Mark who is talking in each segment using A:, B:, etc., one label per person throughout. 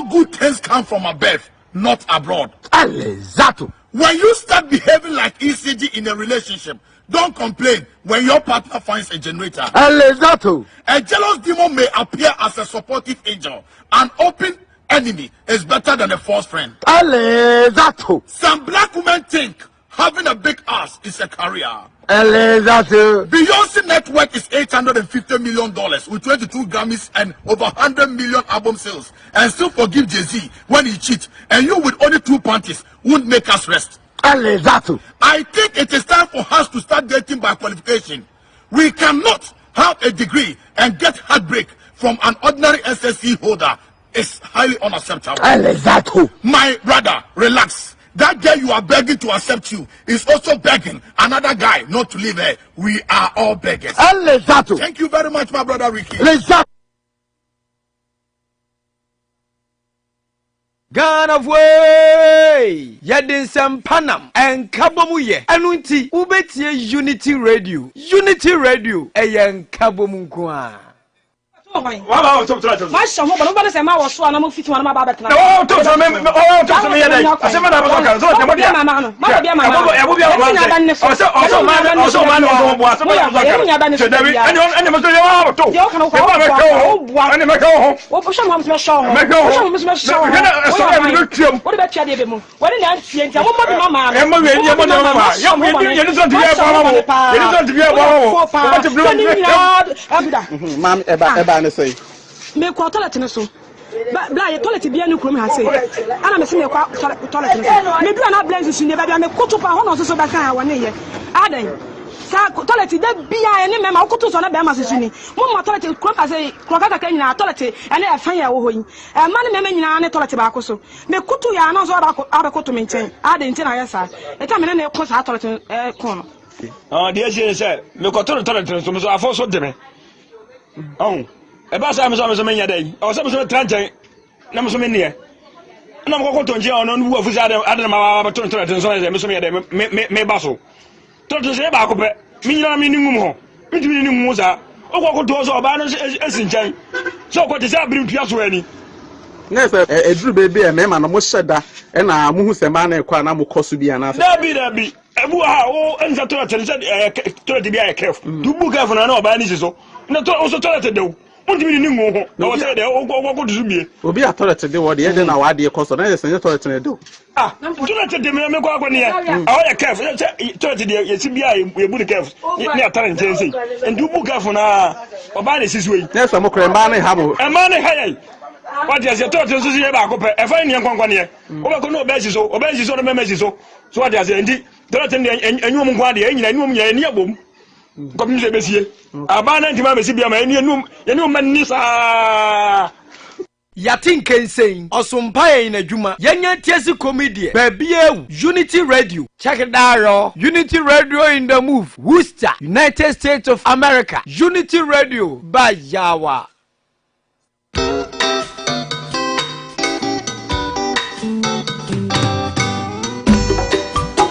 A: all good things come from above, not abroad.
B: Exactly.
A: When you start behaving like ECG in a relationship, don't complain when your partner finds a generator.
B: Exactly.
A: A jealous demon may appear as a supportive angel. An open enemy is better than a false friend.
B: Exactly.
A: Some black women think having a big ass is a career.
B: Exactly.
A: Beyonce's net worth is $850 million with 22 Grammys and over 100 million album sales, and still forgive Jay-Z when he cheats, and you with only 2 panties won't make us rest.
B: Exactly.
A: I think it is time for us to start dating by qualification. We cannot have a degree and get heartbreak from an ordinary SSC holder. It's highly unacceptable.
B: Exactly.
A: My brother, relax. That girl you are begging to accept you is also begging another guy not to leave her. We are all beggars.
B: Exactly.
A: Thank you very much, my brother Ricky.
B: Exactly.
C: Gun of way, Yadin Sam Panam and Kabomuye, Anunti, Ubetia Unity Radio, a young Kabomunkwa.
D: My son, nobody said I was one of 51 about that.
E: Oh, to me, I said,
F: say me ko toilet no so bla ye toilet bia no krom ha say ana me se me ko toilet no me bia na blaze su ne bia me koto pa ho no so ba kan wa ne ye adan sa toilet de bia ne me ma koto so na be ma se su ni mo toilet krom ka say krom ka ka nyina toilet ene e fan ya wo hoyi e ma ne me nyina ne toilet ba ko so me koto ya na so ba koto me nten adan nten na ya sa e ka me ne ko sa toilet ko no
E: the agent said, me ko toilet so afo so de me. Oh, about some many day, or some tranche, no so many. And I'm going to jail on who was Adam to me Basso. Don't say about me, meaning more. Meaning Musa, or what doors or banners as in Jan. So what is that bring to us any?
G: Yes, a drew baby, a man, and almost said that, and I'm who's a man and Quanamo Cosubi and
E: that be. Oh, and the toilet said, to be a careful. Do book of an urbanism so. Not also toilet though. What do you mean? No, say they all go to be.
G: Will be a toilet today, what the end of our dear cost on any toilet to do.
E: Ah, toilet to the go near. I careful. Toilet, you see, we would careful. Near talent, and do book of an urbanism is way. Yes, I'm okay, man, a man, hey. What is your toilet to see about a fine young company? Over no basis or basis on the messages. So what is indeed toilet and you won't go there, and you know me near boom. Comme je monsieur abana ntima mesi bia ma enu man ni sa
C: Yatin can say Osumpa in a Juma Yanya Tiesi comedy Baby Unity Radio. Check it out. Unity Radio in the move. Worcester, United States of America. Unity Radio by Yawa.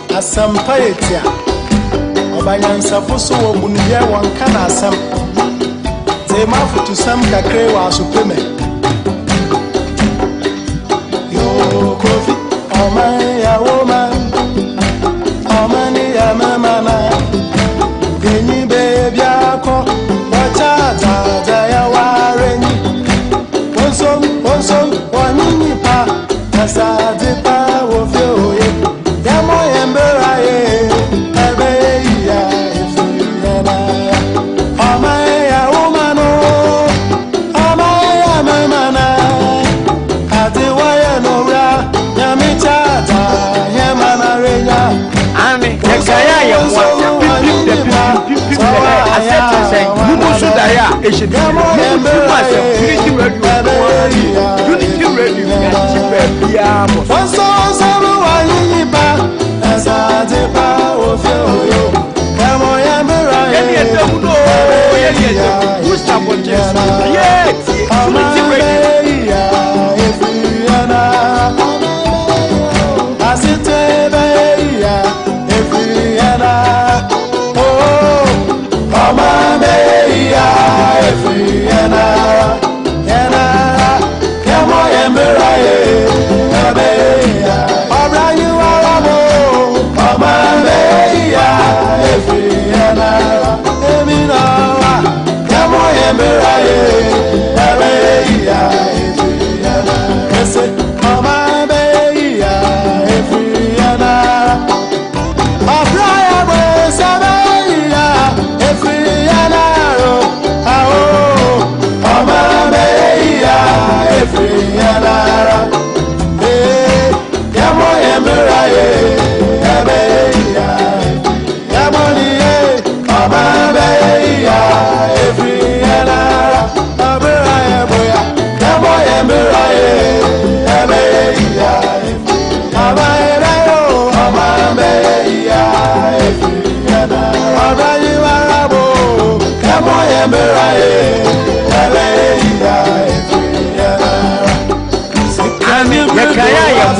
H: Asampaetia Obanyansa foso wo bunye won kana asam te mafutu sam kakre wa supreme yo kofi ya woman ya mama na enyi baby akọ wacha za ya wareni wonsom wani pa asa de pa wo fe oye ya mo yembera ye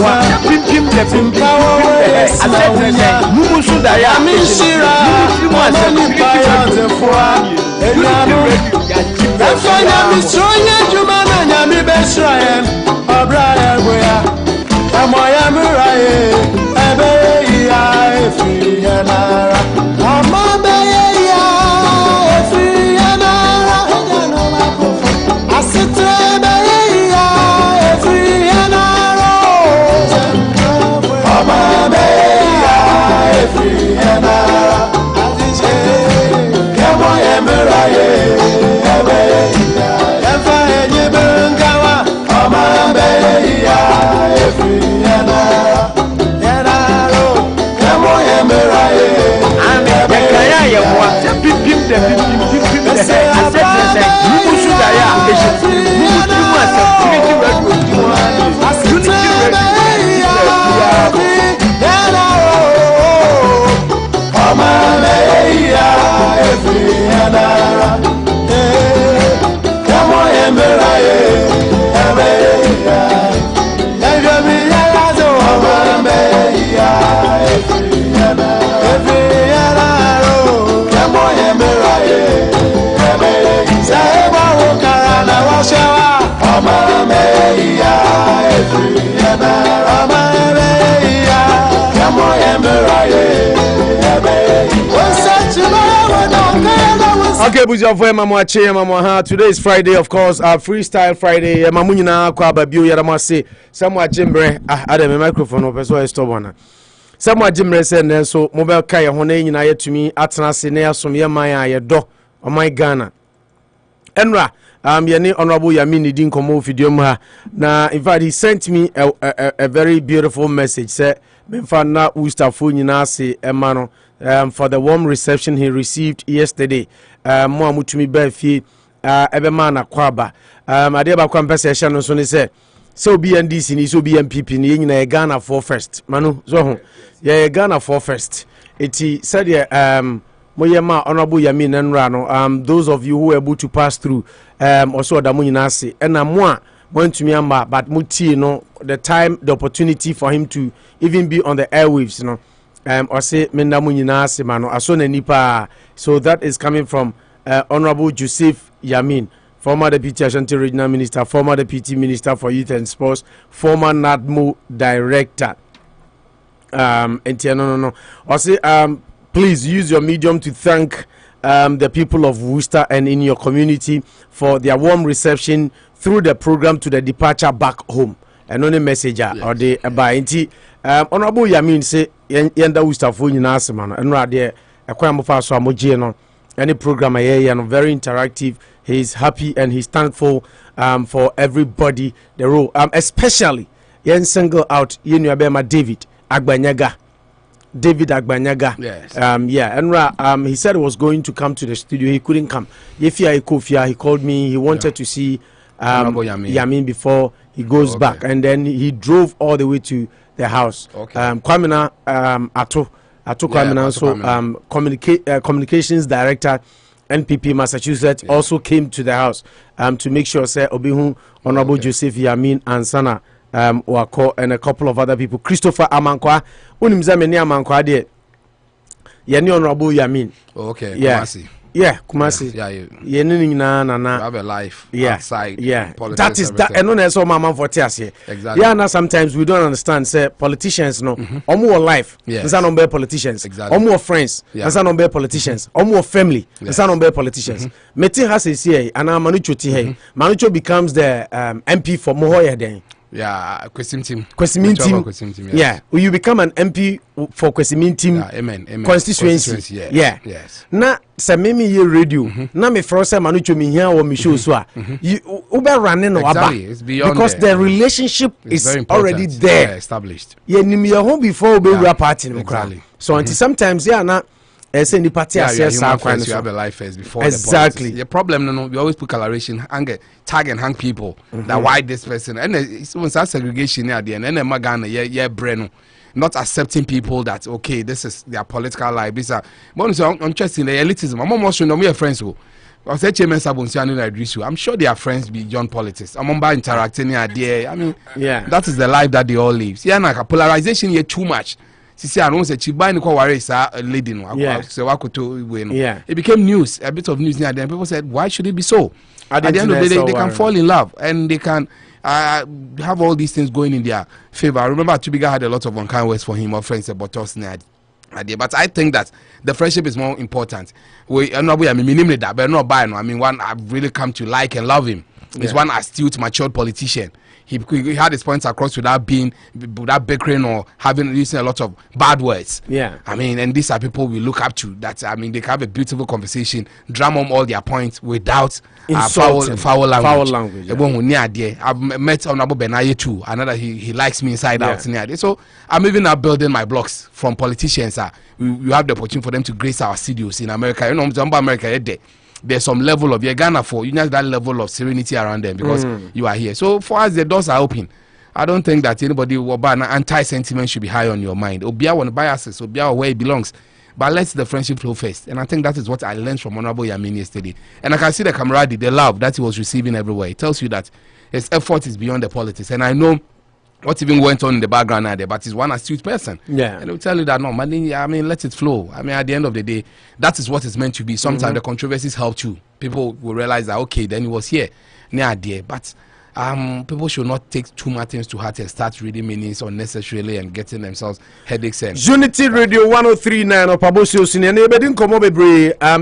C: Pim the Mumusu Daya, Mishira, Okay, today is Friday, of course, Freestyle Friday. Mamunina Kwaba Bio Yaramase, somewhat Jimbre, I had a microphone over so I stop one. Somewhat Jimbre said, so mobile Kaya Hone United to me, Atana Sene, some Yamaya, do on my Ghana. Enra, Yani Honorable Yamini didn't come over Fidioma. Now, in fact, he sent me a very beautiful message. Say, Menfana Ustafu Ninasi, Emano. For the warm reception he received yesterday. Mo amutumi ba fie ebema na kwaba. Ade ba kwa mpese hye no so ne se obi NDC ni so obi MPP ni nyina ye Ghana for first. Manu so ho. Ye Ghana for first. Eti said moyema honorable Yamin Nenra no those of you who were able to pass through also odamu nyina ase. Na mo a montumi amba but muti no the time the opportunity for him to even be on the airwaves, you know. Or say mendamu nyina semano asona nipa. So that is coming from Honorable Joseph Yamin, former Deputy Ashanti Regional Minister, former Deputy Minister for Youth and Sports, former NADMO Director. No. Or say please use your medium to thank the people of Worcester and in your community for their warm reception through the program to the departure back home. And only messenger or the Honorable Yamin say yenda Worcester for nyina asema no enra de ekwan mo fa so amogie no any program aye no very interactive. He is happy and he's thankful for everybody the role especially yen single out yenu abema David Agbanyaga. Yes. Enra he said he was going to come to the studio. He couldn't come. Kofia he called me. He wanted to see Yamin before he goes back, and then he drove all the way to the house. Kwamina Ato Kwamina, so communications director NPP Massachusetts also came to the house to make sure say Obihu Honorable Joseph Yamin and Sana Wako and a couple of other people. Christopher Amankwa unimzameni Amankwa de yani Honorable Yamin. Kumasi. Na
G: have a life outside.
C: That is that. And no, so mama for tears here.
G: Exactly.
C: Now sometimes we don't understand. Say politicians, no, or more life. Yes. There's no politicians.
G: Exactly.
C: Or more friends. There's no politicians. Or more family. There's no politicians. Meeting has a CA and Manucho Tihe. Manucho becomes the MP for Mohoya then.
G: Kwesim team.
C: Yeah, will you become an MP for Kwesim team?
G: Amen.
C: Constituency.
G: Yes.
C: Na se meme ye radio. Na me fro say Manucho me here or me show so a. You ube running or because the relationship is already there,
G: established.
C: Ye nim ye home before we rap party no. So until sometimes na the party
G: you have a life first before
C: exactly
G: the problem. No, we always put coloration, tag and hang people that why this person and it's that segregation at the end. And then Magana, brain, not accepting people that okay, this is their political life. This are one is interesting the elitism. I'm almost showing me a friends who I said Chairman Sabunsiano Idrisu. I'm sure they are friends beyond politics. I'm on interacting here. I mean, that is the life that they all live. See, and polarization here too much. See, I don't say Chiba Niko Waris a lady no. It became news, a bit of news near them. People said, why should it be so? At the end of the day, they can fall in love and they can have all these things going in their favor. I remember Tubiga had a lot of unkind words for him or friends about us. But I think that the friendship is more important. One I've really come to like and love him. He's one astute, matured politician. He had his points across without bickering or using a lot of bad words. I mean, and these are people we look up to. That I mean, they can have a beautiful conversation, drum on all their points without foul language. I've met Honorable Benaye too. Another he likes me inside out. So I'm even now building my blogs from politicians. We have the opportunity for them to grace our studios in America. You know, America. There's some level of Ghana for you know that level of serenity around them because you are here. So for us, the doors are open. I don't think that anybody will buy an anti-sentiment should be high on your mind. Obia want biases, Obia where it belongs. But let the friendship flow first. And I think that is what I learned from Honorable Yamin yesterday. And I can see the camaraderie, the love that he was receiving everywhere. It tells you that his effort is beyond the politics. And I know what even went on in the background there, but he's one astute person. And he'll tell you that no, money, I mean, let it flow. I mean, at the end of the day, that is what it's meant to be. Sometimes the controversies help too. People will realize that, okay, then he was here, near there. But people should not take too much things to heart and start reading meanings unnecessarily and getting themselves headaches. And
I: Unity Radio 103.9 Anopa Bosuo Senior.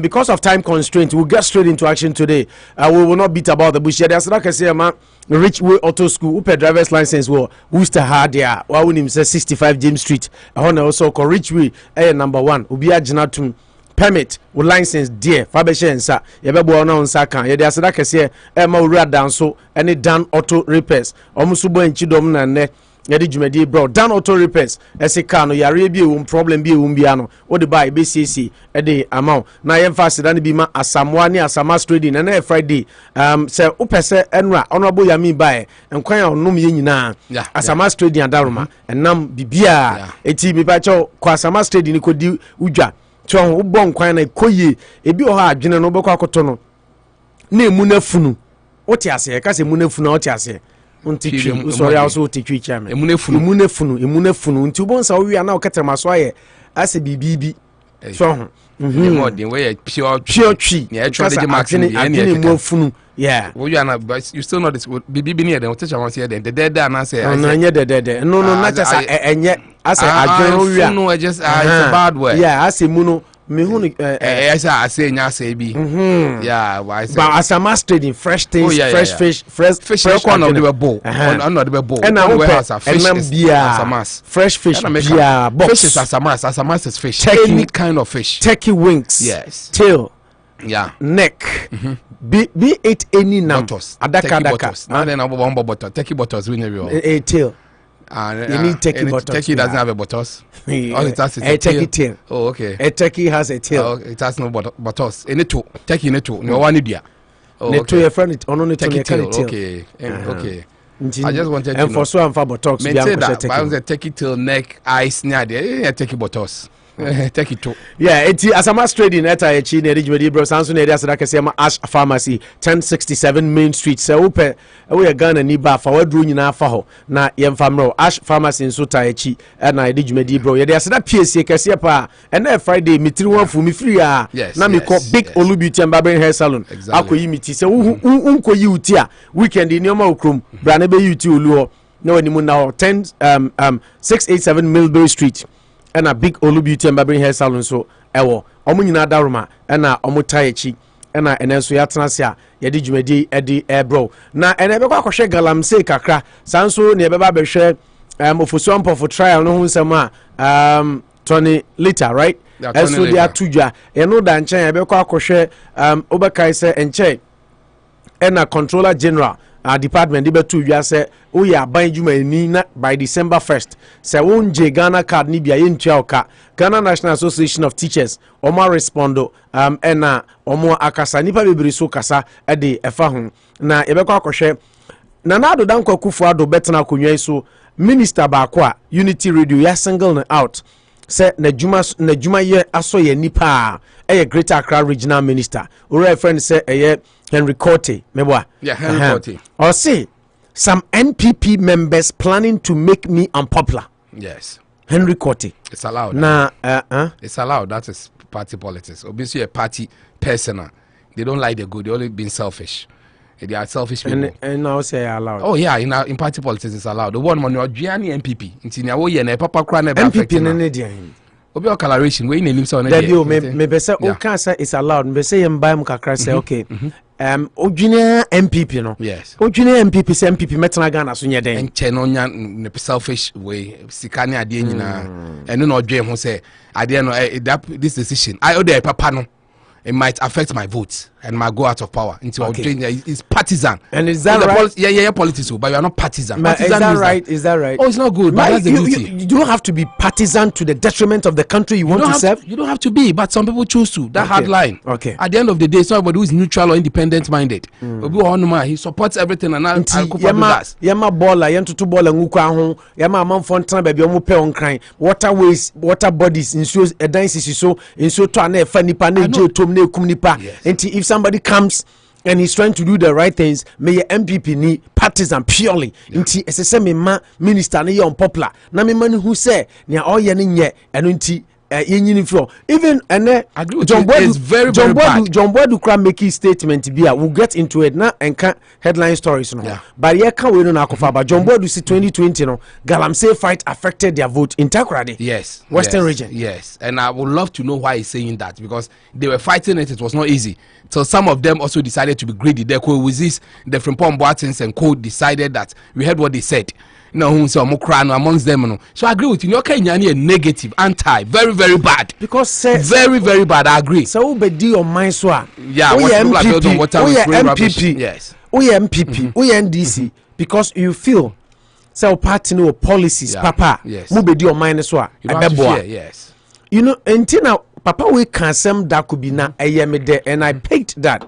I: Because of time constraint, we'll get straight into action today. We will not beat about the bush. There's like I say, man. Richway Auto School, Upe driver's license wo Worcester hard there. Wa woni say 65 James Street. Ahona also call Richway number 1. Obi agina tum permit with license there. Fabeshe nsa. Ye be bo na nsa kan. Ye dey aseda kese ma wura danso any Dan Auto Repairs. Omuso bo enchidom na ne yedi dwumadi bro Dan Auto Repairs ese car no yare bi ewum problem bi ewum bia no wo de buy be cc e de amount na ye fa seda ne bi ma asamwa ne asama trading na na Friday se upese enra honorable yami buy enkwan a onum ye nyina asama trading adaroma enam bibia eti bi pa cho kwa asama trading ni kodi udwa cho wo bon kwan na koye ebi o ha adwene no beko akoto no na emu na funu wo ti ase ka se emu na funu wo ti ase unti sorry also teach chairman emunefunu unti ubonsa wo wi na oketema so aye ase bibibi so
G: more than where pure tree
I: yeah try to max any more funu yeah
G: wo you na but you still not this bibibi near them teach am say them the dead na say
I: no anye the no not just enye ase adwen wo wi
G: no just it's a bad word
I: yeah ase mu no me hu
G: I say nya say bi yeah why say
I: but as a master trading fresh things fresh fish
G: one of the bowl on the bowl
I: and now warehouse fish as fresh fish bia box
G: fish is as a mass is fish any kind of fish
I: turkey wings
G: yes
I: tail
G: neck
I: be it any number
G: adaka now then one bottle turkey bottles we never
I: a tail you need turkey buttocks.
G: Turkey doesn't have a buttocks. All it has is
I: a turkey tail.
G: Oh, okay.
I: A turkey has a tail.
G: Oh, it has no buttocks. Any two. Turkey any two. No one idea.
I: Oh, okay. Your friend, only turkey tail.
G: Okay. Okay. I just wanted to
I: and for so and for buttocks.
G: Maintain that. I was a turkey tail, neck, eyes, near there. Turkey buttocks. Take it to
I: it's asama trading at Achi near the bro Samson area Sadakasema Ash Pharmacy 1067 Main Street so upe we Ghana ni ba fa wadru nyina fa ho na yemfamro Ash Pharmacy nso Achi na edi dwumadi bro ye dey asada PSC kese pa na Friday mitiri wan fu mi free na me ko big Olu Beauty and Barbering Hair Salon akoyi miti se unkoyi uti a weekend ni oma okrom bra na be uti olu ho na wani mu na 687 Millbury Street and a big Olu Beauty and Barbering Hair Salon so ewo omu nyina daruma na omu tayechi na enenso yatenasia yedi dwumadi edi bro na ene be kwa kwhwe galamsey kakra sanso ne be ba behwe ofosu ampo for trial no hunsem a 20 liter right eso dia tudwa eno da nchen be kwa kwhwe obekai se enche ena controller general department di betu wia se wo ya ban juma ni na by December 1st se wonje Ghana card ni bia yentua oka Ghana National Association of Teachers omo respondo ena omo akasa nipa bebiri so kasa de efa ho na yebekwa akohwe na nado dankwa kufu ado betena konwa so minister ba kwa Unity Radio ya single out say na juma ye aso ye nipa a Greater Accra Regional Minister. Ura friend say Henry Quartey, meboa.
G: Yeah, Henry Quartey.
I: Or say some NPP members planning to make me unpopular.
G: Yes.
I: Henry Quartey.
G: It's allowed. It's allowed. That is party politics. Obviously, a party personal. They don't like the good. They only being selfish. They are selfish people.
I: And now say allowed.
G: Oh yeah, in party politics it's allowed. The one on GNAT MPP.
I: MPP ne
G: Obi coloration we name so na
I: there. Me say o can say it's allowed. Me say yem buy mu kakra say okay. Ojune MPP no.
G: Yes.
I: Ojune MPP say MPP metana Ghana so nye den.
G: Enche no nya selfish way. Sika ne ade nyina. Eno no odwe ho say ade no this decision. I order papa no. It might affect my vote and my go out of power into it's partisan.
I: And is that right?
G: Yeah, politics, but you are not partisan.
I: Is that right? Is that right?
G: Oh, it's not good. But that's the duty.
I: You don't have to be partisan to the detriment of the country you want to serve.
G: You don't have to be, but some people choose to. That hard line.
I: Okay.
G: At the end of the day, it's not somebody who is neutral or independent minded. He supports everything and
I: Yama baller, yentutu baller nguka hon. Yama among fontan baby omu pe on crying. Waterways, water bodies in so a dance is so in so to ane funny pane to. Yes. And if somebody comes and he's trying to do the right things, may your MPP need partisan purely. Inti SSM minister ne unpopular. Na me man who say near all ye and unti even and John Boyd is very bad. John Boyd can make his statement be we'll get into it now and can headline stories no. But here can we know but John Boyd see 2020 no Galamsey fight affected their vote in Takoradi.
G: Yes.
I: Western region.
G: Yes. And I would love to know why he's saying that because they were fighting it was not easy. So some of them also decided to be greedy. They with this the Frimpong Boatins and Co decided that we heard what they said. No, so amongst them. No. So I agree with you. Okay, a negative, anti, very, very bad.
I: Because
G: very, very bad. I agree.
I: So be deal on my swan.
G: Yeah,
I: MPP.
G: Yes.
I: MPP. NDC. Because you feel so party no policies, Papa.
G: Yes.
I: Mu be deal on mine swan.
G: Yes.
I: You know, until now, Papa we can some that could be now and I picked that.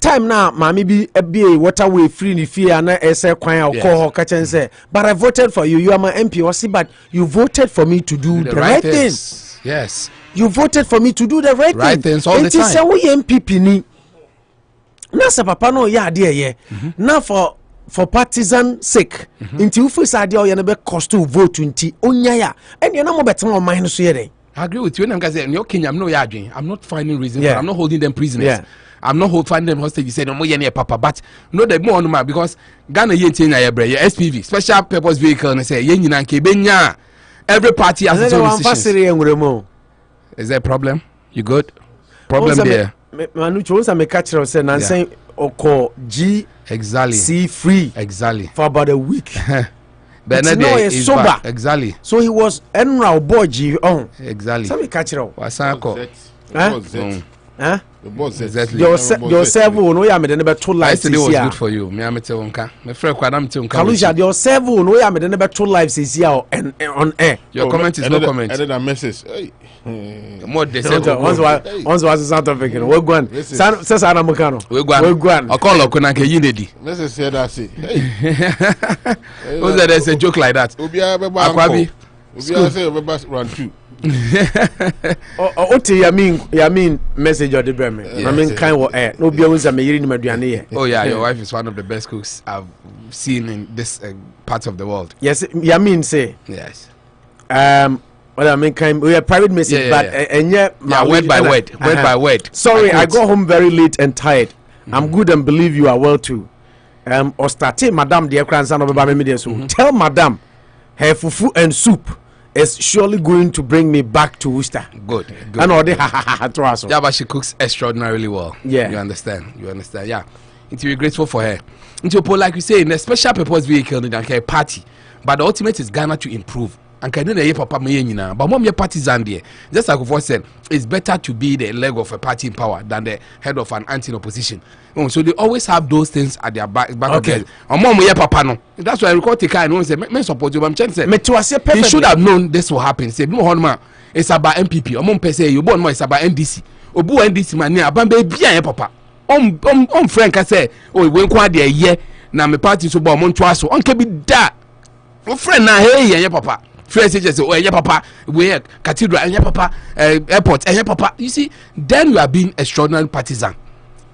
I: Time now, mommy be a waterway free in fear and I say kwan or call catch and say, but I voted for you. You are my MP. Or see, but you voted for me to do the right thing.
G: Yes.
I: You voted for me to do the right thing.
G: Things all the time.
I: Say we MPP ni. Na sa papa no ya there ye. Now for partisan sake. Until you first idea you never cost to vote until onya ya. And you no more better on mine so here.
G: I agree with you. When I'm saying no Kenya, I'm not finding reasons. I'm not holding them prisoners.
I: Yeah.
G: I'm not finding them hostage. You say no more near Papa, but no the more on because Ghana SPV special purpose vehicle and say Benya. Every party has its own decisions. Is there a problem? You good? Problem there.
I: Manu chose me catch us and saying Oko G
G: exactly
I: C free
G: exactly
I: for about a week.
G: But
I: no is sober.
G: Exactly.
I: So he was Enra Boji on.
G: Exactly.
I: So we catch it out.
G: Huh?
I: Exactly. Your servo no ya me never 2 lives this year.
G: Was good for you. Me am tell unka. Me friend kwadam tell unka.
I: Kaluja your servo no ya me never 2 lives this year and on air.
G: Your comment is no comment.
H: Edit a message.
G: More the servo.
I: Once was South African. We go on. Says Ana Mukano.
G: We go on. Okolo kuna ke yinedi.
H: Message said that say.
G: Who's that there's a joke like that?
H: Akwabi. Obi say we run 2.
I: I mean message or the breme. I mean kind of air. No be always a me maduane.
G: Oh yeah, your wife is one of the best cooks I've seen in this part of the world.
I: Yes, Yamin say.
G: Yes.
I: Well, I mean kind we a private message but and
G: word by word.
I: Sorry, I got home very late and tired. I'm good and believe you are well too. Or start Madam dear grandson of Baba Media so tell Madam her fufu and soup is surely going to bring me back to Worcester.
G: Good.
I: And all the
G: yeah, but she cooks extraordinarily well.
I: Yeah.
G: You understand. Yeah. It's be grateful for her. Into like you say, in a special purpose vehicle in a party. But the ultimate is Ghana to improve. And can you papa me now? But mom your partisan there. Just like I've said, it's better to be the leg of a party in power than the head of an anti-opposition. So they always have those things at their back of their. Mom your papa no. That's why I record the car and say, "Men support you." I'm trying to say, he should have known this will happen. Say, "No, man, it's about MPP. Mom per se, you born more. It's about NDC. Obu NDC man near. Abambe bien papa. Frank I say, oh, we went quite there yeah. Na me party so born monto aso. On can be that. Friend na hey yeah papa. First they just say, oh, yeah, papa, we cathedral, and yeah, papa, airport, and yeah, papa. You see, then we are being extraordinary partisan.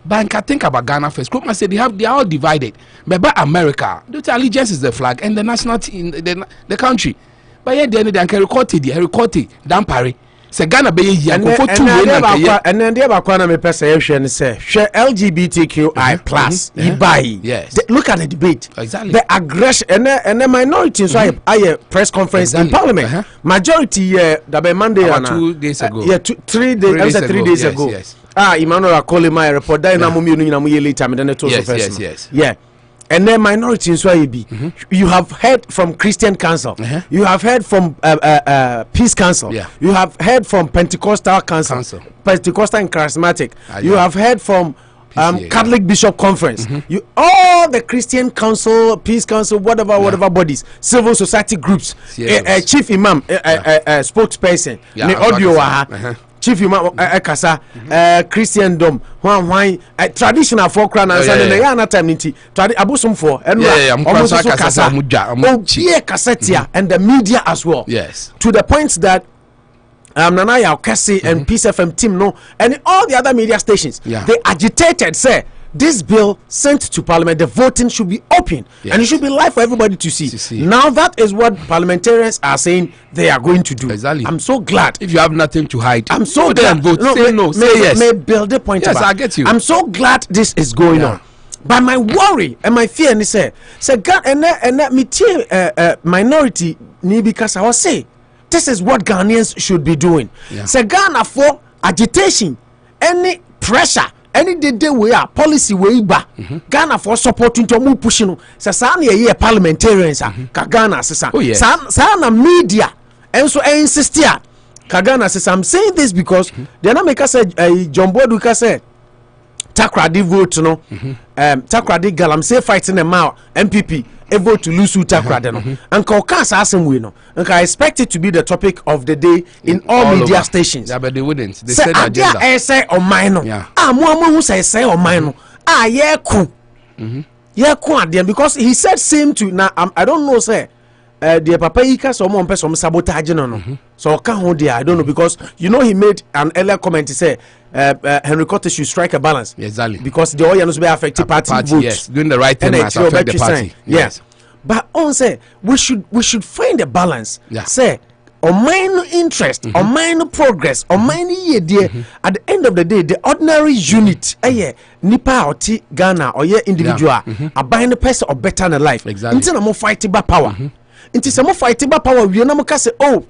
G: But I think about Ghana first. Kroma said they are all divided. But by America, the allegiance is the flag and the national team, the country. But yeah, then they can record it, damn Paris. Se Ghana be here for 2 million
B: and then they back on me person say LGBTQI plus
G: yes.
B: Look at the debate.
G: Exactly.
B: The aggression and the minority so I press conference in parliament. Majority that be Monday
G: 2 days ago.
B: 3 days ago.
G: Yes.
B: Emmanuel calling my report that na mo ye later me then it also first.
G: Yes.
B: Yeah. And then minority in Swahili, you have heard from Christian Council, you have heard from Peace Council, you have heard from Pentecostal Council, Pentecostal and Charismatic, you have heard from Catholic Bishop Conference, you all the Christian Council, Peace Council, whatever bodies, civil society groups, Chief Imam, spokesperson, the audio. Chief Imam Kasa Christendom traditional folk crown and Sunday na time nti abusum for and Kasa and the media as well.
G: Yes.
B: To the point that Nana Yaokasi and Peace FM team and all the other media stations they agitated say this bill sent to parliament, the voting should be open and it should be live for everybody to see. Now that is what parliamentarians are saying they are going to do.
G: Exactly.
B: I'm so glad.
G: If you have nothing to hide,
B: I'm so glad.
G: Vote. Say no. Say yes.
B: May build a point.
G: Yes, I get you.
B: I'm so glad this is going on. But my worry and my fear is say God and me minority ni because I was say this is what Ghanaians should be doing. Say Ghana for agitation, any pressure. Any day we are policy way ba Ghana for supporting to move pushing sa na ye parliamentarians ka Ghana sesa sa na media and so insist here ka Ghana sesa. I'm saying this because they na make us say John Bodu ka say Takradi vote no Takradi galam say fighting them out MPP a vote to lose Takradi no and ka sa asem we no and I expect it to be the topic of the day in all media stations.
G: Yeah, but they wouldn't. They said agenda.
B: Say on mine no mo who say on mine no yeah cool because he said same to now I don't know say the papa ika so mo person sabotage no so can hold there I don't know because you know he made an earlier comment. He said Henry Quartey should strike a balance.
G: Exactly.
B: Because the oil knows be affected party vote.
G: Yes, doing the right thing must affect the party.
B: Yes. But on say we should find a balance. Say on minor interest, on minor progress, on minor idea. At the end of the day, the ordinary unit, nipa or ti Ghana or individual, a buying the person or better than life.
G: Exactly.
B: Until I'm fighting by power. Until some fighting by power, we are not say, oh,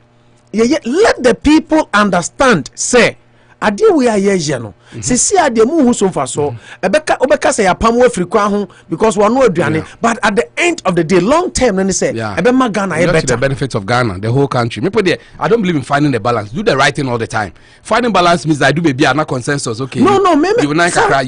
B: let the people understand. Say. Ade we are here no se si ade mu hu so fa so obeka say apam we free kwa ho because one no aduane but at the end of the day long term no say ebema Ghana e better
G: the benefits of Ghana the whole country me put there I don't believe in finding the balance. Do the right thing all the time. Finding balance means I do baby na consensus. Okay,
B: no me
G: you na kakra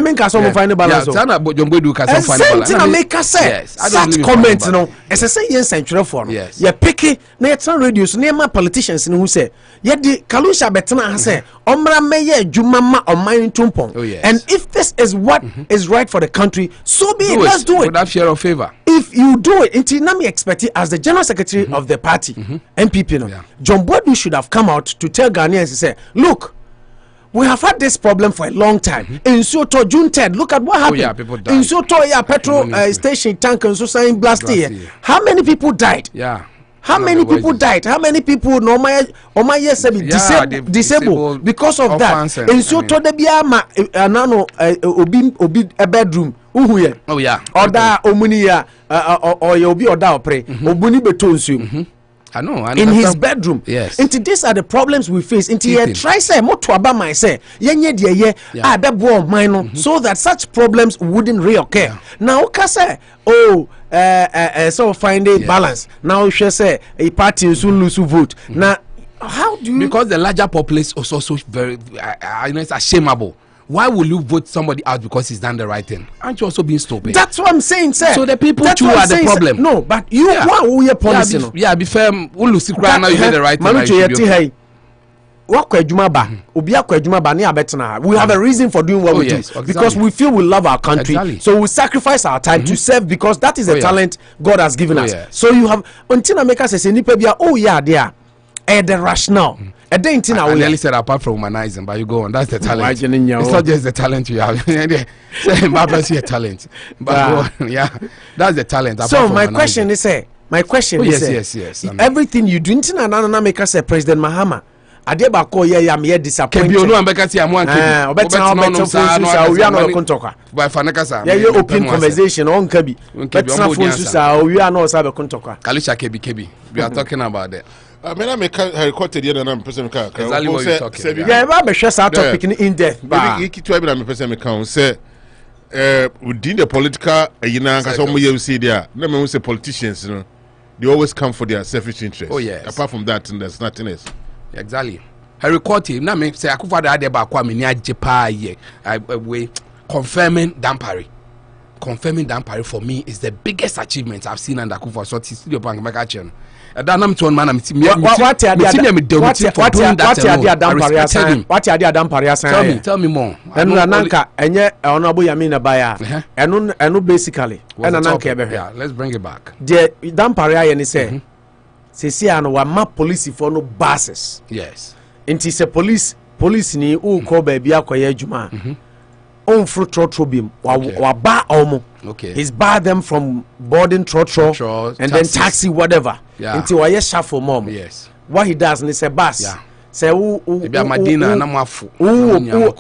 B: me can so find the balance.
G: Sana Jombo do can find the balance.
B: Something make us say such comment no as I say yes central for you pick na yet radios na ma politicians who say ye di Kalusha betena say omra meye jumama on my tumpong. And if this is what is right for the country, so be it. Let's do it.
G: Would have share of favor.
B: If you do it, until now me expect it as the general secretary of the party, MPP, no, John Bodu should have come out to tell Ghanaians to say, look, we have had this problem for a long time. In Soto, June 3rd, look at what happened.
G: People died.
B: In Soto, petrol station tank and so saying blast here. How many people died? How many people died? How many people disabled because of that? And so to the biama nano obi a bedroom. Oda omunia or obi oda opre obuni betonsu.
G: I know.
B: In his bedroom.
G: Yes.
B: Into these are the problems we face. Into here try say mo to aba my say yenye de bebo mine so that such problems wouldn't reoccur. Now okay say so find a balance. Now she say a party soon lose vote. Now how do you
G: because the larger populace is also very it's ashameable. Why will you vote somebody out because he's done the right thing? Aren't you also being stupid?
B: That's what I'm saying, sir.
G: So the people too are the problem.
B: No, but you want your policy.
G: Be fair. We'll see now you did the right thing.
B: wakwa adwuma ba obi akwa adwuma ba ne abetena we have a reason for doing what we do because we feel we love our country so we sacrifice our time to serve because that is the talent God has given us so you have until make us say nipa bia there the rationale
G: I nearly said apart from humanizing, but you go on. That's the talent. It's not just the talent you have. It's your talent. But yeah, that's the talent.
B: So my question is, yes. Everything you do, na make us say President Mahama. Adebako ye am ye disappointed.
G: Kebi onu ambeka ti amu ankebi.
B: We are not kontoka.
G: By fanaka
B: yeah, open conversation on kebi. Betina phone sa we are not sabe kontoka.
G: Kalisha kebi. We are talking about that.
J: I mean, I make Quartey the other person.
G: Exactly what you're talking about.
B: Yeah, but share our topic in depth.
J: Maybe you keep to person account say within the political you see there. Let me say politicians, you know, they always come for their selfish interest.
G: Oh yes.
J: Apart from that, there's nothing else.
G: Exactly. Harry Quartey, na me say akufa da ade ba kwa me ni agye pa ye. We confirming Dampari. Confirming Dampari for me is the biggest achievement I've seen under Kufa so studio bank make action. That I'm to man what tell me more.
B: And nanka enye honorable Yamina Baya. Enu basically.
G: Let's bring it back.
B: The Dampari any say see an wa map police for no buses.
G: Yes.
B: Inti se police ni u ko baby akoye adwuma. On fruit trotro beam wa ba omo.
G: Okay.
B: He's barred them from boarding trotro and then taxi whatever.
G: Yeah.
B: Until I shuffle mom.
G: Yes.
B: What he does is a bus.
G: Yeah.
B: Say
G: Madina na mwafu.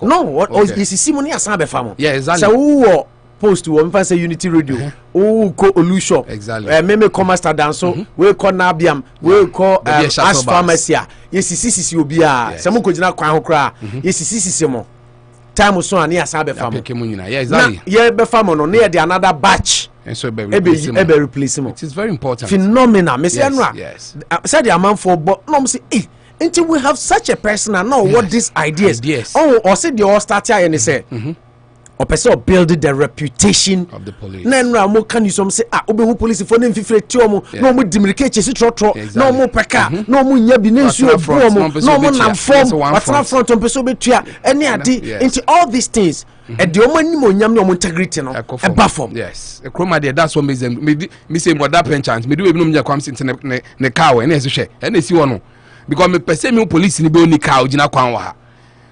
B: No, what is simony asabe famo.
G: Yeah, exactly.
B: Say post to one say Unity Radio. Ko Olushop.
G: Exactly.
B: Meme Commaster Danso, we call Nabiam, we call Ash Pharmacy. Yes, sisi obia. Some ko jina kwan ho kra. Yes, sisi mo. Time so ani asabe famo.
G: Yeah, exactly.
B: Yeah, be famo no near the another batch.
G: And so
B: ebe replace him.
G: It is very important.
B: Phenomenal.
G: Yes.
B: Said the amount for but no say until we have such a person and know what these ideas. Oh, or say the all start here and they say or person build the reputation
G: of the police.
B: Then mo can you some say obehu police for them fifre tiomo no mo dimrike chesi trotro no mo peka no mo nya bi nensu ebu no mo nam form watna front on person betua any ade into all these things and the omo ni mo nyam no mo integrity no e ba form.
G: Yes e kroma there that's what me say but that chance me do ebi no me kwam sit ne car we na eso hwe e na si wo no because me pese me police ni be oni car ogina kwan wa ha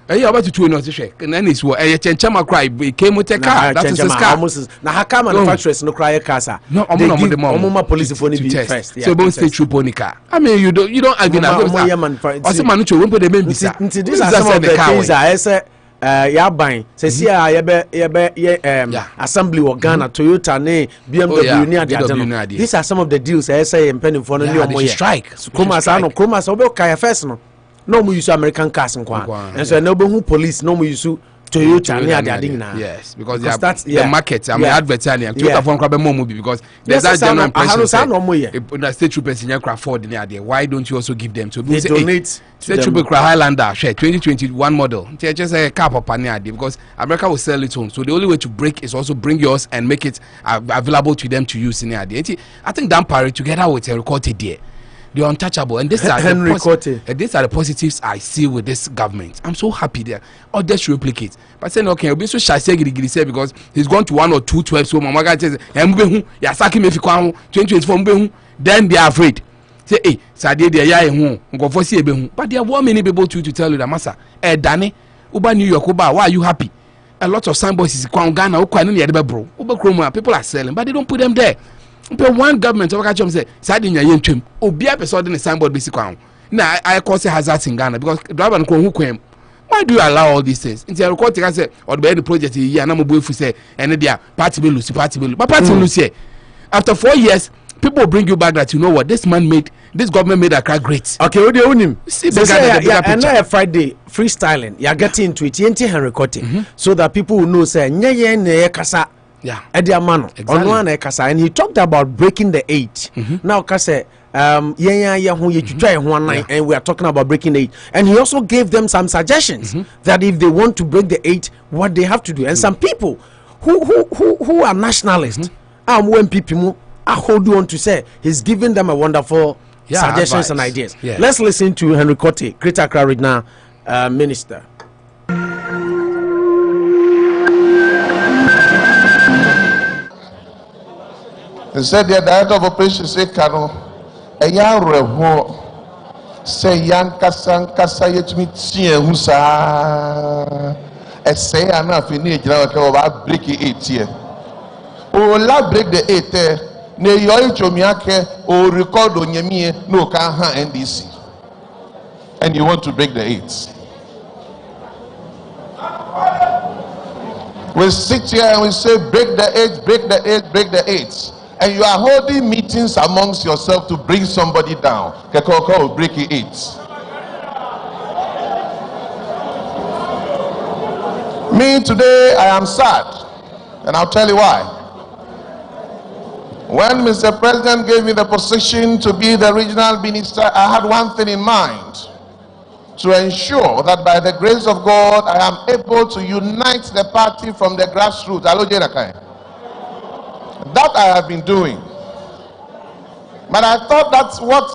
G: about to two no hwe na na si wo e chenchama cry came with a car that is his car
B: na haka manufacturers no cry car
G: no omo
B: police for ni be first
G: so bon stay true pony car I mean you don't argue na also man no we put them in bisa
B: these are some of the things I say ya ban se si assembly or Ghana Toyota ne BMW ni ade these are some of the deals I say penny for no
G: more strike
B: kroma sa obe kaya first no mo use American cars nkwa and so no be who police no mo use Toyota ni ade na
G: yes because the market I mean advertising Toyota for nkwa be more because there's that general impression that state troopers in your Ford ni ade why don't you also give them to
B: they donate
G: state trooper Highlander share 2021 model just a car papa ni ade because America will sell it on so the only way to break is also bring yours and make it available to them to use in ade I think Dampari together with a recorded there they're untouchable and these are the positives I see with this government. I'm so happy there. Others replicate. But saying okay, I'll be so shy say because he's gone to 1 or 2 12 so mama says ya saki me fi kwan 2024 then they are afraid. Say hey, Saturday they ya hu go for see ebe but there are many people to tell you that massa Dane uba New York uba why are you happy? A lot of signboards is kwan Ghana ukwa no ye bro. Uba Chroma people are selling but they don't put them there. One government over catch say sadi nya yentwem obi person dey signboard basic kwan na I cause hazards in Ghana because driver no who kwem why do you allow all these things until record take say or the project here na mo boy fu say and dia party be lose but party lose here after 4 years people bring you back that you know what this government made Accra great.
B: Okay, what do you own see and now Friday freestyling you are getting into it yenti Henry Quartey so that people will know say nye na kasa Ediamano on one kasa and he talked about breaking the 8 now kasa and we are talking about breaking the 8 and he also gave them some suggestions that if they want to break the 8 what they have to do and some people who are nationalists when people hold on to say he's giving them a wonderful suggestions advice and ideas. Let's listen to Henry Quartey, Greater Accra now minister.
K: He said the director of operations say Kano, a young reho say young kasa yetumi tie hu saa say ana fini ejina ka oba break 8 here. O la break the 8 ne yo ichomiake o record onyemie no ka ha NDC. And you want to break the 8. We sit here and we say break the 8, break the 8, break the 8. And you are holding meetings amongst yourself to bring somebody down. Kekoko will break 8. Me today, I am sad. And I'll tell you why. When Mr. President gave me the position to be the regional minister, I had one thing in mind. To ensure that by the grace of God, I am able to unite the party from the grassroots. That I have been doing. But I thought that's what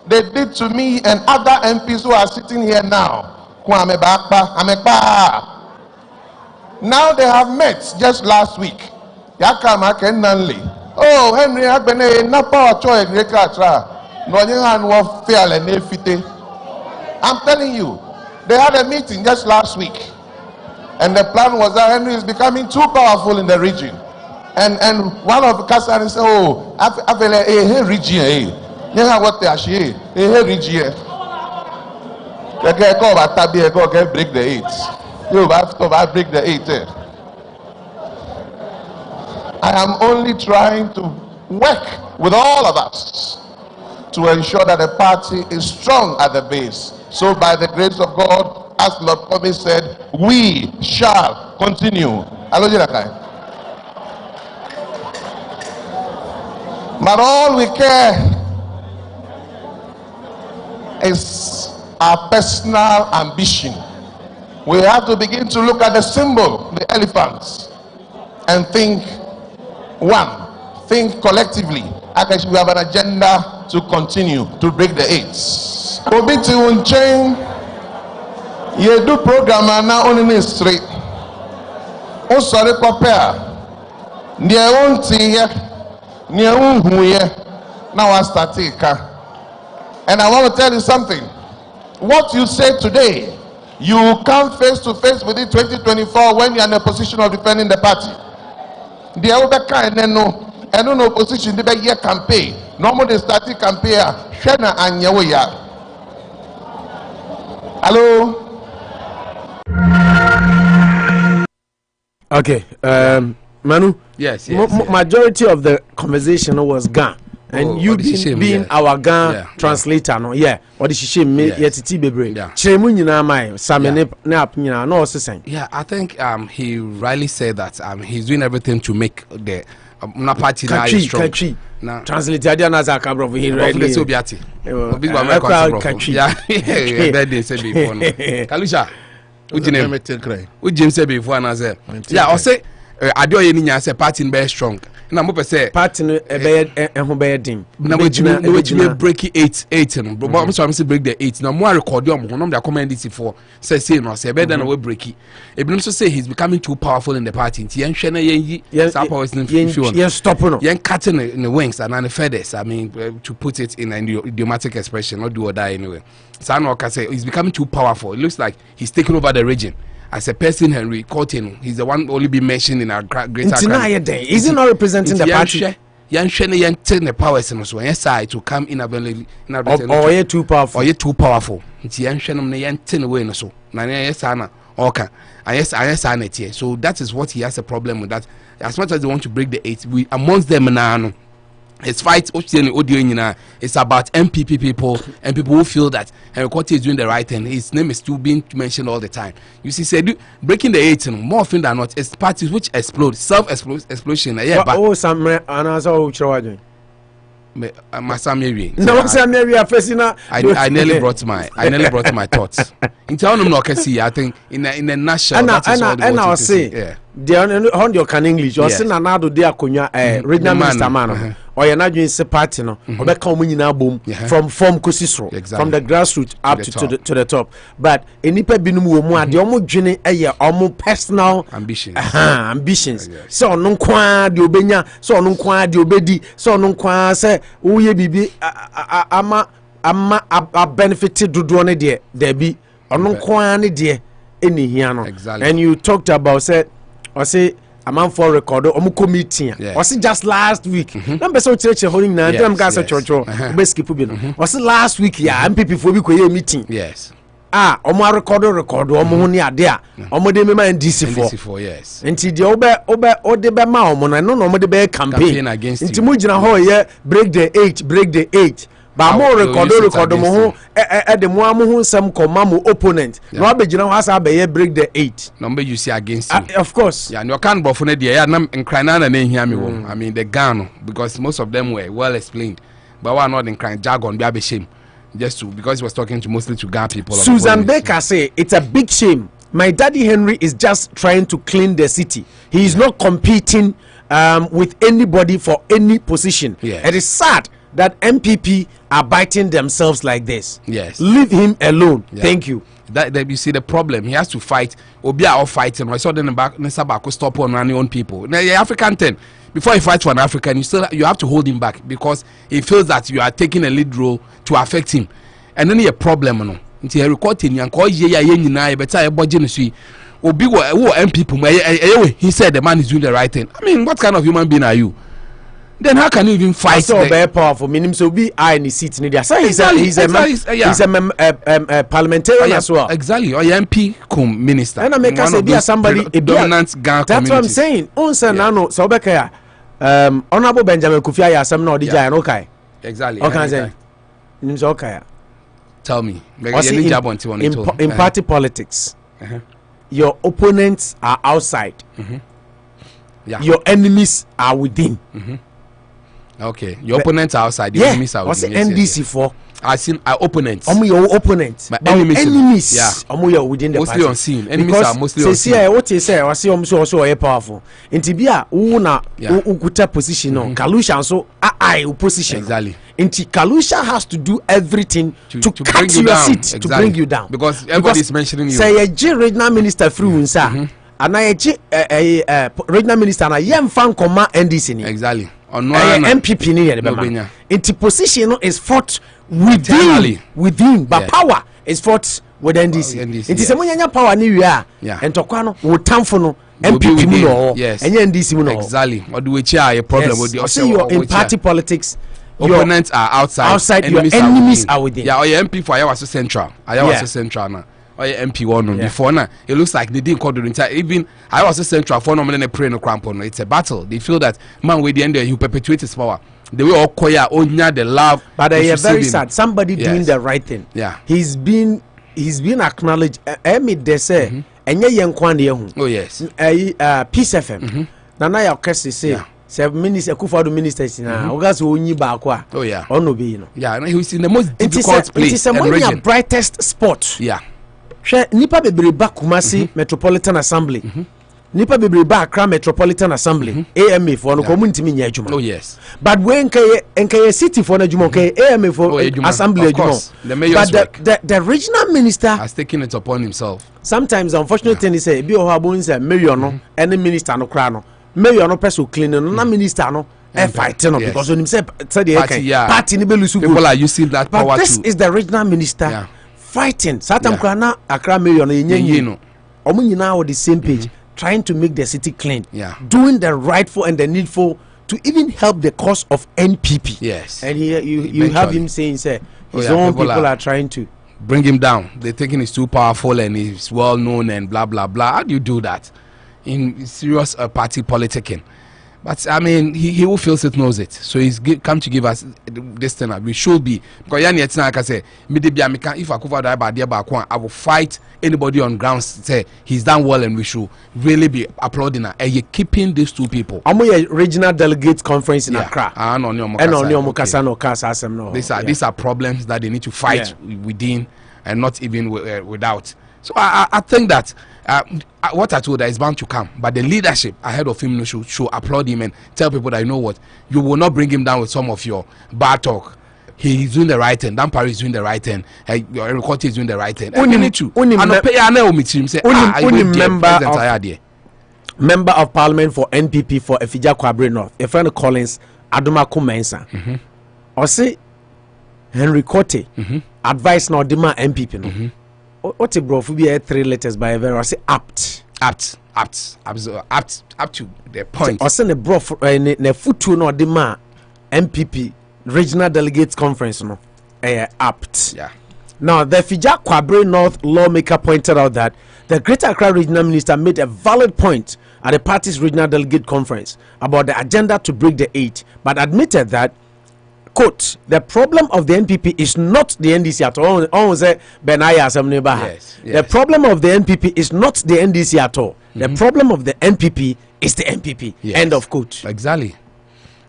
K: they did to me and other MPs who are sitting here now. Now they have met just last week. Oh, Henry, I'm telling you, they had a meeting just last week. And the plan was that Henry is becoming too powerful in the region. And one of the customers said, oh, I feel like hey region, you know what they are hey region. They break the 8. You have to break the 8. I am only trying to work with all of us to ensure that the party is strong at the base. So by the grace of God, as Lord Kwame said, we shall continue. But all we care is our personal ambition. We have to begin to look at the symbol, the elephants, and think collectively. Actually, we have an agenda to continue to break the 8s. Obiti unchain, you do program now on the street. Oh, sorry, prepare. Near one here. Now I start. And I want to tell you something. What you say today, you come face to face with it 2024 when you are in a position of defending the party. The other kind and no opposition, they year campaign. Normally they start campaign. Shena and Yawaya. Hello.
B: Okay. Manu.
G: Yes.
B: Majority of the conversation was Gan. And you being our Gan translator, no, what did she me yet bebre?
G: Yeah, I think he rightly said that he's doing everything to make the party strong.
B: Translate Adiana Zakabro here.
G: Kalusha, Ujim said before and I said, yeah, I'll say. I do any say party very strong. Na mo say
B: party no be dim.
G: Na we break 8 no. But mo say break the 8. Na mo record am ho no dey commend it for say no say be na we break it. Ebinom so say he's becoming too powerful in the party. Nti yen hwe na yen yi some powers in fusion.
B: Yen stop no.
G: Yen cutting in the wings and the feathers. I mean to put it in an idiomatic expression, not do or die anyway. So no can say he's becoming too powerful. It looks like he's taking over the region. As a person, Henry Quartey, he's the one only be mentioned in our greater
B: country. Is he not representing the party?
G: Yan the powers and so side to come in availability.
B: Or you're too powerful.
G: Or you're too powerful. It's yan ten away so. Nana okay. So that is what he has a problem with that. As much as they want to break the 8, we amongst them now. It's fight it's about MPP people and people who feel that Quartey is doing the right thing. His name is still being mentioned all the time. You see, say breaking the 8 more often than not, it's parties which explode, self-explosion. Yeah, but
B: oh, some and
G: I nearly brought my thoughts. In town of Nokasi, I think in a nutshell.
B: And I say, the on your can English, or send another dear Kunya, regional minister man. or you're not doing se party no or be come nyina bom from form kosisro from the grassroots up to the top. But enipa binum wo mu ade omo dwene eye omo personal ambitions. So no kwa de obenya, so no kwa de obedi, so no kwa se wo ye bibi ama benefited dodo ne de be ono kwa ne de eni hia no. And you talked about said or say a man for record or committee or see just last week number so church holding na dem gas church best keep bi no or see last week ya MPP for bi ko meeting omo record omo ho ne ade a omo de me man DC for yes nti de ode be ma omo no omo de be campaign against nti mo gina ho ye break the 8 ba mo record mo ho de mo ho nsem koma mo opponent na abegina ho asa be ye break the 8
G: number you see against you
B: of course
G: yeah no can bofo na de ya na nkran na hia me wo I mean the Ghana because most of them were well explained but one not in crime jargon be shame just to because he was talking to mostly to Ghana people.
B: Susan Baker say it's a big shame. My daddy Henry is just trying to clean the city. He is not competing with anybody for any position. It is sad that MPP are biting themselves like this.
G: Yes.
B: Leave him alone. Thank you.
G: That you see the problem. He has to fight. Obi are all fighting. I saw them back. Nesabako stop on running own people. Now, the African 10. Before you fight for an African, you have to hold him back because he feels that you are taking a lead role to affect him. And then he a problem. No. Until he recording and call ye better a budget see. Obi wo MPP. He said the man is doing the right thing. I mean, what kind of human being are you? Then how can you even fight?
B: So very powerful. Meaning so be I in the seat in there. So he's a parliamentarian as well.
G: Exactly. Or MP minister.
B: And I make us be somebody a
G: dominant gang.
B: That's what I'm saying. Onse nano so be kaya. Honorable Benjamin Kufia ya some no DJ and okay.
G: Exactly.
B: Okay, say. Nim so okay.
G: Tell me.
B: In party politics, your opponents are outside. Your enemies are within.
G: Okay, your opponents are outside. The enemies are within.
B: What's NDC for?
G: I seen our opponents.
B: Your opponents.
G: My enemies.
B: Yeah. Within the
G: mostly
B: party.
G: Unseen. Enemies are mostly unseen.
B: What you say? I see. Also powerful. In Tibia, una ukuta position. No, Kalusha so opposition.
G: Exactly.
B: Inti Kalusha has to do everything to cut to your seat to bring you down.
G: Because everybody is mentioning you.
B: Say a regional minister through unsa. And I regional minister na yem fan koma NDC ni.
G: Exactly.
B: MPP ni yɛ into position is fought within but power is fought with NDC. It is a munya power ni wia and tokwa no tamfo no MPP mu no enye NDC mu no
G: exactly or do we a problem with the
B: so you're in party politics.
G: Opponents are outside
B: your enemies are within.
G: Yeah, or your MP for Ayawaso Central. Ayawaso Central now. Or MP one before now, it looks like they didn't call the entire. Even I was a central for no man pray no crampon. It's a battle. They feel that man with the end he perpetuates his power. The way all koya onya the love.
B: But they are very sad. Somebody doing the right thing.
G: Yeah,
B: he's been acknowledged. They say enye yenkwan.
G: Oh yes.
B: Peace FM. Nana ya okese say. Say minister Kufadu ministers na ogas onyi ba kwa.
G: Oh yeah.
B: Ono be no.
G: Yeah, and he's in the most difficult place.
B: It is a brightest spot.
G: Yeah.
B: Nipa bebre ba Kumasi Metropolitan Assembly. Nipa bebre ba Accra Metropolitan Assembly. AMA for no community nya adwuma.
G: Oh yes.
B: But when nkeye city for na adwuma nkeye AMA for assembly adwuma. But the regional minister
G: has taken it upon himself.
B: Sometimes unfortunate thing is say bi o ha bo nse mayor no any minister no kra no. Mayor no person clean no na minister no fight no because when him say the party ni be lose
G: people are using that power.
B: But this is the regional minister fighting Satam Krana Accra Mayor no omo nyina on the same page trying to make the city clean, doing the rightful and the needful to even help the cause of NPP.
G: Yes.
B: And you have him saying say his own people are trying to
G: bring him down. They're thinking he's too powerful and he's well known and blah blah blah. How do you do that in serious party politicking? But I mean, he who feels it knows it. So he's come to give us this thing. We should be because like I say, if I will fight anybody on grounds say he's done well, and we should really be applauding her. And you're keeping these two people.
B: I'm a regional delegate conference in Accra.
G: These are problems that they need to fight within and not even without. So I think that what I told her is bound to come, but the leadership ahead of him should applaud him and tell people that, you know what, you will not bring him down with some of your bad talk. He's doing the right thing. Dampari is doing the right thing. Quartey is doing the right thing.
B: Member of Parliament for NPP for Efija Kwabre North, a friend of Collins Aduma Kumensa. Or say Henry Quartey advice now dema MPP no. What a bro for be 3 letters by a very say apt to the point. Or send a bro for ne futu no dema MPP regional delegates conference no apt.
G: Yeah.
B: Now the Efija Kwabre North lawmaker pointed out that the Greater Accra regional minister made a valid point at the party's regional delegate conference about the agenda to break the 8, but admitted that, quote, the problem of the NPP is not the NDC at all. The problem of the NPP is not the NDC at all. The problem of the NPP is the NPP. End of quote.
G: Exactly.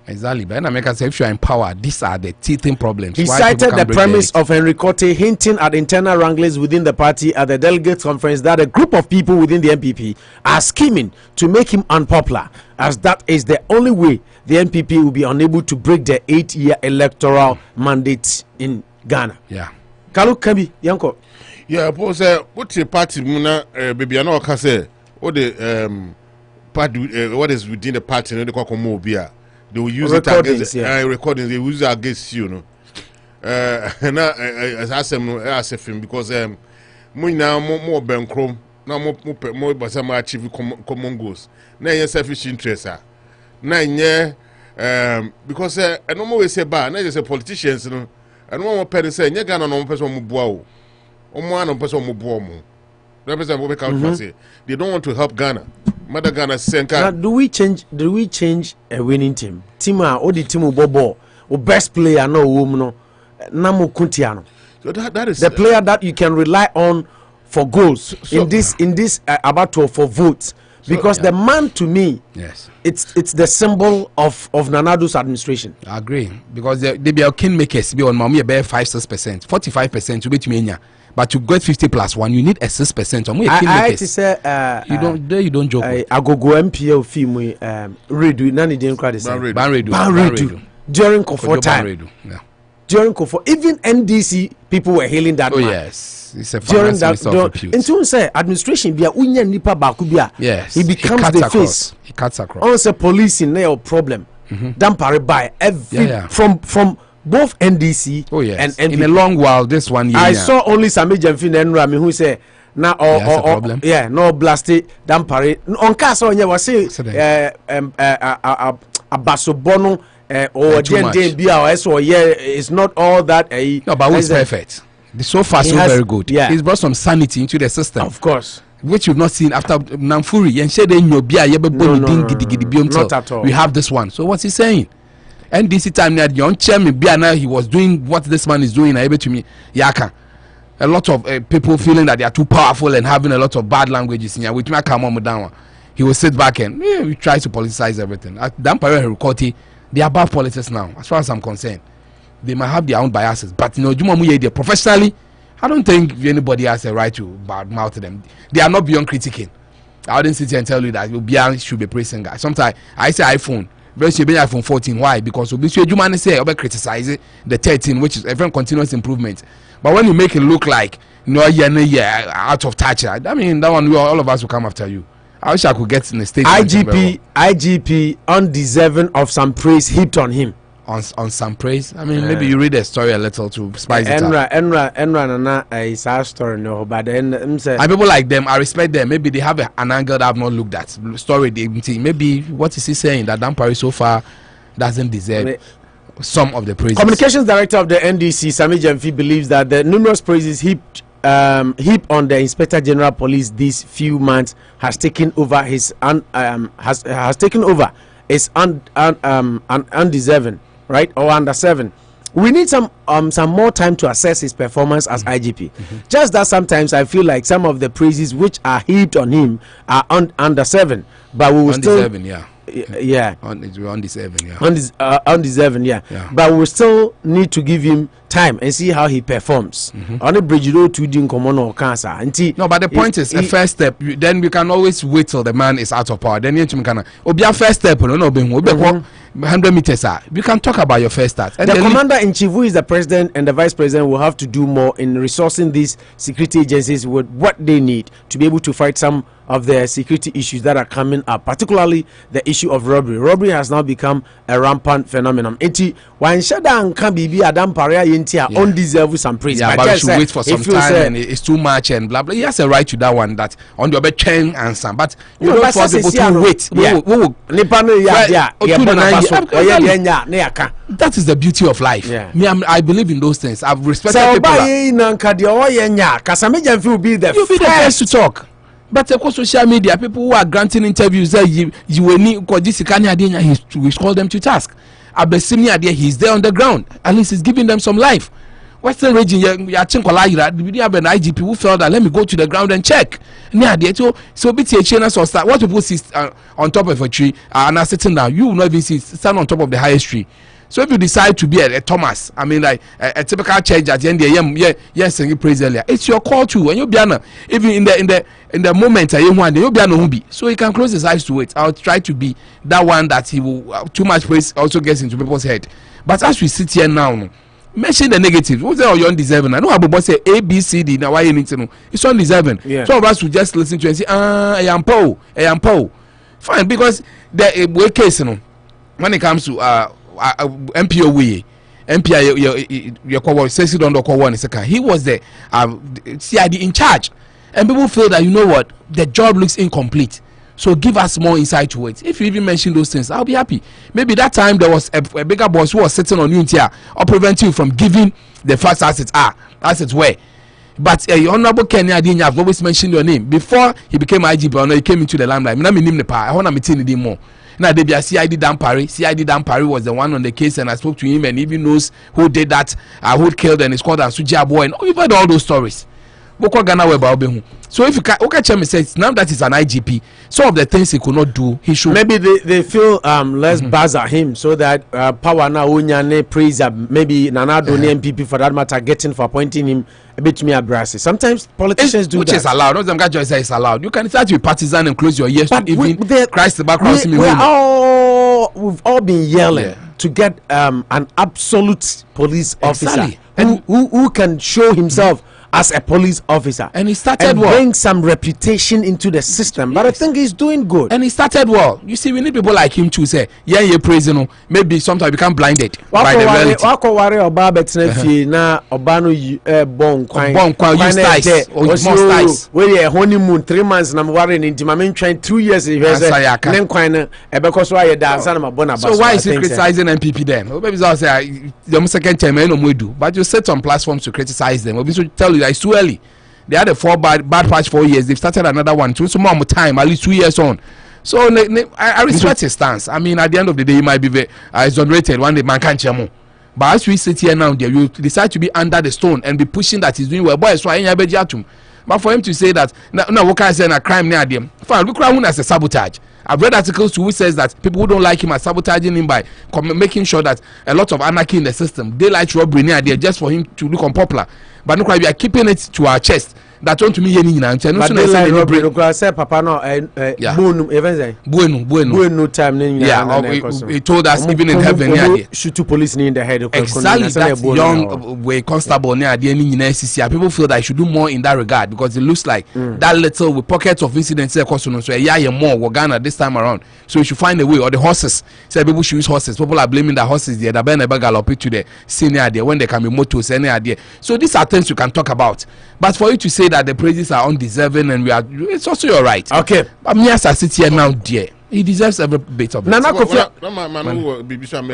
G: But in America, if you are in power, these are the teething problems.
B: He cited the premise of Henry Quartey hinting at internal wranglings within the party at the delegates conference that a group of people within the NPP are scheming to make him unpopular, as that is the only way the NPP will be unable to break the 8-year electoral mandate in Ghana.
G: Yeah.
B: Kalu Kabi, Yanko.
J: Yeah, suppose what's your party muna baby ano kase what the party what is within the party no dey call mobia. They will use recordings, it against recordings. They will use it against you, know. And as I said, because more now more bankroom now more but some achieve common goals. Now your selfish interests are. Now because I don't always say bad. Now just politicians, you know. I don't want to parents say, "You Ghana no person mubuao, no person mubuomo." Represent what we can say. They don't want to help Ghana. Mother Ghana Senka.
B: Now, do we change a winning team? Or the team bobo or best player no woman Namu Kuntiano.
J: So that is
B: the player that you can rely on for goals in this about for votes. Because the man to me,
G: yes,
B: it's the symbol of Nanado's administration.
G: I agree. Because they be our kingmakers be on mommy about 5-6%, 45% to bet me. But to get 50+1, you need a 6%.
B: I say
G: you don't joke.
B: I go MPL film redo none didn't cry this. Ban redo during Kofo time.
G: Yeah.
B: During Kofo, even NDC people were hailing that man.
G: Yes. It's a during that
B: until say administration be a unya nipa baku bia.
G: Yes.
B: He becomes the face.
G: He cuts across.
B: On say police in there problem. Dampare by every from both NDC and NPP.
G: In a long while, this 1 year.
B: I saw only Sami Jemfin and Rami who say now no blasted Dampare. On Casa on was say Abasobono or DND or it's not all that.
G: No, but who's perfect? So far, so very good.
B: Yeah.
G: He's brought some sanity into the system.
B: Of course.
G: Which you've not seen after Namfuri. And said
B: not at all.
G: We have this one. So what's he saying? NDC time that young chairman Biana, he was doing what this man is doing. I able to me Yaka. A lot of people feeling that they are too powerful and having a lot of bad languages in here. With me, he will sit back and we try to politicize everything. Dampare Quartey, they are above politics now, as far as I'm concerned. They might have their own biases, but professionally, I don't think anybody has a right to badmouth them. They are not beyond critiquing. I wouldn't sit here and tell you that Obiang should be praising guys. Sometimes I say iPhone, but should be iPhone 14. Why? Because you say criticize the 13, which is a very continuous improvement. But when you make it look like out of touch, I mean that one all of us will come after you. I wish I could get in the state.
B: IGP undeserving of some praise heaped on him.
G: On some praise. I mean, maybe you read the story a little to spice it up.
B: Enra is our story no, but then
G: and people like them, I respect them. Maybe they have an angle that I've not looked at. Story they maybe what is he saying that Dampare so far doesn't deserve some of the praises.
B: Communications director of the NDC, Sami Jemfi, believes that the numerous praises heaped on the Inspector General Police these few months has taken over his undeserving. Right, or under 7. We need some more time to assess his performance as IGP. Just that sometimes I feel like some of the praises which are heaped on him are under 7, but we will
G: undeserving,
B: undeserving,
G: yeah.
B: undeserving, yeah. But we still need to give him time and see how he performs. On the bridge, you to do common cancer.
G: No, but the point is, a first step. Then we can always wait till the man is out of power. Then you can obia first step. No, 100 meters. We can talk about your first start. And
B: the commander in chief, who is the president and the vice president, will have to do more in resourcing these security agencies with what they need to be able to fight some of the security issues that are coming up, particularly the issue of robbery. Robbery has now become a rampant phenomenon. When Shadan can be Adam Paria Yentia undeserved some praise.
G: Yeah, but we should wait for some time and it's too much and blah blah. He has a right to that one, that on the bed chain and some. But you don't force people to wait. That is the beauty of life. Yeah. Me, I believe in those things. I've respected people.
B: You'll be the
G: first to talk. But of course, social media, people who are granting interviews, we call them to task. He's there on the ground. At least he's giving them some life. Western region, we have an IGP who felt that let me go to the ground and check. So what people see on top of a tree and are sitting down, you will not even see stand on top of the highest tree. So if you decide to be a Thomas, I mean like a typical church at the end of the year, singing praise earlier, it's your call too. And you'll be even in the moment you'll be so he can close his eyes to it. I'll try to be that one that he will too much praise also gets into people's head. But as we sit here now, mention the negative. What's that you're undeserving? I know how people say A, B, C, D. Now why you need to know? It's undeserving. Yeah. Some of us will just listen to it and say, I am Paul. Fine, because the way case, when it comes to MPO way, MPI, he was the CID in charge, and people feel that the job looks incomplete. So give us more insight to it. If you even mention those things, I'll be happy. Maybe that time there was a bigger boss who was sitting on you or prevent you from giving the first assets were. But Honorable Kenya Adini, I've always mentioned your name before he became IGP. He came into the limelight. I want to meet him more. Now they be a CID Dampari. CID Dampari was the one on the case, and I spoke to him, and he even knows who did that, who killed, and it's called Suja Boy, and we've heard all those stories. So if you catch him, says now that he's an IGP, some of the things he could not do, he should.
B: Maybe they feel less buzz at him, so that power now unyane praise maybe Nanado MPP for that matter getting for appointing him a bit me abrasive. Sometimes politicians do
G: which
B: that.
G: Which is allowed. Not them guys say it's allowed. You can start to be partisan and close your ears
B: but
G: to even Christ the background.
B: We've all been yelling to get an absolute police officer who can show himself as a police officer,
G: and he started
B: and bring some reputation into the system. But I think he's doing good,
G: and he started well. You see, we need people like him to say, you're praising. Maybe sometimes become blinded by the reality.
B: Where you honeymoon 3 months and I'm worrying into my 2 years. So
G: why is he criticizing MPP then? Maybe I'll say the second time I know do, but you set on platforms to criticize them. Maybe to tell you. It's too early. They had a bad patch 4 years. They've started another one. So more time, at least 2 years on. So I respect his stance. I mean, at the end of the day, he might be very exonerated one day. Man can't chamo. But as we sit here now, you decide to be under the stone and be pushing that he's doing well. Boy, so I but for him to say that no, what can I say? A crime near them. Fine, look around as a sabotage. I've read articles too which says that people who don't like him are sabotaging him by making sure that a lot of anarchy in the system, daylight robbery near there just for him to look unpopular. But look, we are keeping it to our chest. That want to me any now.
B: But daylight robbery, look, I said, Papa, no, bueno time.
G: Yeah, he told us even in heaven,
B: shoot two police in the head.
G: Exactly, that young way constable near the end in people feel that I should do more in that regard because it looks like that little with pockets of incidents. So more we're Ghana this time around. So we should find a way. Or the horses. Say people should use horses. People are blaming the horses there. They never gallop to the senior idea when they can be motors any idea. So these are things you can talk about. But for you to say that the praises are undeserving and it's also your right.
B: Okay.
G: But me as I sit here now, dear, he deserves every bit of it.
B: Nana Kofi,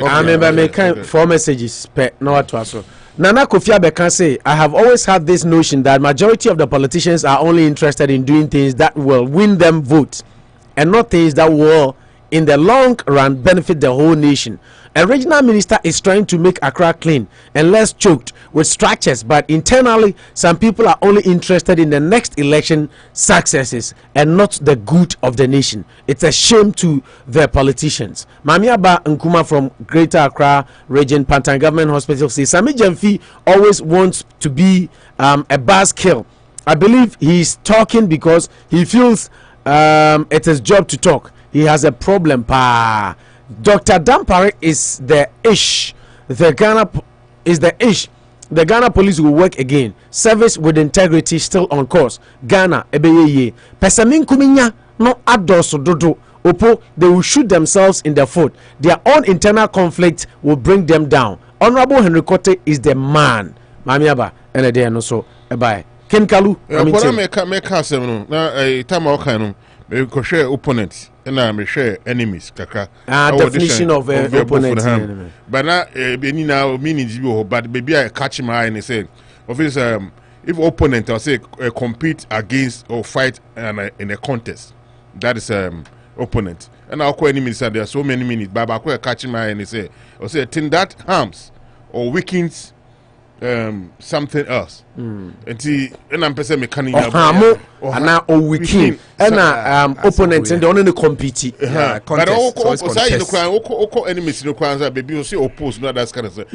B: I remember making 4 messages. No, so. Nana Kofi Abekan say, I have always had this notion that majority of the politicians are only interested in doing things that will win them votes and not things that will, in the long run, benefit the whole nation. A regional minister is trying to make Accra clean and less choked with structures, but internally, some people are only interested in the next election successes and not the good of the nation. It's a shame to the politicians. Mamiaba Nkuma from Greater Accra Region, Pantan Government Hospital says Sami Jamfi always wants to be a buzzkill. I believe he's talking because he feels it's his job to talk. He has a problem. Dr. Dampare is the ish. The Ghana police will work again. Service with integrity still on course. Ghana ebeyeye. Pesamin kuminya no adoso dodo. Opo, they will shoot themselves in the foot. Their own internal conflict will bring them down. Honorable Henry Quartey is the man. Mamiaba ene de no so bye. Ken Kalu.
J: Make no. Na time okay no. Me ko share opponents. Na me share enemies kakra.
B: Definition of opponent.
J: But now any now meaning but maybe I catch my eye and say if opponent or say compete against or fight in a contest, that is opponent. And I'll call enemies. There are so many meanings. But I catch my eye and say or say thing that harms or weakens something else. And I'm person mechanic
B: or weaken and opponents and only compete.
J: But all enemies no kwanza baby you say oppose no that's kind of stuff.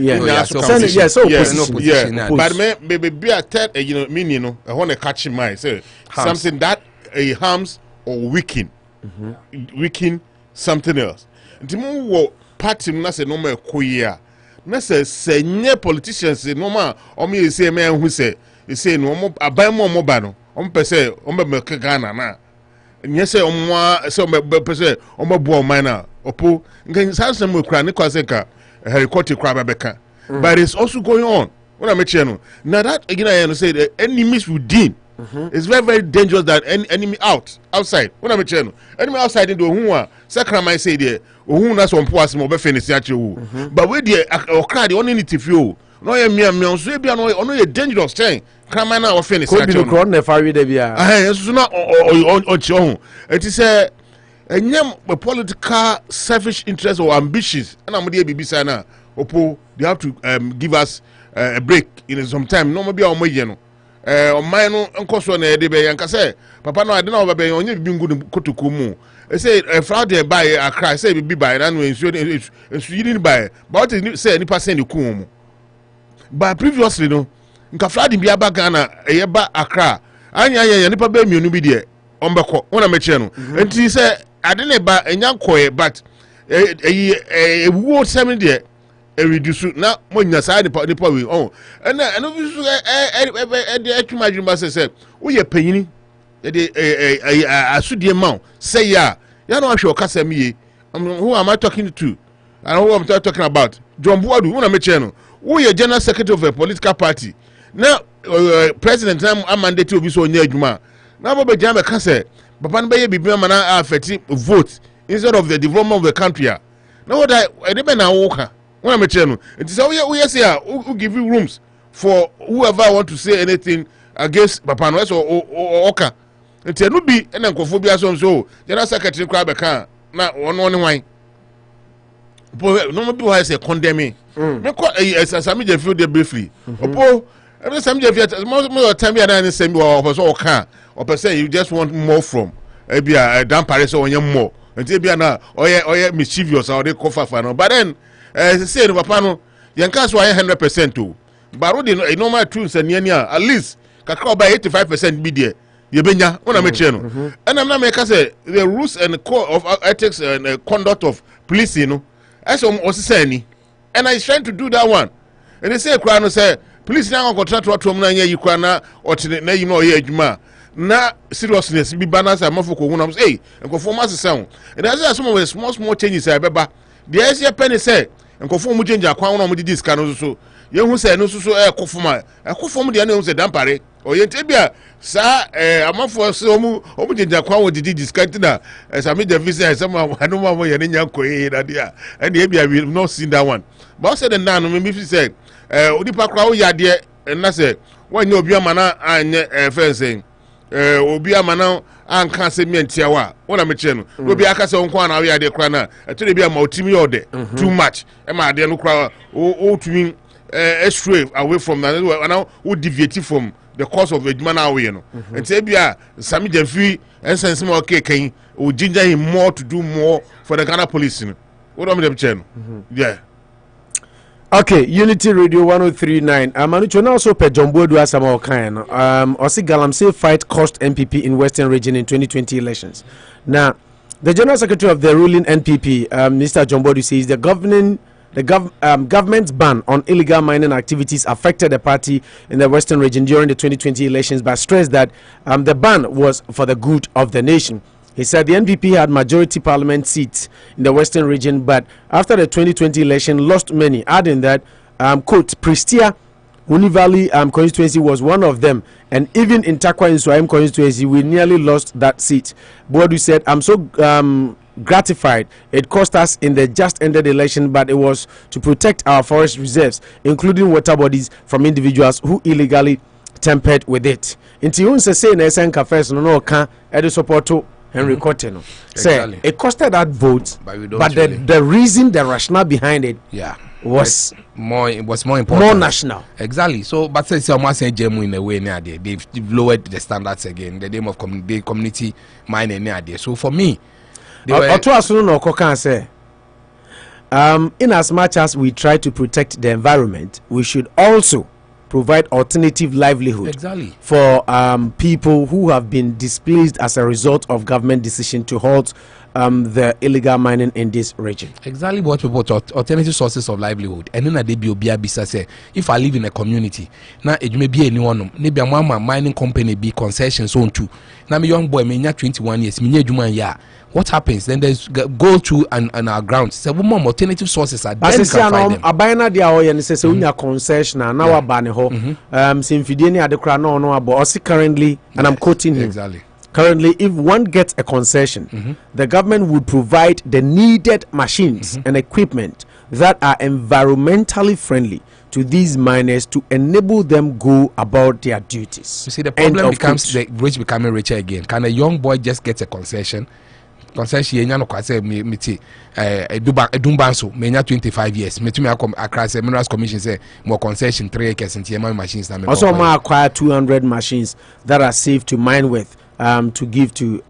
J: But maybe a third meaning no I want to catch my say something that harms or weaken something else. Ntimu wo party na say no more koya na say nye politicians no ma o me say me hu say no mo aban mo ba no o pese o me Ghana na nye say o mo say o pese o mo bo man na opo ngan sansan mo kra ne kwase ka Quartey kra beka but it's also going on when I met you now that again I say the enemies within it's very very dangerous that any enemy outside when I met you enemy outside in the who sakra my say there who na so mpo asem obefenisi ache but we there okra the only need to feel no ye me so e bia no ye dangerous thing krama na ofenisi ache
B: ko bi no never read bia
J: so na o it is a political selfish interest or ambitions and am dey bibisa na opo they have to give us a break in some time no be omoye no o man no nkoso na e dey be yanka say papa no ade na obebe onye bi ngu kotoku mu e say Friday buy Accra say be buy na no ensu yiri buy but say nipa say ni ku mu but previously no nka Friday bi aba Ghana e ba Accra anya nipa ba mienu bi de ombeko wona meche no enti say ade ne ba enyankoe but wo 7 de reduce na monya sa nipa we and no so de atuma jumba say wo ye panyini de asudie ma say ya no ahwe okasa miye who am I talking to and who am I talking about John Buadu wona meche no wo ye general secretary of a political party na president na mandate obi so onya adwuma na bobe jam ka say papa no be ye bibia ma na affect vote instead of the development of the country now what I dey na woka when I meche no it is we say who give you rooms for whoever want to say anything against papa no so oka it no be na nkofo bia so general secretary kwa be kan na ono ne wan no be why say condemning me ko Sami Jamfi dey briefly opo every Sami Jamfi more time be na say me so oka or per se you just want more from ebia Dampare so onye more enti bia na oye mischievous or dey cover for no but then say no papa no yanka so 100% to but the normal truth and at least kakra by 85% be there ye benya una meche no and am na make say the rules and code of ethics and conduct of police no as say ni and I trying to do that one and they say kra no say police na contract to na nya yi kra na otine na yi no ye adwuma na seriousness be balance amafo ko hu na say nkofo ma sesa and as some of the small changes I beba the area penny say nkofo mu change akwan na mu di scan no so ye hu say no so ekofo ma ekofo mu de na hu say Dampare o ye tebia sa amafo so omu change akwan wo di discount na Sami Jamfi say some anu ma ye nya koyi na dia and e bia we not seen that one but say the nan no me say odipa kra wo ya de na say wanya obi ama na anye fence obi amana anka se mientia wa wona me che no obi aka se wonko na we ade kra na etwe bi ama otimi yode too much e ma ade no kra o tumi stray away from that now we deviate from the course of eduma na we no enti bia sami jamfi ensense ma okay kan o ginger him more to do more for the Ghana police no what am I che no yeah.
I: Okay, Unity Radio 1039. Manucho now also per John Bodu Asama Okan. Osi Galamsey fight cost NPP in Western Region in 2020 elections. Now, the General Secretary of the ruling NPP, Mr. John Bodu, says the government's ban on illegal mining activities affected the party in the Western Region during the 2020 elections, but stressed that the ban was for the good of the nation. He said the NPP had majority parliament seats in the Western Region, but after the 2020 election lost many, adding that, quote, Prestia Uni Valley constituency was one of them, and even in Takwa in Swaim constituency, we nearly lost that seat. Boadu said, I'm so gratified. It cost us in the just ended election, but it was to protect our forest reserves, including water bodies, from individuals who illegally tampered with it. Inti unse say na esenka first no ka edu support to Henry Quartey. Say it costed that vote, but the reason, the rationale behind it, was more important, more national.
G: Exactly. So, but say almost saying Jemu in a way near there, they've lowered the standards again. The name of community mining near there. So for me, in as much as we try to protect the environment, we should also provide alternative livelihood for people who have been displaced as a result of government decision to halt the illegal mining in this region. Exactly what we want, alternative sources of livelihood. And then they be say, if I live in a community, now it may be anyone, maybe I'm one mining company be concession zone too. Now my young boy, me 21 years, me yeah. What happens? Then there's go to and our ground. So more alternative sources are then can find them.
I: Abana dia o yen say unya concession na wa ba ne ho. Simfidie ni adekra no no abo. Osi currently, and I'm quoting him.
G: Exactly.
I: Currently, if one gets a concession, the government would provide the needed machines and equipment that are environmentally friendly to these miners to enable them go about their duties.
G: You see, the problem becomes the rich becoming richer again. Can a young boy just get a concession? Concession yenya no kwase me ti edumbanso me nya 25 years me tumi across minerals commission say more concession 3 acres and my machines na me
I: also ma acquire 200 machines that are safe to mine with to give to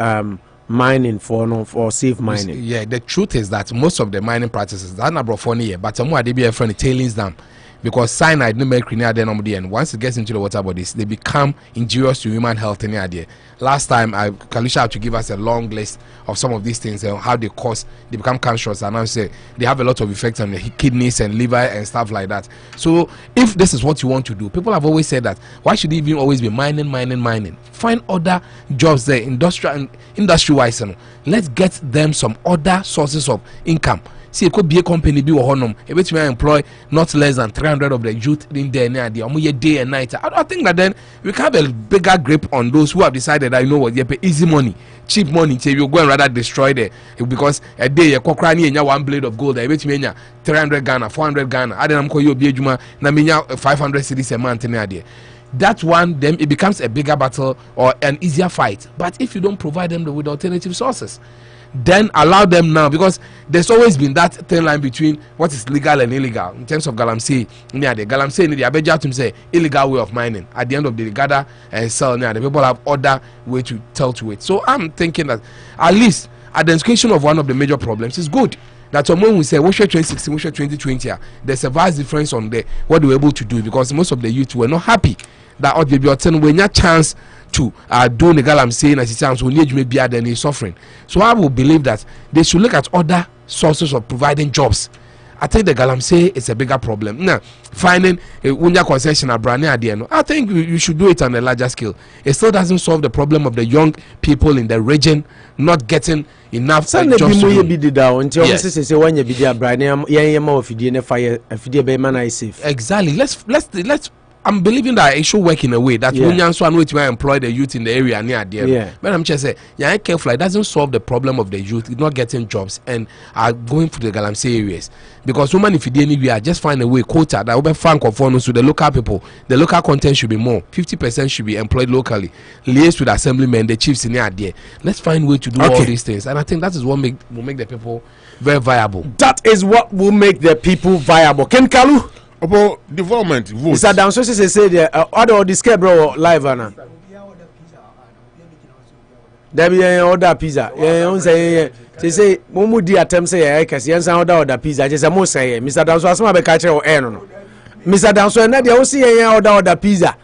I: mining for safe mining.
G: Yeah, the truth is that most of the mining practices that na bro funny here, but more they be a friend tailings dam, because cyanide no mercury near them, and once it gets into the water bodies they become injurious to human health in the idea. Last time Kalisha had to give us a long list of some of these things and how they become cancerous, and I say they have a lot of effects on the kidneys and liver and stuff like that. So if this is what you want to do, people have always said that why should you even always be mining? Find other jobs there, industry wise, and let's get them some other sources of income. See, it could be a company be honum, which may employ not less than 300 of the youth in there near the day and night. I think that then we can have a bigger grip on those who have decided that, you know what, you pay easy money, cheap money, so you go and rather destroy there, because a day you cockrani and you 1 blade of gold, which mean 300 Ghana, 400 Ghana, I don't know you be juma, na minya 500 cities a month near there. That one, then it becomes a bigger battle or an easier fight. But if you don't provide them with alternative sources, then allow them now, because there's always been that thin line between what is legal and illegal in terms of galamsey. Near the galamsey, the abeja to say illegal way of mining. At the end of the day, gather and sell. Near the people have other way to tell to it. So I'm thinking that at least identification of one of the major problems is good. That someone will say, "What's your 2016? What's your 2020?" There's a vast difference on what they were able to do, because most of the youth were not happy that ought to be obtained when you chance to do the galamsey as it sounds when you may be at any suffering. So I will believe that they should look at other sources of providing jobs. I think the galamsey is a bigger problem. Now, finding a unya concession at brand at the end, I think you should do it on a larger scale. It still doesn't solve the problem of the young people in the region not getting enough jobs to do. Exactly. Let's I'm believing that it should work in a way that when you employ the youth in the area near there. But I'm just saying, yeah, careful. It doesn't solve the problem of the youth not getting jobs and are going for the Galamsey areas. Because women, if you did anywhere, just find a way quota that will be frank conform to the local people. The local content should be more. 50% should be employed locally. Liaise with assemblymen, the chiefs in there. Let's find a way to do all these things. And I think that is what will make the people very viable.
B: That is what will make the people viable. Ken Kalu?
J: About development, vote.
B: Mr. Danso say the order this bro live na. There be order pizza. Yeah, say say mumu di attempt say kase yan san order pizza. Just say mo say Mr. Danso asema be ka kire o no. Mr. Danso na dia o say yan order pizza.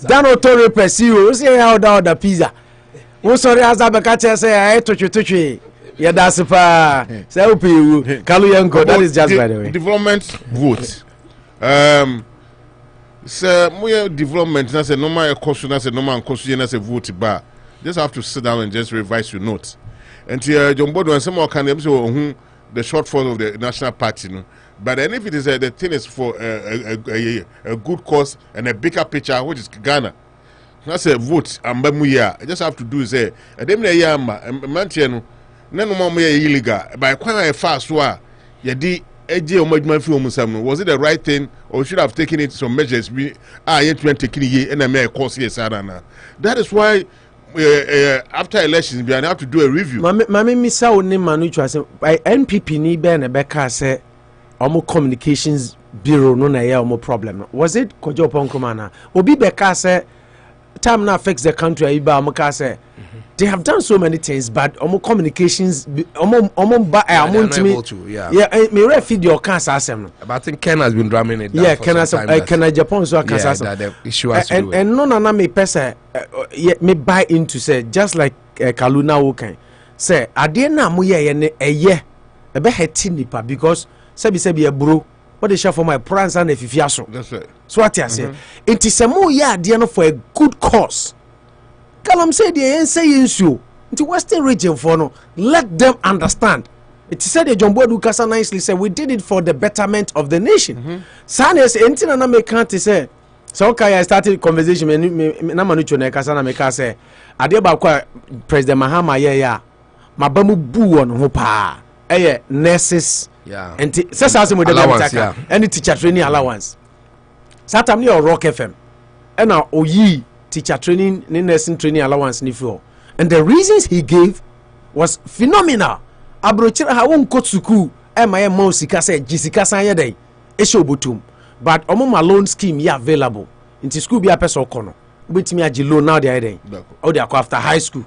B: Dan auto pursue o say yan order pizza. Wo sorry asa be ka kire say twetwe. Yeah, that's pa. Say o pe Kalu Yanko, that is just by the way.
J: Development vote. So more development na say normal cost na say normal cost na say vote ba. Just have to sit down and just revise your notes. And John Bodo and some more can the shortfall of the national party, no? But then if it is the thing is for a good cause and a bigger picture, which is Ghana. That's a vote and I just have to do is a dem na yama mantiano na no more illegal by quite a fast wa yedi was it the right thing or should have taken it some measures that is why after elections we have to do a review.
B: Mami misa oni manu chwa se NPP ni be na beka se omo communications bureau no na ya omo problem. Was it Kojo Ponkoma na obi beka se time na fix the country iba omo ka se they have done so many things, but communications, me feed your cancer.
G: But I think Ken has been drumming it down.
B: Yeah, Ken Japan so cancer.
G: The issue has to do
B: and no me person me buy into say just like Kaluna Wokan say ade na mo ye ne eye e be heti nipa because sebi a bro what they share for my prance and fifiaso.
J: That's right.
B: So what you say it is a mo ye ade no for a good cause. Kalam said the say issue into Western region for no let them understand. It said the John Bodu Kasa nicely said we did it for the betterment of the nation. Sanes anything na me can't say. So okay, I started conversation na manucho na Kasa na me ka say ade ba kwa President Mahama ya mabamu bu on ho pa nurses and say mo de any teacher training allowance. Satam ni Rock FM and na oyi teacher training, nursing training allowance ni for. And the reasons he gave was phenomenal. Abrochira ha won ko suku e ma ye ma sika say jisika san ye dey e show botum. But omo loan scheme ya available. Inti school bi apeso kono. Obetimi agi loan now dey dey. Or dey after high school.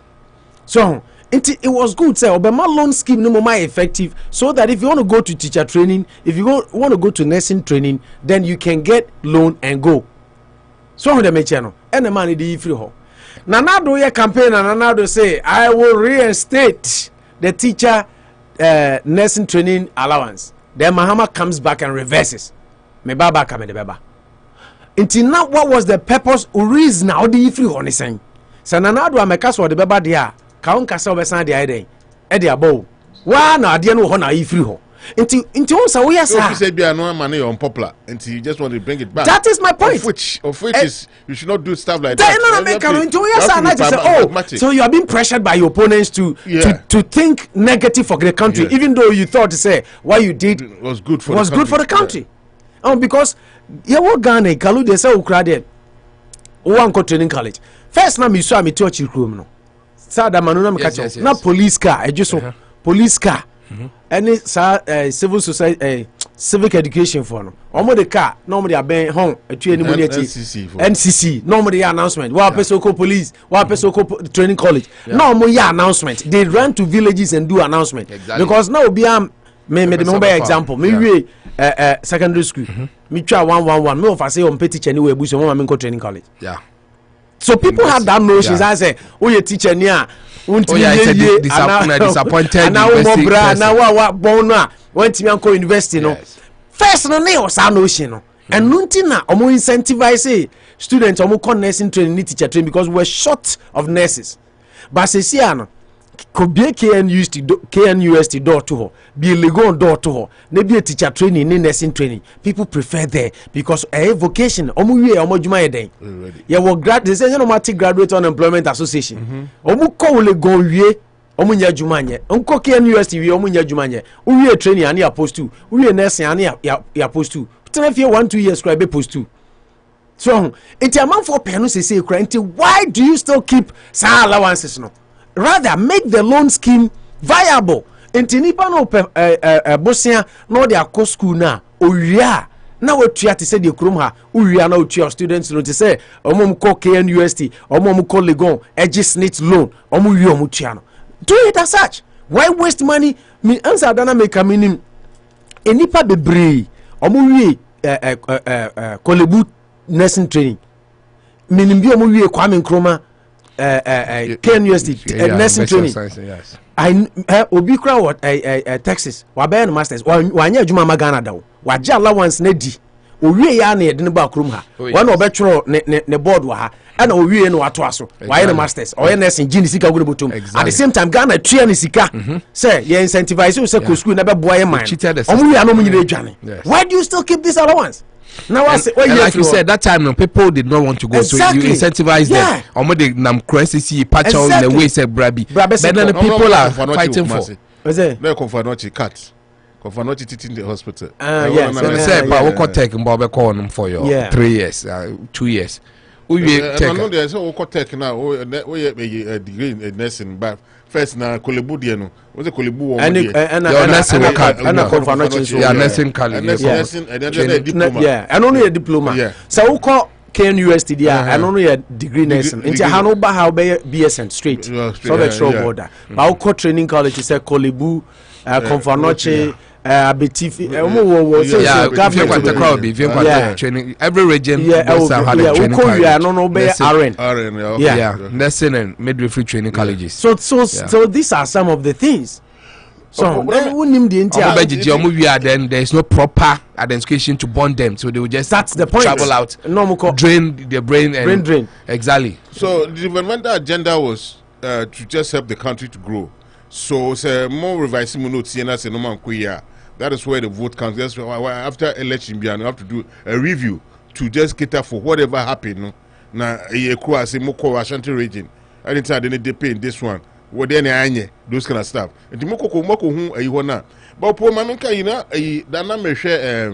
B: So it was good say obema loan scheme no more effective so that if you want to go to teacher training, if you want to go to nursing training, then you can get loan and go. So the mechano and the money the free ho. Nanado ye campaign and Nanado say I will reinstate the teacher nursing training allowance. Then Mahama comes back and reverses. Me baba come the baba. Until now, what was the purpose or reason now the free ho ni saying? So Nanado amekaso the baba dia kaun kasa obesan dia eden. E dia bow. Wa na ade no ho na free ho. Into so we are
J: so you say be no money unpopular until you just want to bring it back.
B: That is my point.
J: Of which is you should not do stuff like that.
B: So you are being pressured by your opponents to think negative for the country, even though you thought to say what you did
J: was good for
B: the country. Because Ghana Kalu they say ukrade one training college. First na me so me touch room no. Sada manuna me catch na police car police car. Any civil society civic education for no omo the car normally aben home etu eni money NCC normally announcement wa person ko police wa person ko training college no omo ya announcement they run to villages and do announcement because now be me the example me we secondary school me twa 111 me offer say on teacher ni we buso mama me ko training college so people have that notions I say oh you teacher ni a
G: disappointed
B: went to Yanko University no first no ne was an ocean no and nuntina omo incentivize students omo con nursing training teacher training because we were short of nurses but say no could be KNUST door to her, be illegal door to her, maybe a teacher training, nursing training. People prefer there because a vocation, day. Yeah, well, the Senior Graduate Unemployment Association. Omuko go ye, Omunya Jumanye, Unco KNUST, Omunya Jumanye, we training and post two, we nursing and ya post two. If you 1-2 years, scribe post two. So, it's a month for penus say, why do you still keep some allowances? No? Rather, make the loan scheme viable. Inti nipa no bosia no de akọ school na oria na wetua te say de krom ha oria na otua students no te say omom ko KNUST omom ko Legon edge snitch loan omom wi omom tua no. Do it as such. Why waste money? Me answer dana make a minim enipa bebre omom wi kolebu nursing training minim bi omom wi Kwame Nkrumah KNUST nursing training.
G: Yes.
B: Obi kra what Texas wabe no masters wanya adwuma magana dawo waje allowance na di owie ya na yede ne ba krom ha wan obetworo ne board wa ha ana owie no wato aso waye no masters oye nursing gini sika gugu botum at the same time Ghana tria ne sika say ye incentivize you say ko school na be boy man omu ya no mu nyire adwane. Why do you still keep this allowance? Now I say,
G: like you said, that time people did not want to go, exactly. So you incentivize them. Or they nam crisis patch out in the way say Brabi. But then the people are fighting for.
J: Is it? No, Confanochi cut. Confanochi teaching the hospital.
G: Yes. Say, but we take Bob call them for your 3 years, 2 years. We take.
J: I know there's a take now. We a degree in nursing, but first na kolebu die no wo se kolebu wo
B: and
G: nursing nursing college
B: diploma yeah and only a diploma so we call KNUST dia and only a degree nursing into hanoba how be BSN straight so the show border but we call training college say kolebu Confanoche Abetifi
G: training every region nursing and midwifery training colleges.
B: So these are some of the things. So
G: then there is no proper identification to bond them, so they will just
B: that's the point.
G: Travel out, drain their brain and
B: drain.
G: Exactly.
J: So the developmental agenda was to just help the country to grow. So more revising notes that is where the vote counts. That's why after election, you have to do a review to just cater for whatever happened. Now, I say Moko Ashanti region. Anytime they pay in this one, what then those kind of stuff. And the Moko who a wana. But poor Maminka, you know, that number share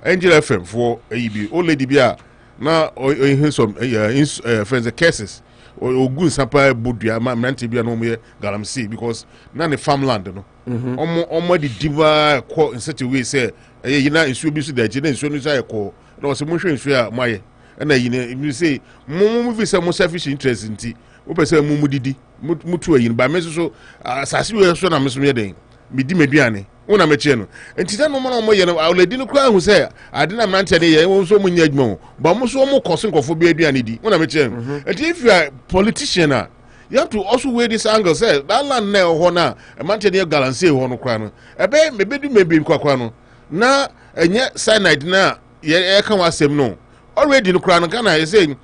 J: Angel FM for a old lady Bia. Now, or some friends, the cases. Or good sapa budia ma manti bia no me galamsey because na the farmland no omo the diva call in such a way say you na nsuo bi so da gina nsuo no say call na o se mo hwe nsuo a maye na you know say mo vi say mo selfish interest nti wo pese mo didi mutu ayin ba me so asase we so na me so me den me di meduane una me che no enti da no mo ye no already no kra hu say ade na mante ne ye won so mo nya adwuma ba mo so mo koso nkofo bi aduane di una me che no enti if you are a politician you have to also weigh this angle say that land na ho na mante ne galanse ho no kra no ebe mebedu mebi kwakwa no na enye cyanide na ye kan wasem no already no kra no Ghana is saying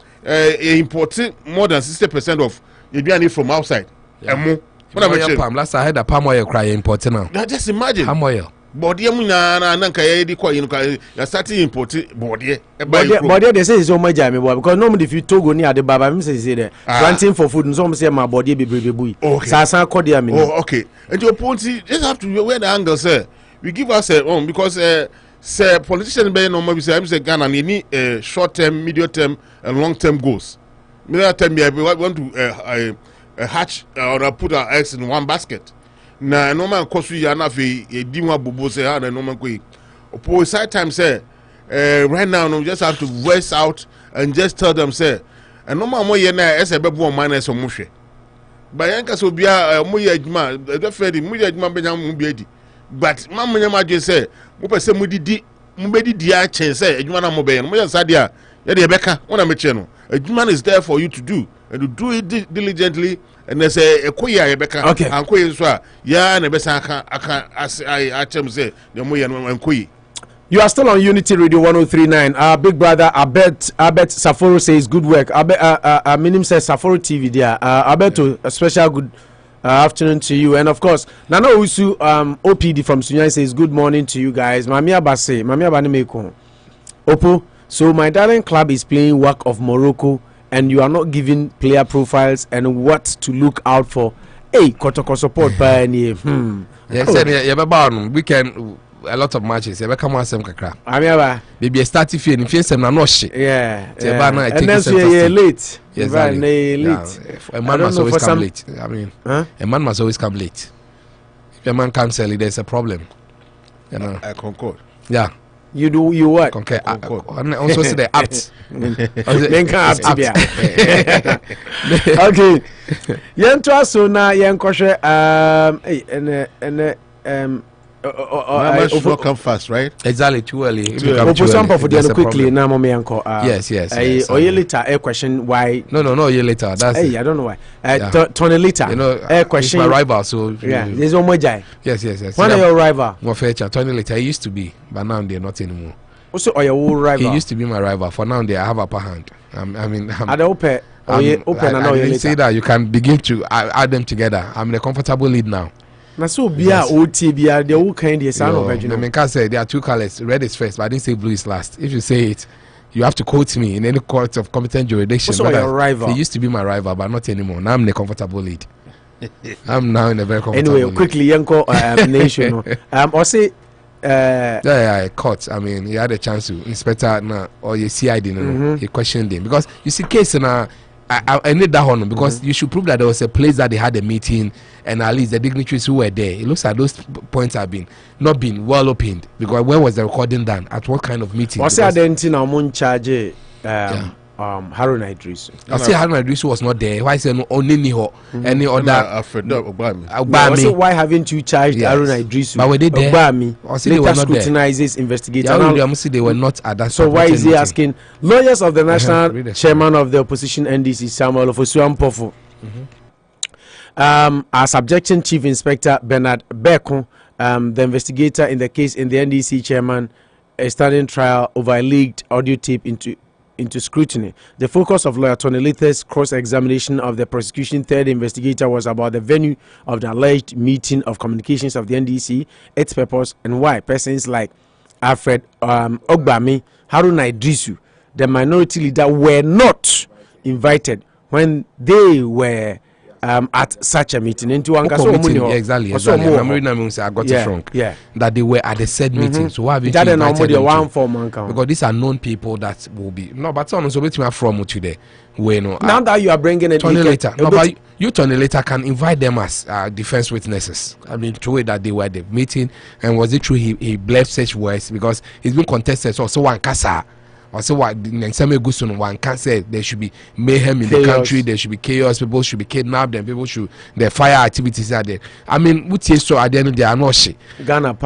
J: importing more than 60% of aduane from outside emo.
G: Last I had a palm oil cry importing now.
J: Just imagine
G: palm oil.
J: Body nanka you're starting importing body.
B: Body they say it's so much because normally if you togo near the baba me say there planting for food and some say my body be Sasa cordia me.
J: Oh okay. And your point just have to where the angle say we give us a because say politicians be normal we say I'm say Ghana need short term, medium term and long term goals. Me tell me I want to hatch or put our eggs in one basket. Na no man kosu ya na fe di wa bobo say ha na no man ko po side time say right now no just have to voice out and just tell them say no man mo ye na ese bebo man na so mo hwe ba yan ka so bia mo ye adwuma the fedi mo ye adwuma be nya mo bia di but man mo nya ma je say mo pese mo didi mo be didi a chen say adwuma na mo be mo ye sade a ye de beka wona me che no adwuma is there for you to do and to do it diligently. And they say a queer Rebecca, okay, and queer so ya and Besaka I say the Moyan and Kui.
B: You are still on Unity Radio 1039. Our big brother Abet Saforo says good work. Minim says Saforo TV there. Abet a special good Afternoon to you, and of course, Nana Usu OPD from Sunyani says good morning to you guys. Mamia Basse, Mamia Banimeko. Opo, so my darling club is playing work of Morocco, and you are not giving player profiles and what to look out for. Hey, Kotoko support by any.
G: Yes, we can. A lot of matches. Ever come on some kakra.
B: Amiaba.
G: Maybe a start if you in face them no shit.
B: Yeah.
G: And
B: then you're late.
G: Yes,
B: late.
G: A man must always come late. I mean, a man must always come late. If a man comes early, there's a problem. You know.
J: I concord.
G: Yeah.
B: You do you what?
G: Concur. And also say the apt.
B: Okay. Yentwa so na yenkoshe
J: come fast, right?
G: Exactly, too early.
B: Quickly now,
G: yes.
B: Or later, a question why?
G: No, year later. That's
B: I don't know why. Tony later,
G: you know,
B: a question.
G: My rival, so
B: yeah, there's no more jai.
G: Yes.
B: One of your rival.
G: More feature. Tony later, he used to be, but now they're not anymore.
B: Also, or your old rival.
G: He used to be my rival. For now, they have upper hand. I
B: the open. I
G: didn't say that you can begin to add them together. I'm in a comfortable lead now.
B: Na so bia OT bia the whole kind of sound of
G: I mean, can say there are two colors. Red is first, but I didn't say blue is last. If you say it, you have to quote me in any court of competent jurisdiction.
B: Also your rival.
G: He used to be my rival, but not anymore. Now I'm in a comfortable lead. I'm now in a very comfortable
B: lead. Quickly, Yanko nation. Or say
G: court. I mean, he had a chance to inspector now or your CID. He questioned him because you see case now. I need that one because you should prove that there was a place that they had a meeting and at least the dignitaries who were there. It looks like those points have not been well opened because where was the recording done? At what kind of meeting?
B: What's the identity now? Mon charge Harun Idrisu.
G: I say Harun Idrisu was not there. Why say no only any other
B: Obama? Why haven't you charged Harun Idrisu?
G: But were they there?
B: Obama later scrutinizes investigators.
G: They were not at that.
B: So why is he asking lawyers of the national chairman of the opposition NDC Samuel Ofosu Ampofo? Our subjection chief inspector Bernard Beko, the investigator in the case in the NDC chairman, a standing trial over a leaked audio tape into scrutiny. The focus of lawyer Tony Lethe's cross-examination of the prosecution third investigator was about the venue of the alleged meeting of communications of the NDC, its purpose, and why persons like Alfred Ogbami, Harun Idrisu, the minority leader, were not invited when they were at such a meeting.
G: Exactly. I got it wrong. Yeah. That they were at the said meeting. So why have you invited them to? Because these are known people that will be. No, but someone so between from today.
B: Now that you are bringing it
G: later. No, but you Tony later can invite them as defense witnesses. I mean, true it that they were at the meeting, and was it true he blessed such words because he's been contested. So one kasa. Or so what one can say there should be mayhem in the country, there should be chaos, people should be kidnapped, and people should their fire activities are there. I mean, what is so at the end of the day are not shit.
B: Ghana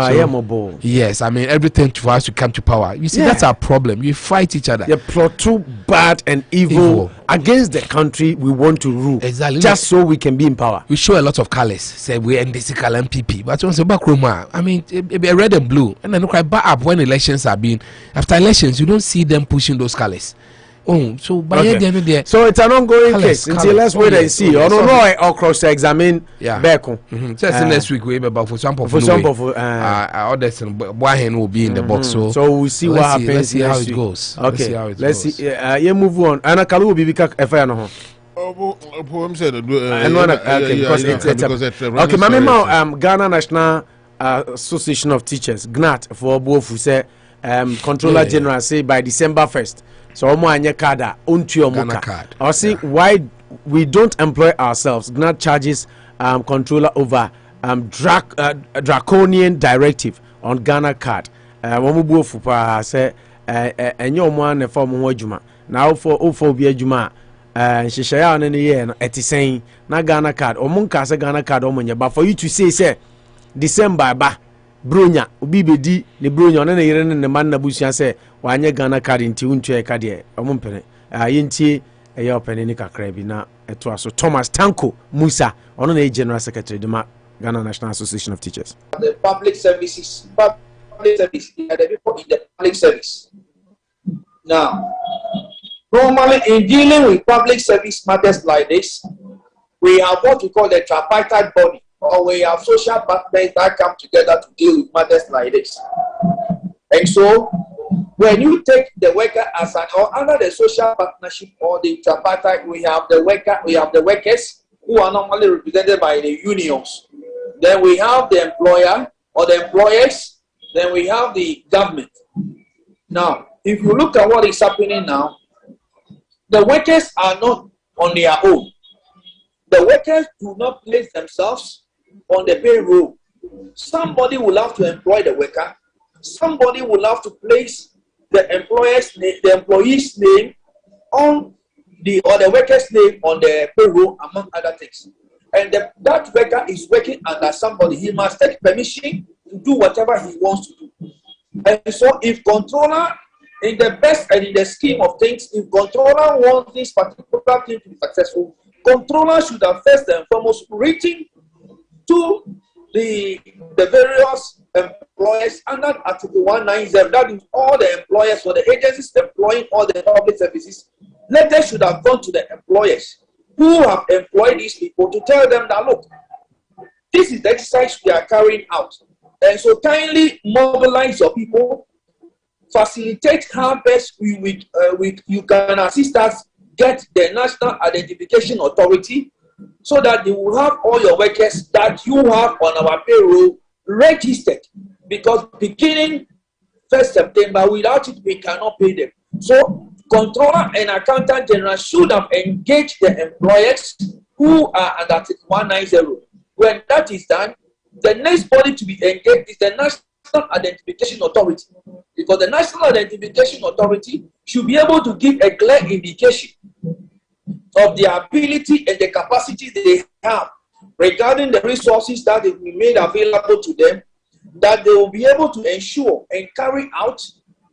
G: yes, I mean everything for us to come to power. You see, that's our problem. You fight each other.
B: You plot too bad and evil against the country we want to rule.
G: Exactly.
B: Just so we can be in power.
G: We show a lot of colors. Say we NDC color MPP. But once back room, I mean it be red and blue. And then look right back up when elections are being after elections, you don't see them pushing those colors. Oh, so by the end of the day,
B: so it's an ongoing case until let's wait and see. Or cross-examine Beko.
G: Just next week we about for some others and Wahen will be in the box.
B: So we'll see what happens.
G: Let's see how it goes.
B: Okay, let's see. You move on. Anna Kalu will be FIR no. Okay, Mama, Ghana National Association of Teachers, GNAT, for Bofu say Controller General say by December 1st. So omo anye kada ontu omo card. I see why we don't employ ourselves. GNAT charges controller over draconian directive on Ghana card. Omo Bofu pa say enye omo an for omo adwuma. Na ofo bi adwuma nhyehyɛ ne ye no etisen na Ghana card omo nka say Ghana card omo nye, but for you to say December ba bronya obi bedi ne bronya one ne yere ne man na busua se wanye Ghana card nti untu e ka de omo mpene yentie eye opene ni kakra bi na eto aso Thomas Tanko Musa ono na General Secretary de Ghana National Association of Teachers.
L: The public services, the people in the public service. Now, normally in dealing with public service matters like this, we have what we call the tripartite body, or we have social partners that come together to deal with matters like this. And so, when you take the worker as an, or under the social partnership or the tripartite, we have the workers who are normally represented by the unions. Then we have the employer or the employers. Then we have the government. Now, if you look at what is happening now, the workers are not on their own. The workers do not place themselves on the payroll. Somebody will have to employ the worker. Somebody will have to place the employee's name on the worker's name on the payroll, among other things. And that worker is working under somebody. He must take permission to do whatever he wants to do. And so, if controller, in the best and in the scheme of things, if controller wants this particular thing to be successful, controller should have first and foremost written to the various employers under Article 190. That is all the employers or the agencies employing all the public services. Letters should have gone to the employers who have employed these people to tell them that, look, this is the exercise we are carrying out. And so kindly mobilize your people, facilitate how best you can assist us get the National Identification Authority so that you will have all your workers that you have on our payroll registered. Because beginning 1st September, without it, we cannot pay them. So, Controller and Accountant General should have engaged the employers who are under Article 190. When that is done, the next body to be engaged is the National Identification Authority. Because the National Identification Authority should be able to give a clear indication of the ability and the capacity they have regarding the resources that will be made available to them, that they will be able to ensure and carry out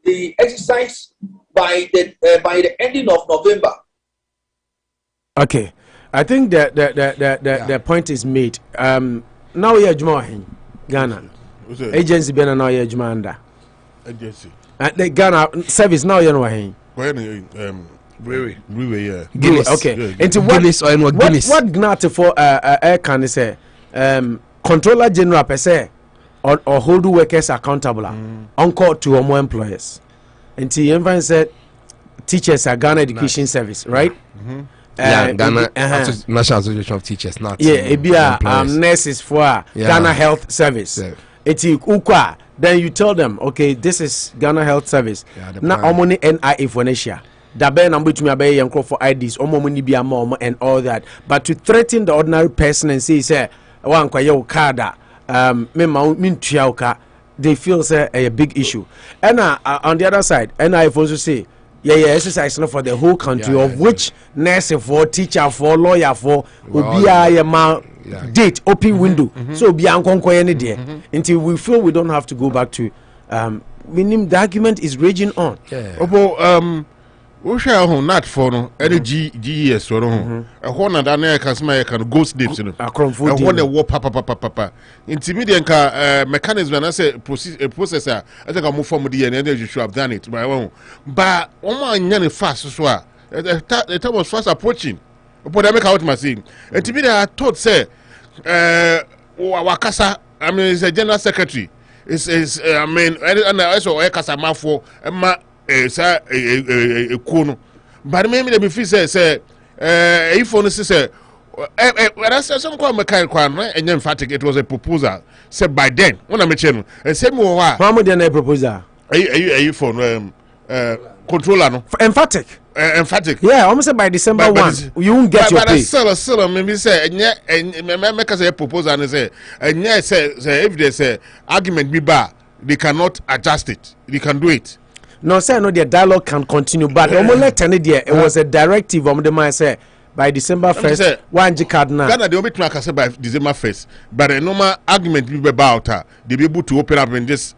L: the exercise by the ending of November.
B: Okay, I think that the point is made. Now you're Juma Ghana agency been now you're Juma under agency the Ghana service now you're no Brewery, yeah. Guinness. Okay. Yeah, into what GNAT for can say Controller General per se or hold workers accountable on call to more employers. And T said teachers are Ghana Education Service, right?
G: Ghana National Association of Teachers, not
B: nurses for Ghana Health Service. It's ukwa. Then you tell them, okay, this is Ghana Health Service. Now omoni NIA for Asia. Dabe number to me abe yankro for IDs, omoni bi ama and all that. But to threaten the ordinary person and say wan kwa yo kada me ma min tuauka, they feel say a big issue. And on the other side, NIA also say exercise not for the whole country, of which nurse for, teacher for, lawyer for, date open window. So be any day until we feel we don't have to go back to meaning the argument is raging on.
J: We share home not for no any GES or no. A one that I can ghost dips in a one a war papa. Intermediate mechanism and I say processor. I think I move from the and you should have done it by one. But one fast so the time was fast approaching. But I make out my scene. Intermediate I thought say Wakasa, I mean is a general secretary. Is I mean and also Ekasa Mafo kono but maybe the feel say if on say when I said some call mechanical and emphatic it was a proposal said by then when I met you and say more
B: how much a proposal
J: are you for controller no
B: emphatic yeah almost by December 1 you won't get your pay
J: still maybe say and make us a proposal and say and yes say if they say argument be bad they cannot adjust it they can do it.
B: No, sir, no, the dialogue can continue, but it was a directive of the man say by December 1st. One Ghana,
J: they will be to by December 1st, but a normal argument will be about they be able to open up and just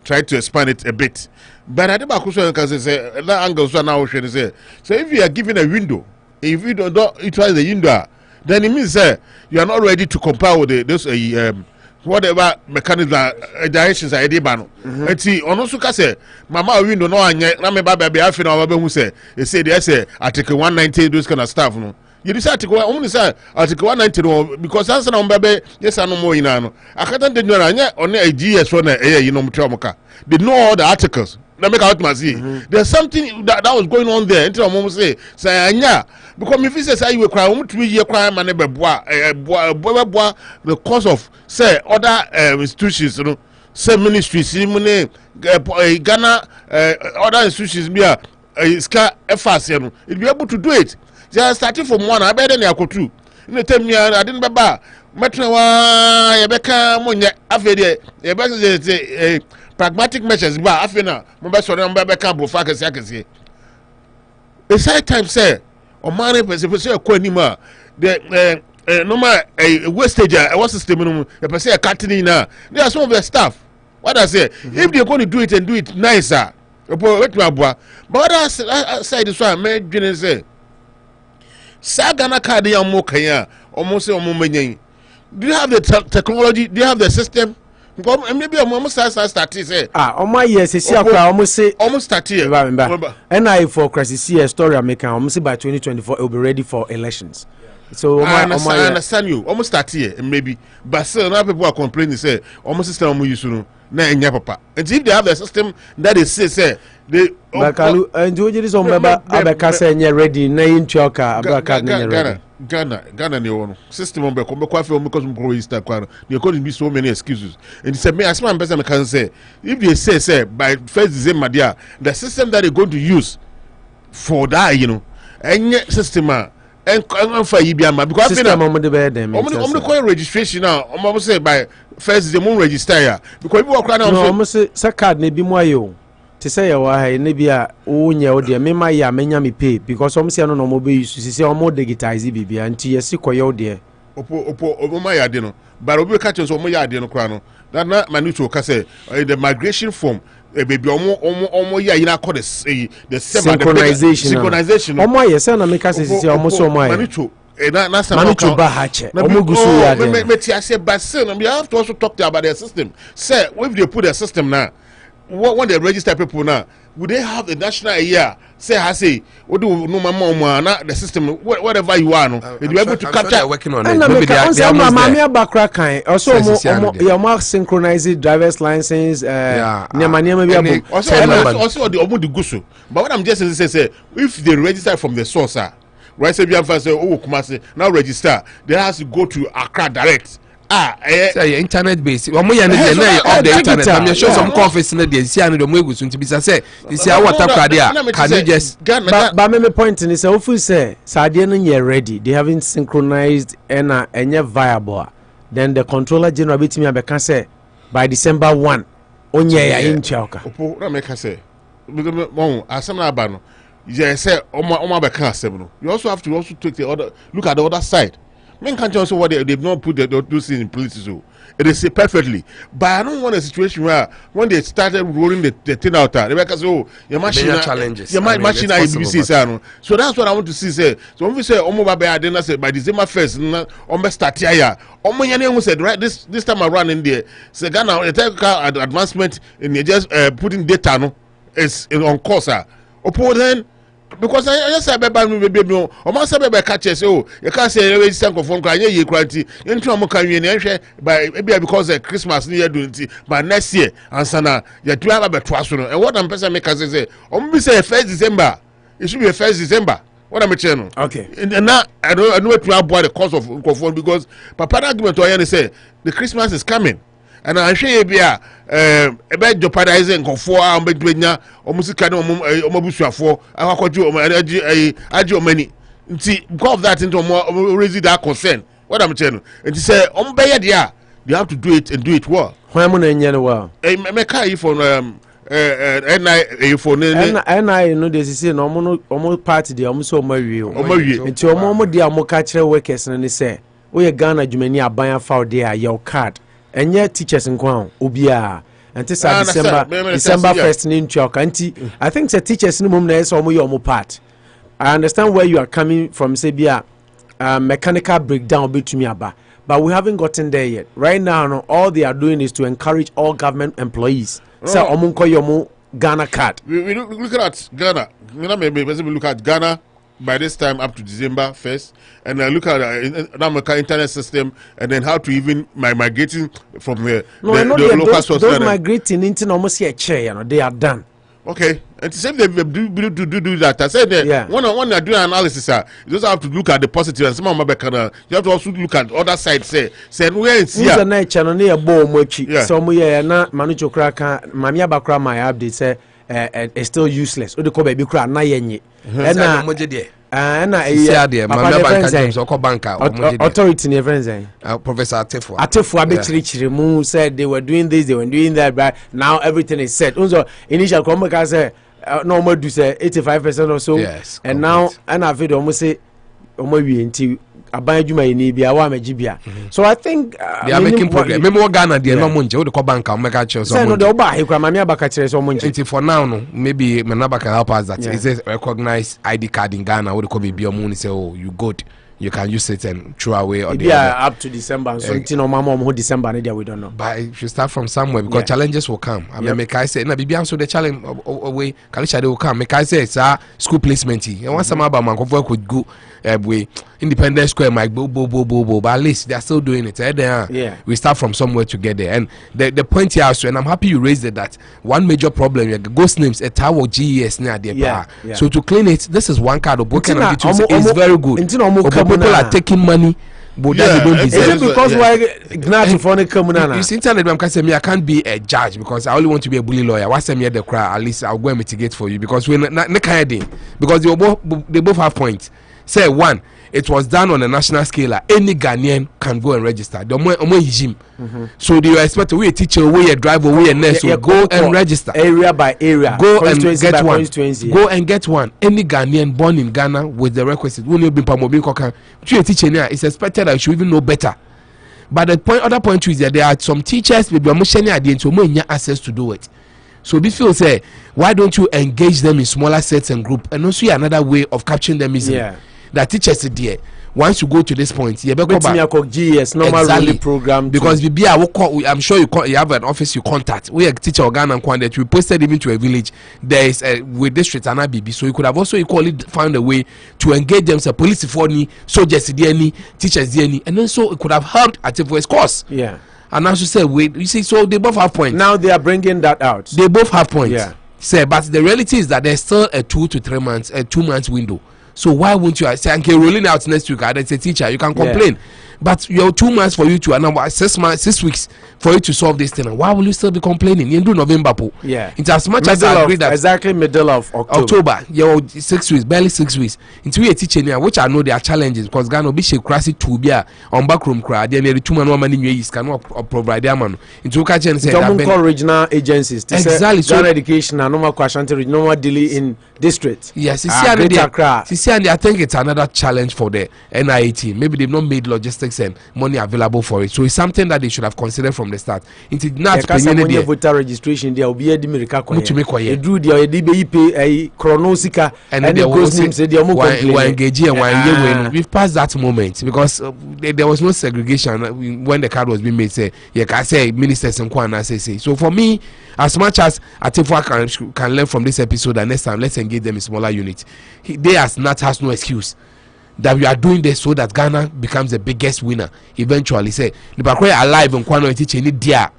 J: try to expand it a bit. But I think can say that angle so now say so if you are given a window, if you don't utilize the window, then it means you are not ready to comply with those whatever mechanism directions are edibano. Eti onosu ka say mama window no anye na me ba be afina oba be hu say they say Article 190 those kind of stuff no You decide to go only say article 190 because answer no bebe yes no more ina no. Akata de nwara anya on a GS one you know mutremoka. They know all the articles. Let me out my see. There's something that was going on there. Until mom say anya because if you say you cry 3 year crime and the cause of say other institutions, you know, say ministries, Ghana other institutions be ska efas you know, it be able to do it. They are starting from one. I better than I two. In the time I didn't baba. Metrowa Yebeka Munya Afede Yebeka pragmatic measures ba afena mo be sori mo be ka bro focus yakese. A side time say o man person ko anima the normal wastage what system no e person e cutting na. They are some of the staff. What I say if they going to do it and do it nicer. But other side is why me dwene say Sagana card ya mo kan almost say o mo menyen. Do you have the technology? Do you have the system? Maybe almost start say
B: yes see
J: almost start here.
B: And I for crisis see a story American almost by 2024 it will be ready for elections. So
J: I understand you almost start here maybe but still now people are complaining say almost system almost use no na enya papa. And if they have the system that is say they
B: Bakalu and you just on Abeka say ready na intioka Abaka na ready.
J: Ghana ne wono system on be kwa fe because we grow Easter kwa there could be so many excuses and say me as man person can say if they say by 1st December there the system that they going to use for that you know any system and for Ibiama because
B: system on the bed them
J: call registration now almost say by 1st December register ya because people are now
B: almost say card ne bi mo ayo to say why ne bia o nya o de me ma ya menya me pay because some say no no mo be use say o mo digitize bibia nti yesi koyo de
J: opo ma ya de no but obi ka chen so mo ya de no kra no that na manuto ka say the migration form baby omo ya ina call the synchronization
B: omo ya say na me ka say omo so omo ya
J: manuto na some
B: manuto ba hache omo gusu ya de
J: me ti say but still we have to also talk about their system say if they put their system now when they register people now, would they have the national year? Say, I say, what do no mama the system, whatever you are, no, you be able to capture.
G: They're working on it.
B: Maybe they are also more synchronized driver's license.
J: Also the Omudu Gusu. But what I'm just saying, if they register from the source, right? Say, oh, Kumasi now register, they has to go to Accra direct.
G: Say internet based. Omo ya ne dey of the internet. I'm sure some conference na dey see anu dey mo egusu nti bisa say this year what up there can you just
B: but me point is say ofu say sadie no ye ready. They haven't synchronized and enye viable. Then the controller general betimi abeka say by December 1 onye ya inchauka.
J: Opo na make say mo asem na aba no. You say omo abeka asem no. You also have to take the other look at the other side. Men can't also what they've not put those things in place so it is perfectly. But I don't want a situation where when they started rolling the thing out there, they were say, oh, your machine
G: challenges.
J: Your machine IBC. So that's what I want to see. Say so when we say Omo Baba then say by December 1st, Omo start here. Omo Yane said right this time around in there, say Ghana the technical advancement in just putting data no is on course. Opo then because I just said baby no o ma say baby catch say oh you can say register conform kan ye kranti into am kan wi na hwe by because Christmas near do nti but next year ansana you do have a to aso no and what am person make say o be say 1st December it should be 1st December what am I saying
B: okay
J: and now I know to avoid the cost of conform because papa argument o say the Christmas is coming and I share bia about jeopardizing confo am betwenya omusika na omabusuafo akwakoju aji omani nti because of that into raise that concern what I'm saying and say ombeye dia they have to do it and do it well
B: when mo na nyane well
J: me kai for NI for
B: NI no dey say no omo party dey omo so omawie nti omo dey amoka kire workers na ni say we Ghana dwumani aban afa dey your card and yet teachers in Kwan Ubia and this December 1st in Choka. I think the teachers in Mum is almost part. I understand where you are coming from, Sebia mechanical breakdown between me about, but we haven't gotten there yet. Right now, no, all they are doing is to encourage all government employees. So Omunko Yomu Ghana card.
J: We look at Ghana. Maybe look at Ghana by this time up to December 1st, and I look at the internet system, and then how to even migrating from the local source.
B: Those migrating into almost a chair, they are done.
J: Okay, and to say they do that, I said that when I do an analysis, you just have to look at the positive and some of my you have to also look at the other side. Say where it's here.
B: Channel near Mochi. Some year na Manucho Kraka, Mamia Bakra, my update say it's still useless. Odi ko baby kra na yenye. Authority near friends.
G: Professor
B: Atefo abechirichiri mu said they were doing this, they were doing that, but now everything is set. Also, initial comment say no more do say 85% or so.
G: Yes,
B: and now and I feel almost say until so I think
G: they are making progress. Remember Ghana they no money the bank make for now no maybe Manaba can help us that is a recognized ID card in Ghana what they be money say oh you good you can use it and throw away or
B: up to December so December we don't know
G: but if you start from somewhere because challenges will come I mean make I say na bibi so the challenge away Kalisha they will come make I say it's a school placement and once some about man could go way independent square Mike bo but at least they are still doing it we start from somewhere to get there and the point here also and I'm happy you raised that one major problem ghost names a tower GES near there so to clean it this is one card of broken is very good people are taking money but they don't deserve
B: it because why GNAT for the communal
G: you see internet I can't be a judge because I only want to be a bully lawyer what's me the cry at least I'll go and mitigate for you because we're not because they both have points. Say one, it was done on a national scale. Any Ghanaian can go and register. The regime. So they expect we a teacher, we a driver, we a nurse, so go and register
B: area by area.
G: Go and get one. Go and get one. Any Ghanaian born in Ghana with the requisite. When you be promoted, you a teacher now. It's expected that you should even know better. But the other point is that there are some teachers with access to do it. So this feels say why don't you engage them in smaller sets and group and also another way of capturing them easily. That teachers there once you go to this point GS
B: normal program
G: because I'm sure you have an office you contact we a teacher organ and that we posted even to a village there is with district and ABB so you could have also equally found a way to engage them say police for any soldiers any teachers any and then so it could have helped at a voice course and as you say wait you see so they both have points
B: now they are bringing that out
G: they both have points say but the reality is that there's still a 2 to 3 months a 2 months window. So why won't you say okay rolling out next week? That's a teacher. You can complain, but you're 2 months for you to and 6 weeks for you to solve this thing. Why will you still be complaining? You do November, It's as much as I agree that
B: exactly middle of
G: October. You're 6 weeks, barely 6 weeks. Into we a teacher here, which I know there are challenges because Ghana be she crassy to be on backroom crowd. Then the 2 man money you cannot provide their man. Into catch and say
B: regional agencies.
G: Exactly.
B: So education and normal question normal delay in district.
G: Yes, and I think it's another challenge for the NIA. Maybe they've not made logistics and money available for it. So it's something that they should have considered from the start. Into not
B: voter registration there will be a America drew the chronosika and then
G: we've passed that moment because there was no segregation when the card was being made. Say I say ministers and Kwana say. So for me, as much as Atifwa can learn from this episode and next time let's engage them in smaller units. They as NAT has no excuse that we are doing this so that Ghana becomes the biggest winner eventually. Say the Bakwe alive and Kwano teaching it there.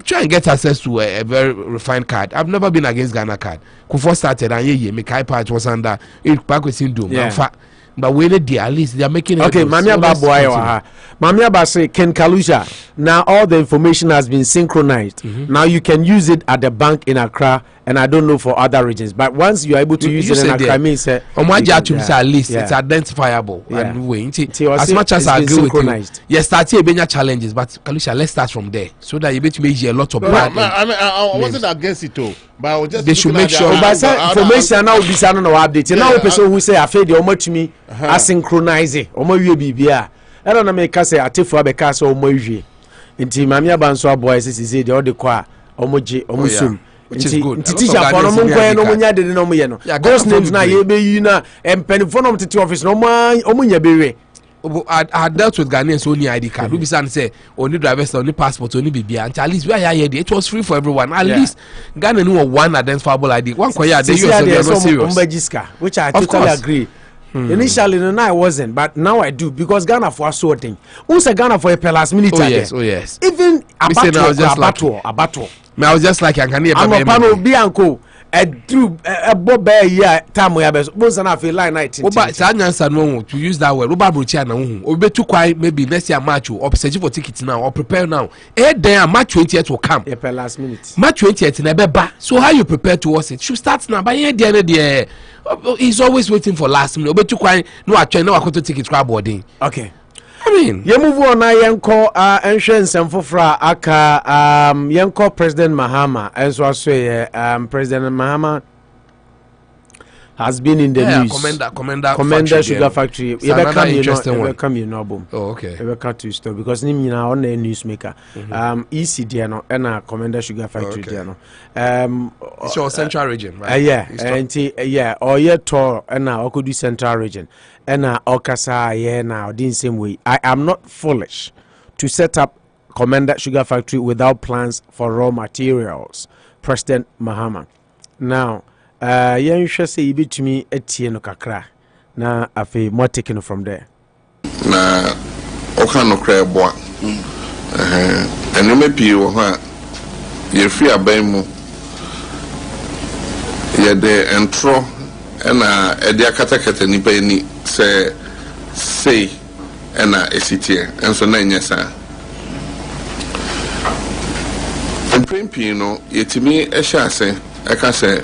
G: Try and get access to a very refined card. I've never been against Ghana card. Kufo started and make high part was under it back with syndrome. But when they at least they are making
B: okay. Mamia say Ken Kalusha. Now all the information has been synchronized. Now you can use it at the bank in Accra, and I don't know for other regions. But once you are able to use it in Accra, means
G: at least it's identifiable. And as much as I agree with you, yes, start here being challenges. But Kalusha, let's start from there so that you bet me a lot of.
J: I wasn't against it too. But just
G: they should make sure.
B: But information now be sound no update. Now person who say I fed the much me asynchronize. Omo wie bibia. I don't know make say Atifo abeka so omo wie. Nti mamia banso aboy say the all the kwa omo je omo sum.
G: Which is good.
B: Teacher for no monko no munya de no mo ye no. Ghost names na ye be yi na empenifo no tete office no omo nya be we.
G: I dealt with Ghanaians only ID card. We be say only driver's only passport only BBA. And at least we are here. It was free for everyone. At least Ghana knew one identifiable ID. One kwaya they use serious.
B: Which I totally agree. Initially, no, I wasn't, but now I do because Ghana for a sorting. Who's a Ghana for a last minute?
G: Oh yes.
B: Even a battle.
G: I was just like, I can hear
B: Bianco. A bob yeah, time we have both and I feel like 19.
G: To use that word, Robert Bruchiana, or be too quiet, maybe next year match or search for tickets now or prepare now. There, March 20th will come.
B: Per last minute.
G: March 20th never back. So how you prepare towards it? Should start now by the end of the year. He's always waiting for last minute. Be too quiet. No, I try no I to tickets crowd boarding.
B: Okay.
G: I mean,
B: you move on. I yanko insurance and for aka yanko President Mahama, as was say President Mahama has been in the news.
G: Komenda
B: Sugar Factory.
G: Come
B: you know, boom.
G: Oh, okay.
B: You cut to store because you know on the newsmaker. ECD no, and Komenda Sugar Factory
G: it's your central region, right?
B: Yeah, or yeah, tour and now I could do central region. And Okasa, yeah, now the same way. I am not foolish to set up Komenda Sugar Factory without plans for raw materials. President Mahama. Now, you should say you beat to me a tieno kakra. Now, I feel more taken from there.
K: Na Okano Crabwa. And you may be you're free a bemo. You're there and throw. And dia katakata nipa ni say and esitie and so na nyesa mpempi no yetimi ehya ase eka se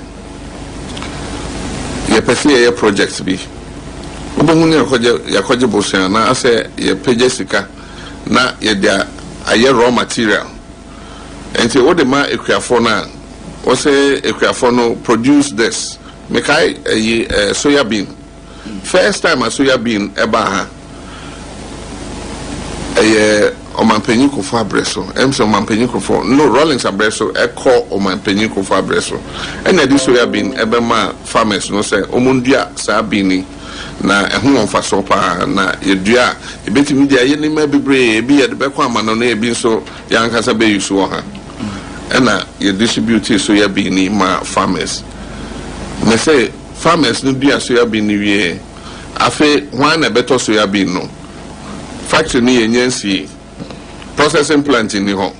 K: ye pese ye project bi obohu ne yakoje bosia na ase ye page sika na ye dia aye raw material enti o de ma ekuafo na o say ekuafo no produce this Mekai soya bean. First time a soya bean eba omanpenyi kofo abreso. Emso omanpenyi kofo. No Rollins abreso eko omanpenyi kofo abreso. Ena di soya bean ebe ma farmers no say omundua sa bean na ehun onfa so pa na yedua ebetimi dia ye nima bebre ebi ye de beko amano na ebi so yankasa be yusu ho ha. Ena ye distribute soya bean ma farmers. Me say farmers no dua soya bean ni wie afi wan na beto soya bean no factory ni yenyansi processing plant ni ho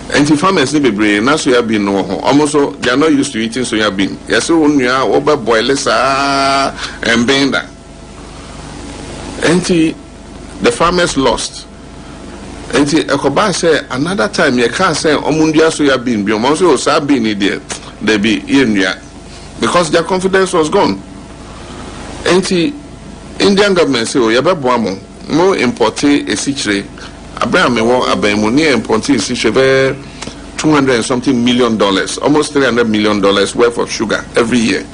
K: enti farmers ni bebre na soya bean no ho almost they are not used to eating soya bean yes onua oba boil sa and benda enti the farmers lost enti ekoba say another time ye can say omundua soya bean bi omo so sa bean ni there be yenua because their confidence was gone. Indian government say, oh, you more imported a citre. Abraham Abemuni imported a 200 and something $1 million, almost $300 million worth of sugar every year.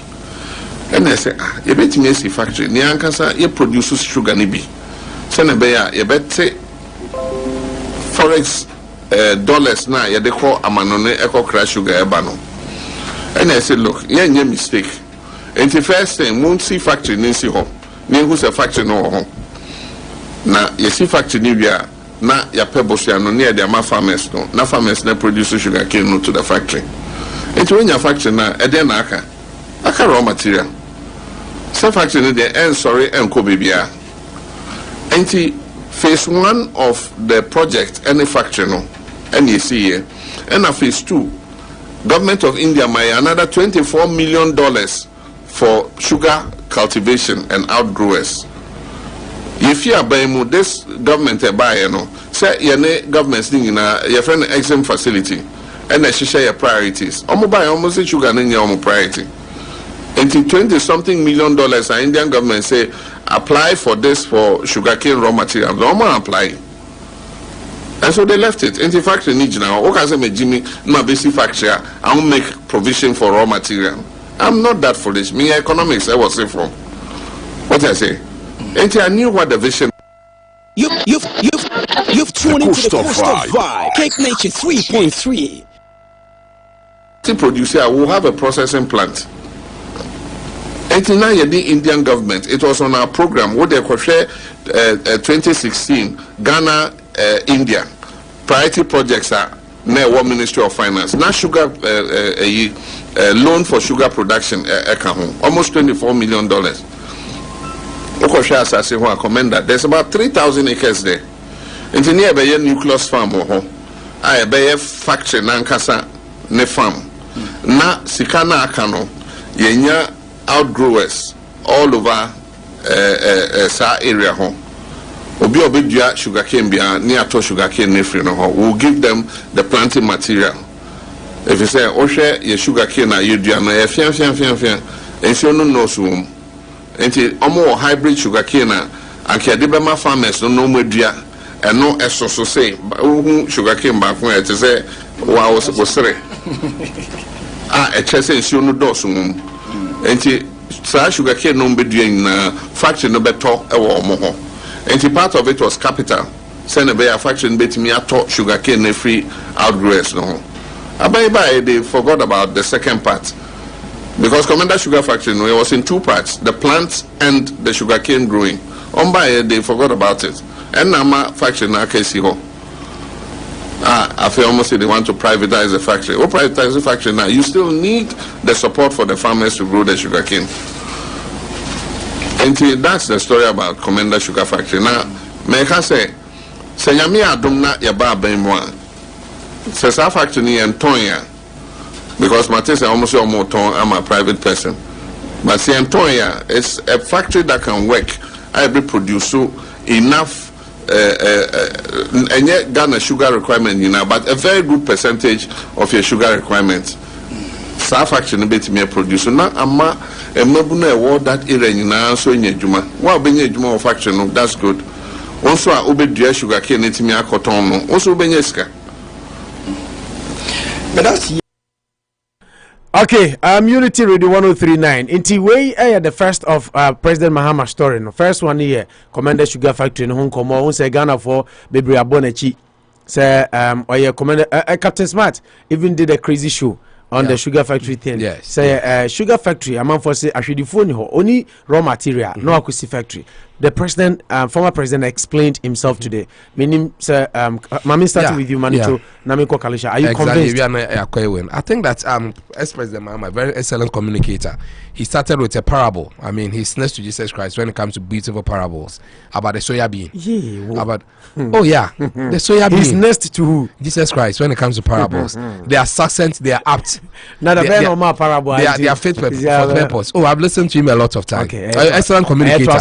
K: And I say, you bet me see factory. Niankasa, you produces sugar nibi. Senebeya, you bet say forex dollars na you de call amanone eco crash sugar ebano. And I said, look, you're a mistake. And the first thing, won't see factory in Siho. Who's a factory no home. Now, you see factory Nivia, now your pebbles near the farmers, no, na farmers na produce sugar cane to the factory. And when your factory now, a then aka raw material. Some factory there, and sorry, and Kobibia. And phase 1 of the project, any factory, no, and you see here, and a phase 2. Government of India may another $24 million for sugar cultivation and outgrowers. If you are buying this government buy, say your government's thing in your friend exam facility and they share your priorities. Buy almost sugar in your priority. Until $20-something million, the Indian government say apply for this for sugarcane raw material. They don't apply. And so they left it. In the factory needs now. Okay, say Jimmy, my basic factory, I will make provision for raw material. I'm not that foolish. Me economics, I was saying from. What I say? And I knew what the vision.
M: You've tuned into the Coast of Vibe. Cake Nation 3.3.
K: The producer will have a processing plant. And now the Indian government, it was on our program. What they call 2016 Ghana. India priority projects are near one Ministry of Finance. Now sugar loan for sugar production almost $24 million. Okosha asase ho Komenda, there's about 3,000 acres there. Into near be nucleus farm ho. I be factory nankasa ne farm. Na sikana akano yenya outgrowers all over sa area ho. Obi obedua sugarcane bia near to sugarcane ne free no ho. We'll give them the planting material. If you say ohwe ye sugarcane na yedua no ye fian enso no so enti omo hybrid sugarcane na anke de be ma farmers no modua eno esoso say sugarcane ba ko e te say wa osere e chese enso no do so enti sa sugarcane no be dua na factory no beto e wo omo ho enti part of it was capital send be a factory betimi ato sugarcane na free outgrowers no ho abai they forgot about the second part. Because Komenda Sugar Factory, it was in two parts, the plants and the sugarcane growing. They forgot about it. And Nama factory na KC ho. I feel almost they want to privatize the factory. Or privatize the factory now. You still need the support for the farmers to grow the sugarcane. And that's the story about Komenda Sugar Factory. Now, may I say, Senyami Adumna Yaba Benwa. Sesa factory and Tonya. Because Matisse almost I'm a private person. But see, Antonia is a factory that can work. I be produce enough and yet Ghana sugar requirement, but a very good percentage of your sugar requirements. Sa factory bit me produce na ama e mabuna award that area nyina so nyadwuma. Wa benye adwuma of factory no, that's good. Also a obedua sugar cane etimi akoton no. Also benye sika.
L: But that's
B: okay, Unity Radio 1039. Inti way the first of President Mahama story. No first one here, Komenda Sugar Factory in Hong Kong. Who say Ghana for Baby Abonechi. Say Komenda Captain Smart even did a crazy show on the Sugar Factory thing.
G: Yes.
B: Say Sugar Factory. A man for say actually phone ho only raw material. No akusi factory. The president, former president, explained himself today. Meaning, sir, Mami starting with you, Manito, Namiko Kalisha. Are you convinced?
G: I think that ex-president Mahama, a very excellent communicator. He started with a parable. I mean, he's next to Jesus Christ when it comes to beautiful parables about the soya bean.
B: Yeah.
G: About the soya bean.
B: He's next to who?
G: Jesus Christ when it comes to parables. They are succinct. They are apt.
B: Now the very normal parable.
G: They are fit for purpose. Oh, I've listened to him a lot of times. Okay. Excellent communicator.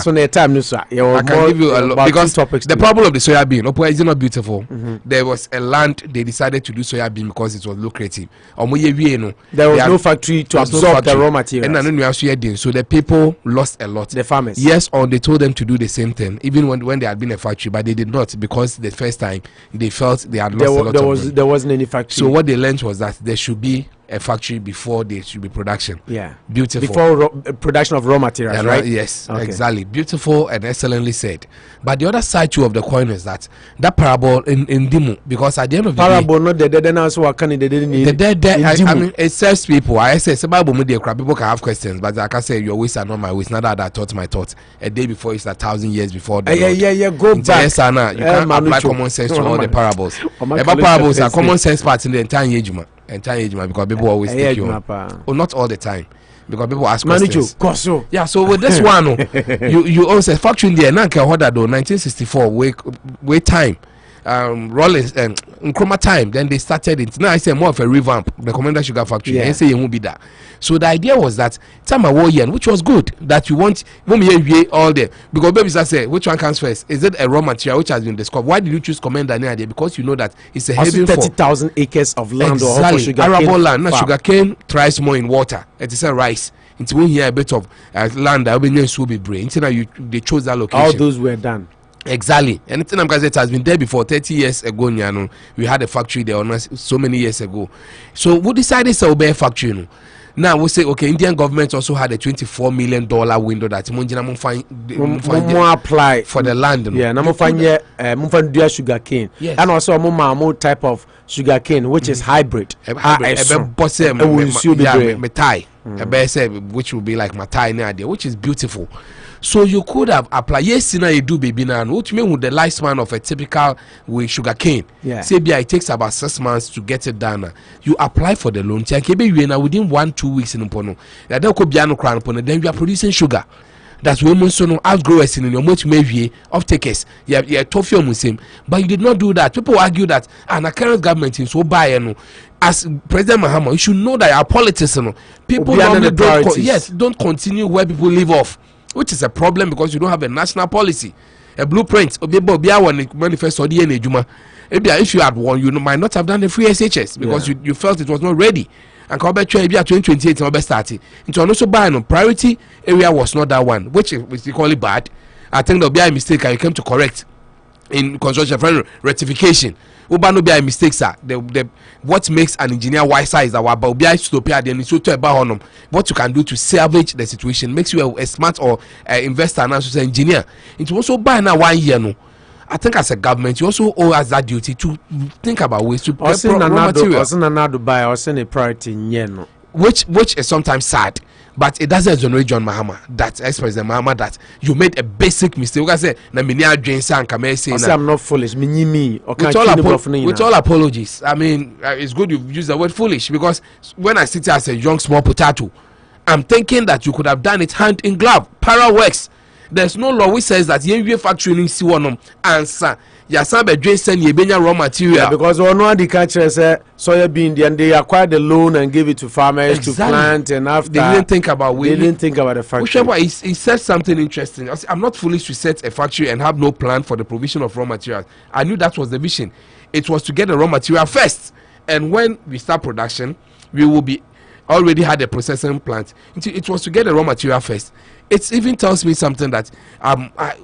G: I can give you a lot because the problem of the soya bean, is it not beautiful? There was a land they decided to do soya bean because it was lucrative.
B: There was no factory to absorb the raw materials.
G: So the people lost a lot.
B: The farmers.
G: Yes, or they told them to do the same thing, even when there had been a factory, but they did not because the first time they felt they had lost a lot of money.
B: There wasn't any factory.
G: So what they learned was that there should be a factory before there should be production.
B: Yeah,
G: beautiful.
B: Before production of raw materials, right?
G: Yes, okay. Exactly. Beautiful and excellently said. But the other side too of the coin is that parable in Dimu, because at the end of the
B: parable, not the dead also what can they didn't need.
G: The dead, I mean, it serves people. I say Bible media crap. People can have questions, but I can say your ways are not my ways. Not that I thought my thoughts. A day before is 1,000 years before.
B: Yeah. Go back.
G: Yes, Anna. You can't apply common sense to all the parables. About parables are common sense parts in the entire age, because people always take you on. Oh, not all the time, because people ask questions. Yeah, so with this one, you also factory in there. Now, 1964, wait time. Rollins and Nkrumah time, then they started it. Now I say more of a revamp, the Komenda Sugar Factory. And say you won't be that. So the idea was that time I war which was good. That you want all there. Because babies I say, which one comes first? Is it a raw material which has been discovered? Why did you choose Komenda near there? Because you know that it's a heavy
B: 30,000 acres of land
G: exactly.
B: or sugar
G: arable land. Now sugar cane thrives more in water. It is a rice. It's when you have a bit of land that will be brain. So now they chose that location.
B: All those were done.
G: Exactly. Anything it has been there before 30 years ago. We had a factory there almost so many years ago. So we decided to obey a factory. Now we say okay, Indian government also had a $24 million window that
B: apply
G: for the land.
B: Yeah, sugar cane. Yes. And also more type of sugar cane which is hybrid.
G: Which will be like matai, which is beautiful. So you could have applied. Yes, now you do baby now. What you mean with the lifespan of a typical with sugar cane?
B: Yeah.
G: Say it takes about 6 months to get it done. You apply for the loan. Within 1-2 weeks in Pono. Then you are producing sugar. That's women so no outgrowers in your much maybe off takers. Yeah, tough your muslim. But you did not do that. People argue that the current government is so by as President Mahama, you should know that our politics, people normally don't continue where people live off, which is a problem because you don't have a national policy, a blueprint. Manifesto if you had one, you might not have done the free SHS because you felt it was not ready. And come back to 2028 and starting. Into also by priority area was not that one, which is equally bad. I think there'll be a mistake and you came to correct in construction friendly rectification. Uba no be a mistake, sir. What makes an engineer wiser is that what you can do to salvage the situation makes you a smart or investor and also engineer. It also by now 1 year no. I think as a government, you also owe us that duty to think about ways to get raw material. Which is sometimes sad, but it doesn't exonerate John Mahama. That ex-President Mahama that you made a basic mistake. I say, I'm not foolish. With all apologies, I mean, it's good you've used the word foolish because when I sit here as a young small potato, I'm thinking that you could have done it hand in glove. Para works. There's no law which says that the factory in Siwanum answer. Yasabe send Yebenya raw material
I: because one of the catchers soya bean and they acquired the loan and gave it to farmers to plant, and after
G: they didn't think about
I: the factory.
G: He said something interesting. I'm not foolish to set a factory and have no plan for the provision of raw materials. I knew that was the vision. It was to get the raw material first, and when we start production, we will be already had a processing plant. It was to get the raw material first. It even tells me something that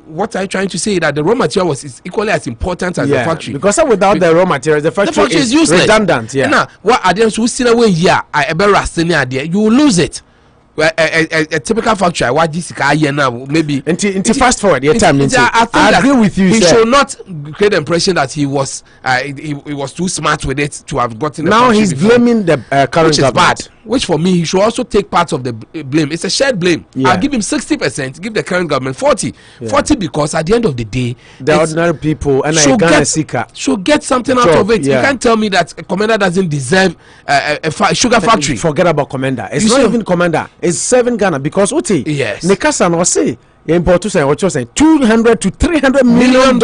G: what I'm trying to say is that the raw material is equally as important as the factory.
I: Because without the raw materials, the factory is useless. Redundant. Yeah.
G: Now, what adherents who still away here, you will lose it. A typical factory, what this guy now maybe.
I: Fast forward, I agree with you.
G: He should not create the impression that he was too smart with it to have gotten.
I: Now he's blaming the current
G: which is bad. Which for me, he should also take part of the blame. It's a shared blame. Yeah. I'll give him 60%. Give the current government 40. 40 because at the end of the day,
I: the ordinary people and
G: should get something out of it. Yeah. You can't tell me that Komenda doesn't deserve a sugar factory.
I: Forget about Komenda. It's not even Komenda. It's 7 Ghana because
G: yes.
I: Nekasan was say import to say what you're saying $200 to $300 million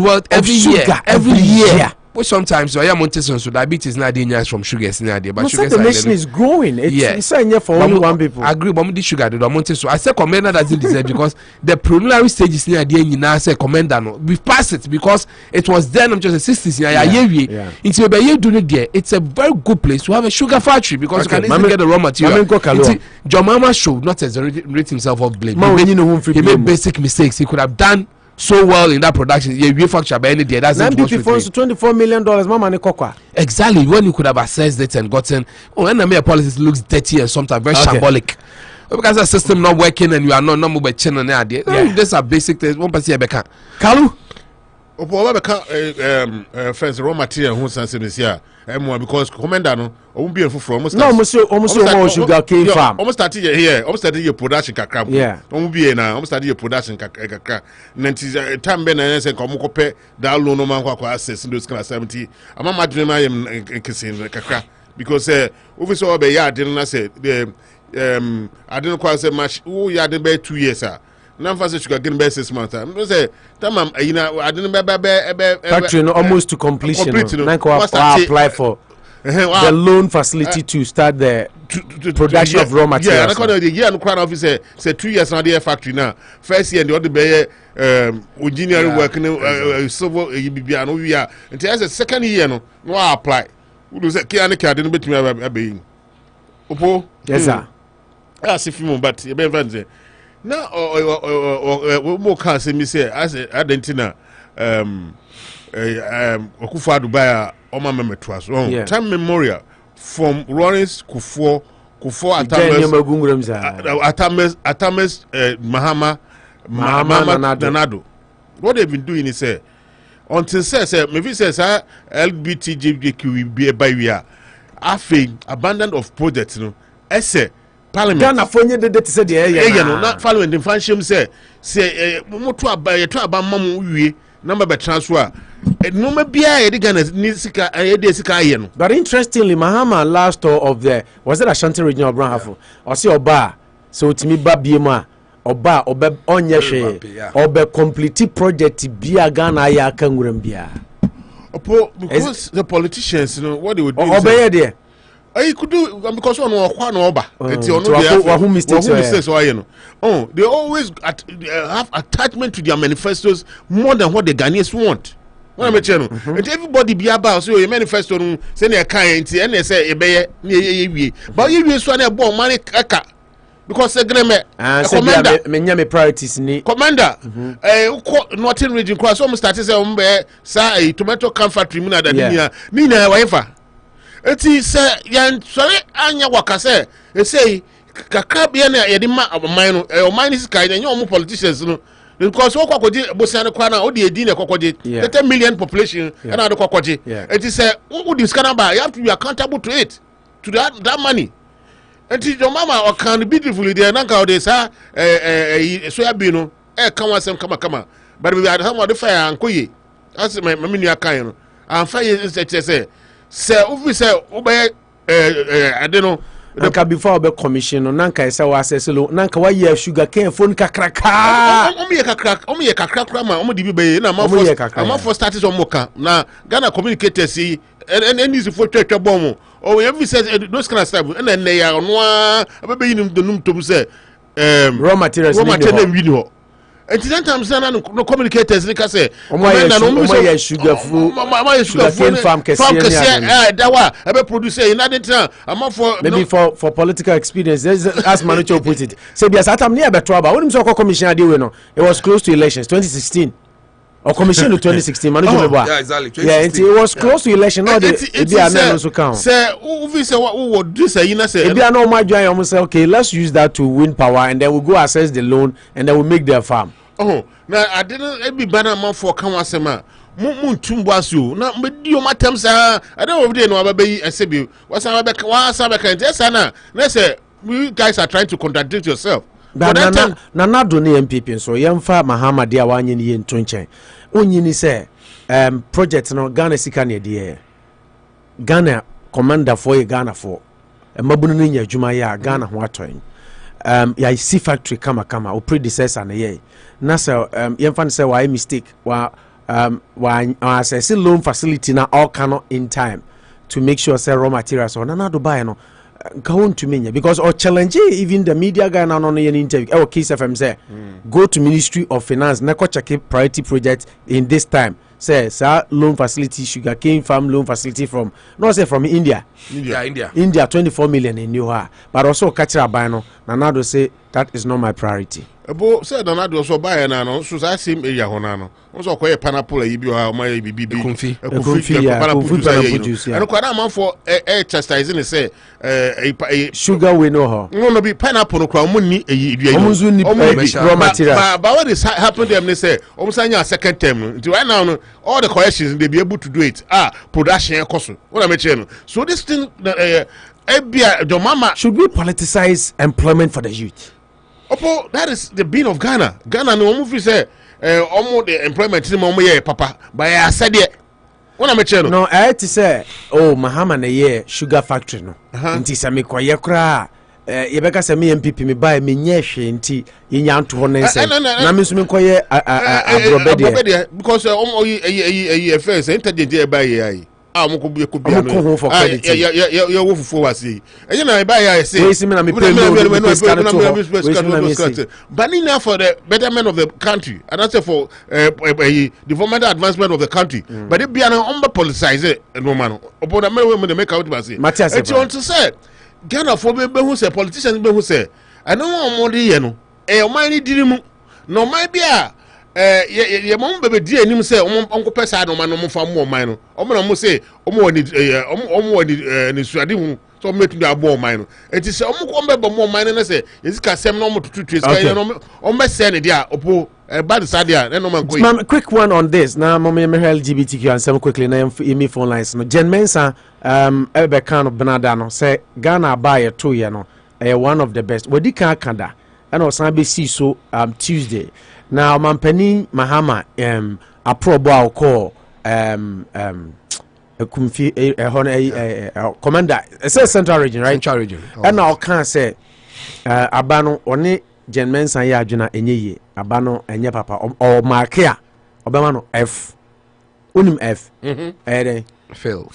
G: worth every year. But sometimes I am Montesson, so diabetes not dangerous from sugars in idea. But
I: the nation is growing. It's saying for only one people.
G: I agree, but the sugar the Montesson. I say Komenda doesn't deserve because the preliminary stages in idea you now say Komenda no. We passed it because it was then just the 60s It's maybe you do it there. It's a very good place to have a sugar factory because you can easily get the raw material. John Mahama should not exonerate himself of blame. He made basic mistakes. He could have done so well in that production. Yeah, factory by any day. That's
I: $24 million. Mama
G: exactly when you could have assessed it and gotten. Oh, and the policies looks dirty and sometimes very shambolic. Because the system not working and you are not moving channel there. These are basic things. One person here,
I: Kalu.
J: Friends, raw material who sense this year. Because Komenda no, won't be from almost
I: sugar cane farm.
J: Almost started here, almost started your production kakra.
I: Yeah,
J: almost be now, almost started your production kakra. Nanti time ben and say come kope that loan no man kwa access in those kind of 70. I'm not dream I am kissing kakra because over so be ya didn't say I didn't quite say much. Oh, ya didn't be 2 years sir. Now for sugar getting by 6 months. I'm say tamam I didn't
I: factory almost to completion. Apply for the loan facility to start the production of raw materials.
J: Yeah, I reckon the year no crown office say 2 years now the factory now. First year the other be engineering work civil bibia no we are. Until as a second year no apply. We do say kiane ka didn't bet me abeyin. Opo.
I: Yes sir.
J: As if you but you be say now, more can say me say as Argentina, Okufa Dubai, Oma Memetwas, time memorial from Lawrence Kufo Atames, Mahama Nanado. What they've been doing is say until says maybe says LGBTQ be by we are abandon of projects, no, essay. Parliament.
I: Ghana fonye de say the
J: no not following the function say moto aba mamu wie number be transfer no ma bia e de Ghana ni sika e de sika aye no.
I: But interestingly Mahama last tour of the was it Ashanti region of Branhafo or see oba so utimi ba biema
B: oba onye hwe oba complete project bia Ghana ya aka nwuram bia
J: because the politicians, you know, what they would do
B: obey there
J: I could do because one or one over.
B: Who mistakes
J: you know. Oh, they always have attachment to their manifestos more than what the Ghanaians want. What I'm saying, and everybody be about so your manifesto say they can't and they say but you use one about money because the
B: Commander priorities ni
J: Commander Northern region cross almost started say tomato can factory nina whatever. It is yan sorry anya waka say say kakra bia na yede ma abaman no mine is kind and your politicians no because what kwakoje bosia no kwa na odi edi na kwakoje 30 million population and ado kwakoje it is who this canaba you have to be accountable to it to that money. And your mama or can beautifully there nanka dey say so ya bi no kan wasem kama but we had some of the fire ankoye as my menu akan no and fire is say say obey I don't know
B: nanka before be commission nanka say wa assess lo nanka wa ye sugar cane phone kakraka
J: omo ye kakra ma di be na ma for status omoka na Ghana communicators see and easy for twetwe bomb oh every says those kind of stuff and then they are no abebe yinim the num to say
B: raw materials
J: video. And sometimes no communicators like I say
B: omo sugar cane farm
J: that wa ebe produce another time am for
B: maybe for political experience as Manucho put it say be asatam near be trouble when him so commission ade we no it was close to elections 2016 or commission to 2016 Manucho
G: yeah exactly
B: it was close to election now it be an so count
J: say who say what do say you know say
B: it be an no my join almost say okay let's use that to win power and then we'll go assess the loan and then we'll make their farm.
J: Oh, now I didn't be banner man for Kawasema. Moon Tumbasu. Now, but you my terms I don't know about baby. I say, what's our back? What's our back? Yes, Anna. Let's say, you guys are trying to contradict yourself.
B: But na do ne MPP so yemfa Mahama dia wanye ni ento nchen. Onyi ni say project no Ghana sika ne de. Ghana commander for Ghana for. Mabunu ni nya adwuma ya Ghana ho atoyin. Ya see factory kama o predecessor na ye. Na so yemfa say why mistake wa assess loan facility na all cannot in time to make sure say raw materials or na do buy no going to me because or challenge even the media guy now on an interview our case FM say go to Ministry of Finance na ko check priority project in this time say sir loan facility sugarcane farm loan facility from not say from India 24 million in new but also catch a buy no na do say that is not my priority.
J: Ebo said Donald so buy na no so that same area hona no so ko pineapple yi bi o ma bibi
B: konfi
J: and ko na man for chastising say
B: sugar we know
J: no be pineapple no kwa munni
B: raw material
J: but what is happen them they say sanya second term right now no all the corrections they be able to do it production cost what am I saying so this thing your mama
B: should we politicize employment for the youth?
J: Opo, that is the being of Ghana. Ghana no move say almost the employment team yeah papa but I said it. What am I saying?
B: No, I had to say Mahama na ye sugar factory no. Nti se me kwaye kra ye beka se me MPP me buy me nye hwe nti ye nya nto ho nense. Na me so me kwaye abrobede
J: because first intelligent e buy ye moko be ko bia
B: no
J: ya wo fufu wase enye na buy ya say
B: we see me na me pay
J: but now for the betterment of the country and that's for development advancement of the country but it be an politicize no man upon the me make out say it's want to say Ghana for be who say politicians be who say I know one more ye no o man ni dirimu no man bia ye mom bebe di anim say onko pesa no man no fa mo man no omo say omo ni suade hu so metu da bo man no enti say omo ko mbeba mo man no say yesika sem no omo tutu esika no omo say ne dia opo bad sadia no man go
B: quick one on this na mom me LGBTQ and some quickly na me phone lines no Jen Mensa ebe kan of Benada no say Ghana buy to ye no one of the best we di kan kanda and osan be see so Tuesday. Now, Mampeni Mahama approbo our call commander. It's a central region, right?
G: Central region.
B: And now can say Abano only Jen Mensa ya adwena enye abano enye papa o marke a obema no F unim F fail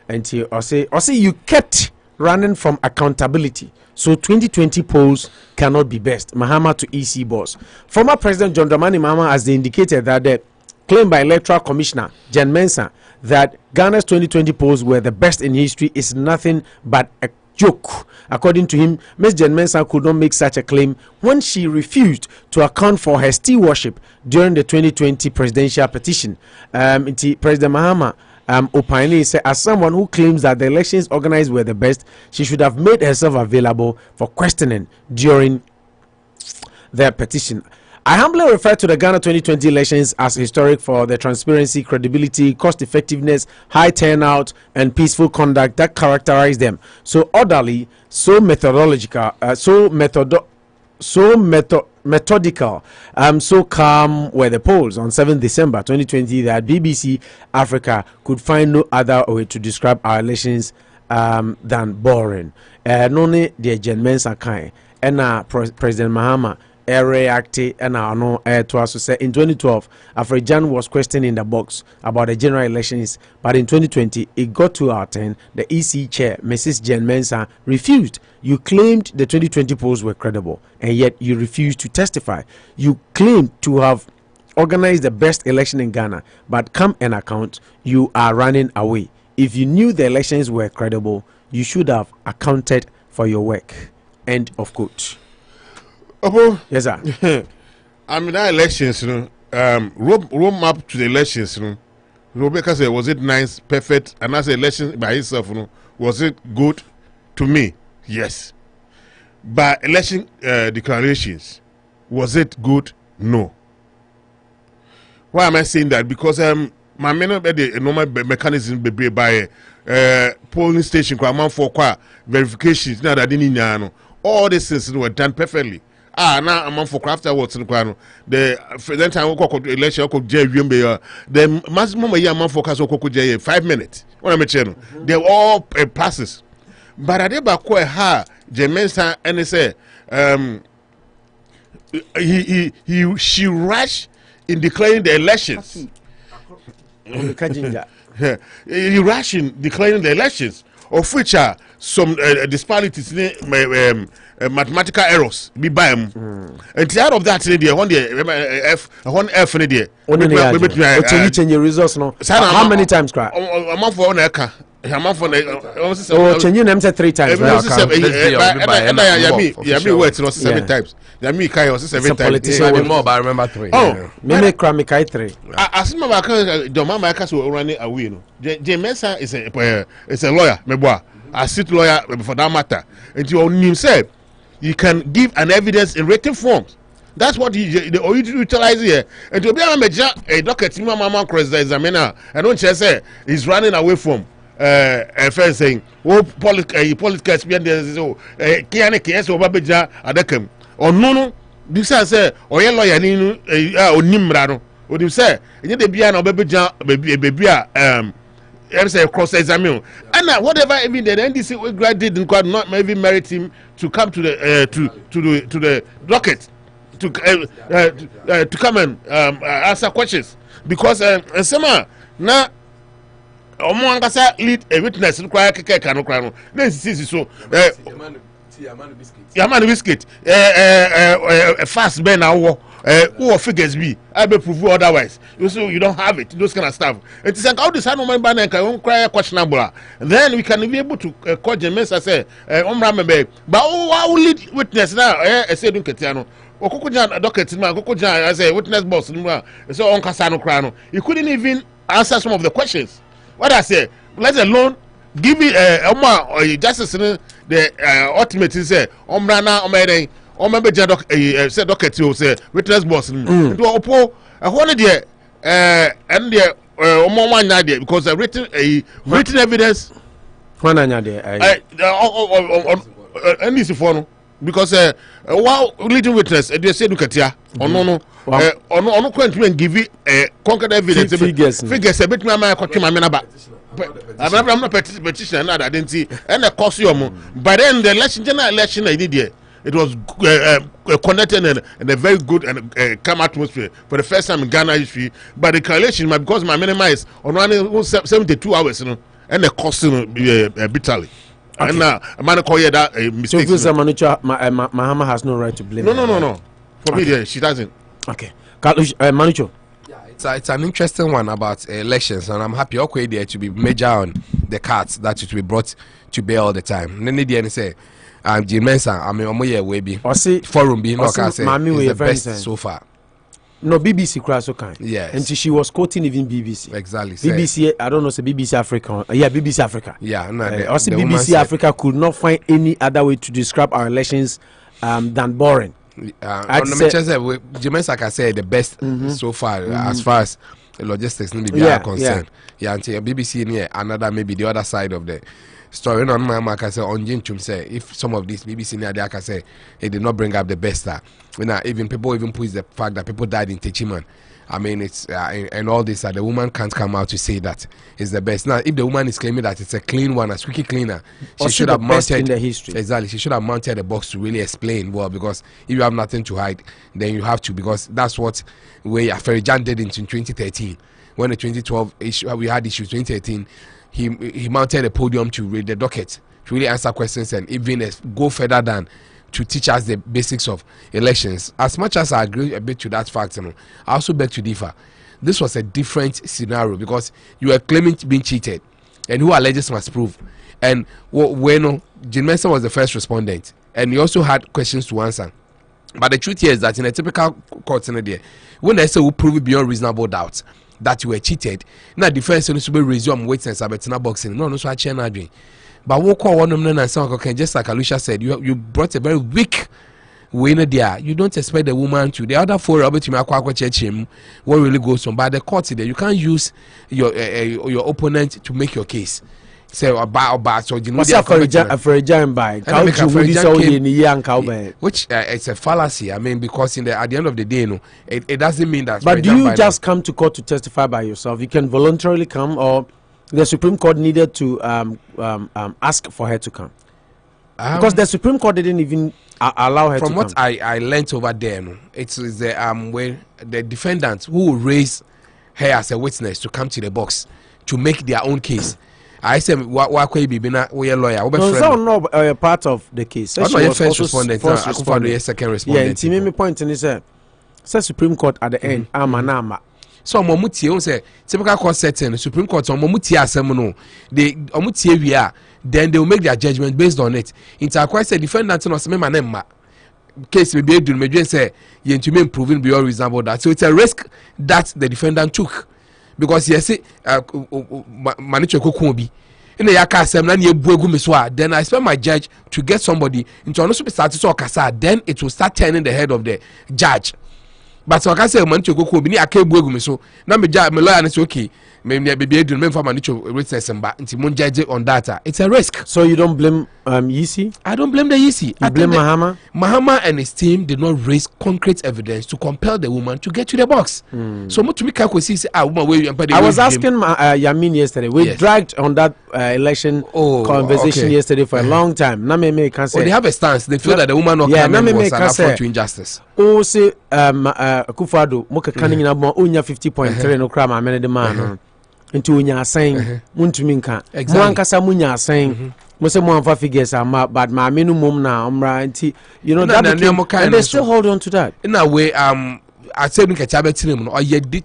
B: and he say you kept running from accountability, so 2020 polls cannot be best. Mahama to EC boss. Former President John Dramani Mahama has indicated that the claim by Electoral Commissioner Jen Mensa that Ghana's 2020 polls were the best in history is nothing but a joke. According to him, Ms. Jen Mensa could not make such a claim when she refused to account for her stewardship during the 2020 presidential petition. President Mahama Opine said, as someone who claims that the elections organized were the best, she should have made herself available for questioning during the petition. I humbly refer to the Ghana 2020 elections as historic for the transparency, credibility, cost effectiveness, high turnout, and peaceful conduct that characterized them. So orderly, so methodological, so methodical, so calm were the polls on 7th December 2020 that BBC Africa could find no other way to describe our elections than boring. None the Jen Mensa kind and President Mahama reacted and to us say in 2012 Afrojan was questioned in the box about the general elections, but in 2020 it got to our turn. The EC chair Mrs. Jen Mensa refused. You claimed the 2020 polls were credible and yet you refused to testify. You claimed to have organized the best election in Ghana, but come and account, you are running away. If you knew the elections were credible, you should have accounted for your work. End of quote. Yes, sir.
J: I mean, that elections, road map to the elections, Rebecca said, was it nice, perfect? And as election by itself, was it good? To me, yes. But election declarations, was it good? No. Why am I saying that? Because my normal mechanism be by polling station, for verifications, now that didn't know. All these things were done perfectly. Now I'm for afterwards. The then time election the maximum a year man for 5 minutes. What am I saying? They all passes. But I did back ha Jemensa and say she rushed in declaring the elections. He rushed in declaring the elections, of which are some disparities in mathematical errors be by him. And out of that, one F in the
B: change your results no. How many times cry?
J: A month for Eka. A month for
B: changing them 3 times.
J: Yeah, words was 7 times. Me Kai was 7 times.
G: More, but I remember 3.
B: Oh, me cry me Kai 3.
J: As my the mama Eka so running away no. Jemensa is a lawyer, me boy. A sit lawyer for that matter. And you him say you can give an evidence in written forms. That's what he utilize here. And to be a docket, mama cross the examiner. I don't say he's running away from a friend saying, oh, politics behind this. Oh, Kiane so Babeja Adekem. Or no, this I say, or your lawyer, or Nimrano. What do you say? You the Biana Baby, say cross examine, and whatever even the NDC grad did not maybe merit him to come to the docket to come and answer questions, because now Omangasa lead a witness require Kekano. This is so Yamani biscuit a fast burn hour. Who figures be? I be prove otherwise. You don't have it. Those kind of stuff. It is like how this animal banner can cry questionable. Then we can be able to call James and say, but who lead witness now? I say, don't get Okukujan docket man, Okukujan, I say witness boss. So on Casano Crano. You couldn't even answer some of the questions. What I say, let alone give me justice the ultimate is say Omrana said docket you say witness boss do opo one there and there one there because written evidence
B: one there
J: and this for because while leading witness they say look at ya no quite give you concrete evidence figures a bit my I'm not petition I didn't see and a costume but then the election general election I did here it was connected and a very good and calm atmosphere for the first time in Ghana history. But the correlation, because my minimum is on 72 hours, you know, and the cost bitterly. Okay. And now, a man call that a mistake.
I: So, Mahama has no right to blame.
J: No. For me, she doesn't.
I: Okay. Manucho.
G: It's an interesting one about elections, and I'm happy okay there to be major on the cards that it will be brought to bear all the time. Then the say, Jim Mensa, I mean, Webby, forum being is the best so far.
I: No, BBC crash okay.
G: Yes.
I: And she was quoting even BBC.
G: Exactly.
I: BBC, I don't know, say BBC Africa. Yeah, BBC Africa.
G: Yeah, no,
I: also BBC Africa could not find any other way to describe our elections than boring.
G: Jimenez, like I said, the best so far as far as the logistics are concerned. Yeah, until BBC near another maybe the other side of the story. On my mark, I say on Jinchum say if some of these BBC near there, I can say it did not bring up the best star. Even people even push the fact that people died in Techiman. I mean, it's and all this. The woman can't come out to say that it's the best. Now, if the woman is claiming that it's a clean one, a squeaky cleaner, she should have mounted
I: in the history.
G: Exactly, she should have mounted a box to really explain. Well, because if you have nothing to hide, then you have to, because that's what Aferijan did in 2013. When the 2012 issue, we had issues 2013, he mounted a podium to read the docket, to really answer questions and even go further than to teach us the basics of elections. As much as I agree a bit to that fact, I also beg to differ. This was a different scenario because you were claiming being cheated, and who alleges must prove. And when Jim Mensa was the first respondent, and he also had questions to answer. But the truth here is that in a typical court scenario, when they say we prove it beyond reasonable doubt that you were cheated, now defense needs to be resume waiting and boxing. No, so I change my dream. But what call one of them and some okay, just like Alicia said, you brought a very weak winner there. You don't expect the woman to. The other four Robert Church what really goes on. But the court there, you can't use your opponent to make your case. Say about so you know
I: for a giant by
G: which it's a fallacy. I mean, because at the end of the day, it doesn't mean that.
I: But do you just come to court to testify by yourself? You can voluntarily come, or the Supreme Court needed to ask for her to come, because the Supreme Court didn't even allow her to come.
G: From what I learnt over there, it's the where the defendants who will raise her as a witness to come to the box to make their own case. I said, "Why could be a lawyer?"
I: No, part of the case.
G: She was first respondent. Second respondent.
I: Yeah, and me point is Supreme Court at the end.
G: So Momuti say typical court setting, Supreme Court on Momuti assemble. They Omuti then they will make their judgment based on it. Interquest said defendant no say my name case may be done. Maybe say you to me proven beyond reasonable doubt. So it's a risk that the defendant took. Because yes, Manicho Kokumbi in the Yaka Assembly, then I expect my judge to get somebody into also be started to Kasa, then it will start turning the head of the judge. But so I can say Manicho Kokumbi, I can't go so now my lawyer is okay. Maybe be doing for Manicho witness and judge on data. It's a risk.
I: So you don't blame Yisi?
G: I don't blame the Yisi.
I: I blame Mahama.
G: Mahama and his team did not raise concrete evidence to compel the woman to get to the box. So much to me, I
I: was asking Yamin yesterday. We dragged on that election conversation yesterday for a long time.
G: They have a stance. They feel that the woman not coming was an affront to injustice.
I: Oh, say Akufo-Addo, Moka Kanning about Unya 50.3 no crime. I mean the man. Into Unya saying Muntuminka. Mwankasa Munya saying. Most of my figures are but my minimum now, you know, and they still hold on to that.
G: In a way, I said we did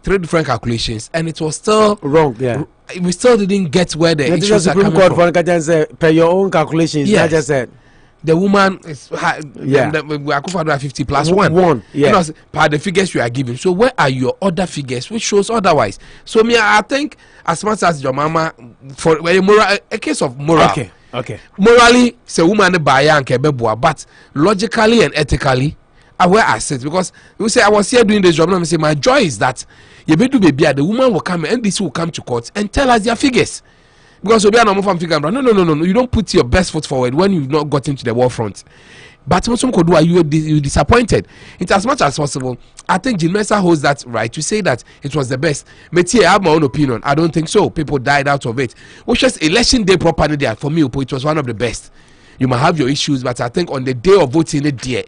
G: 3 different calculations, and it was still
I: wrong. Yeah,
G: we still didn't get where the issues are coming
I: from. Per your own calculations, yes. I just said
G: the woman is we are 50 plus 1. Yeah, you know, per the figures you are giving. So where are your other figures which shows otherwise? So I think as much as your mama for a case of moral.
I: Okay.
G: Morally, say woman buy and kebebua, but logically and ethically, I wear assets because you say I was here doing this job. And I say my joy is that you better be the woman will come and this will come to court and tell us their figures. Because we are not from figure. No. You don't put your best foot forward when you've not got into the war front. But you disappointed. It's as much as possible. I think Jim Mensa holds that right to say that it was the best. Metie, I have my own opinion. I don't think so. People died out of it. Which was election day properly there for me. It was one of the best. you might have your issues, but I think on the day of voting it there.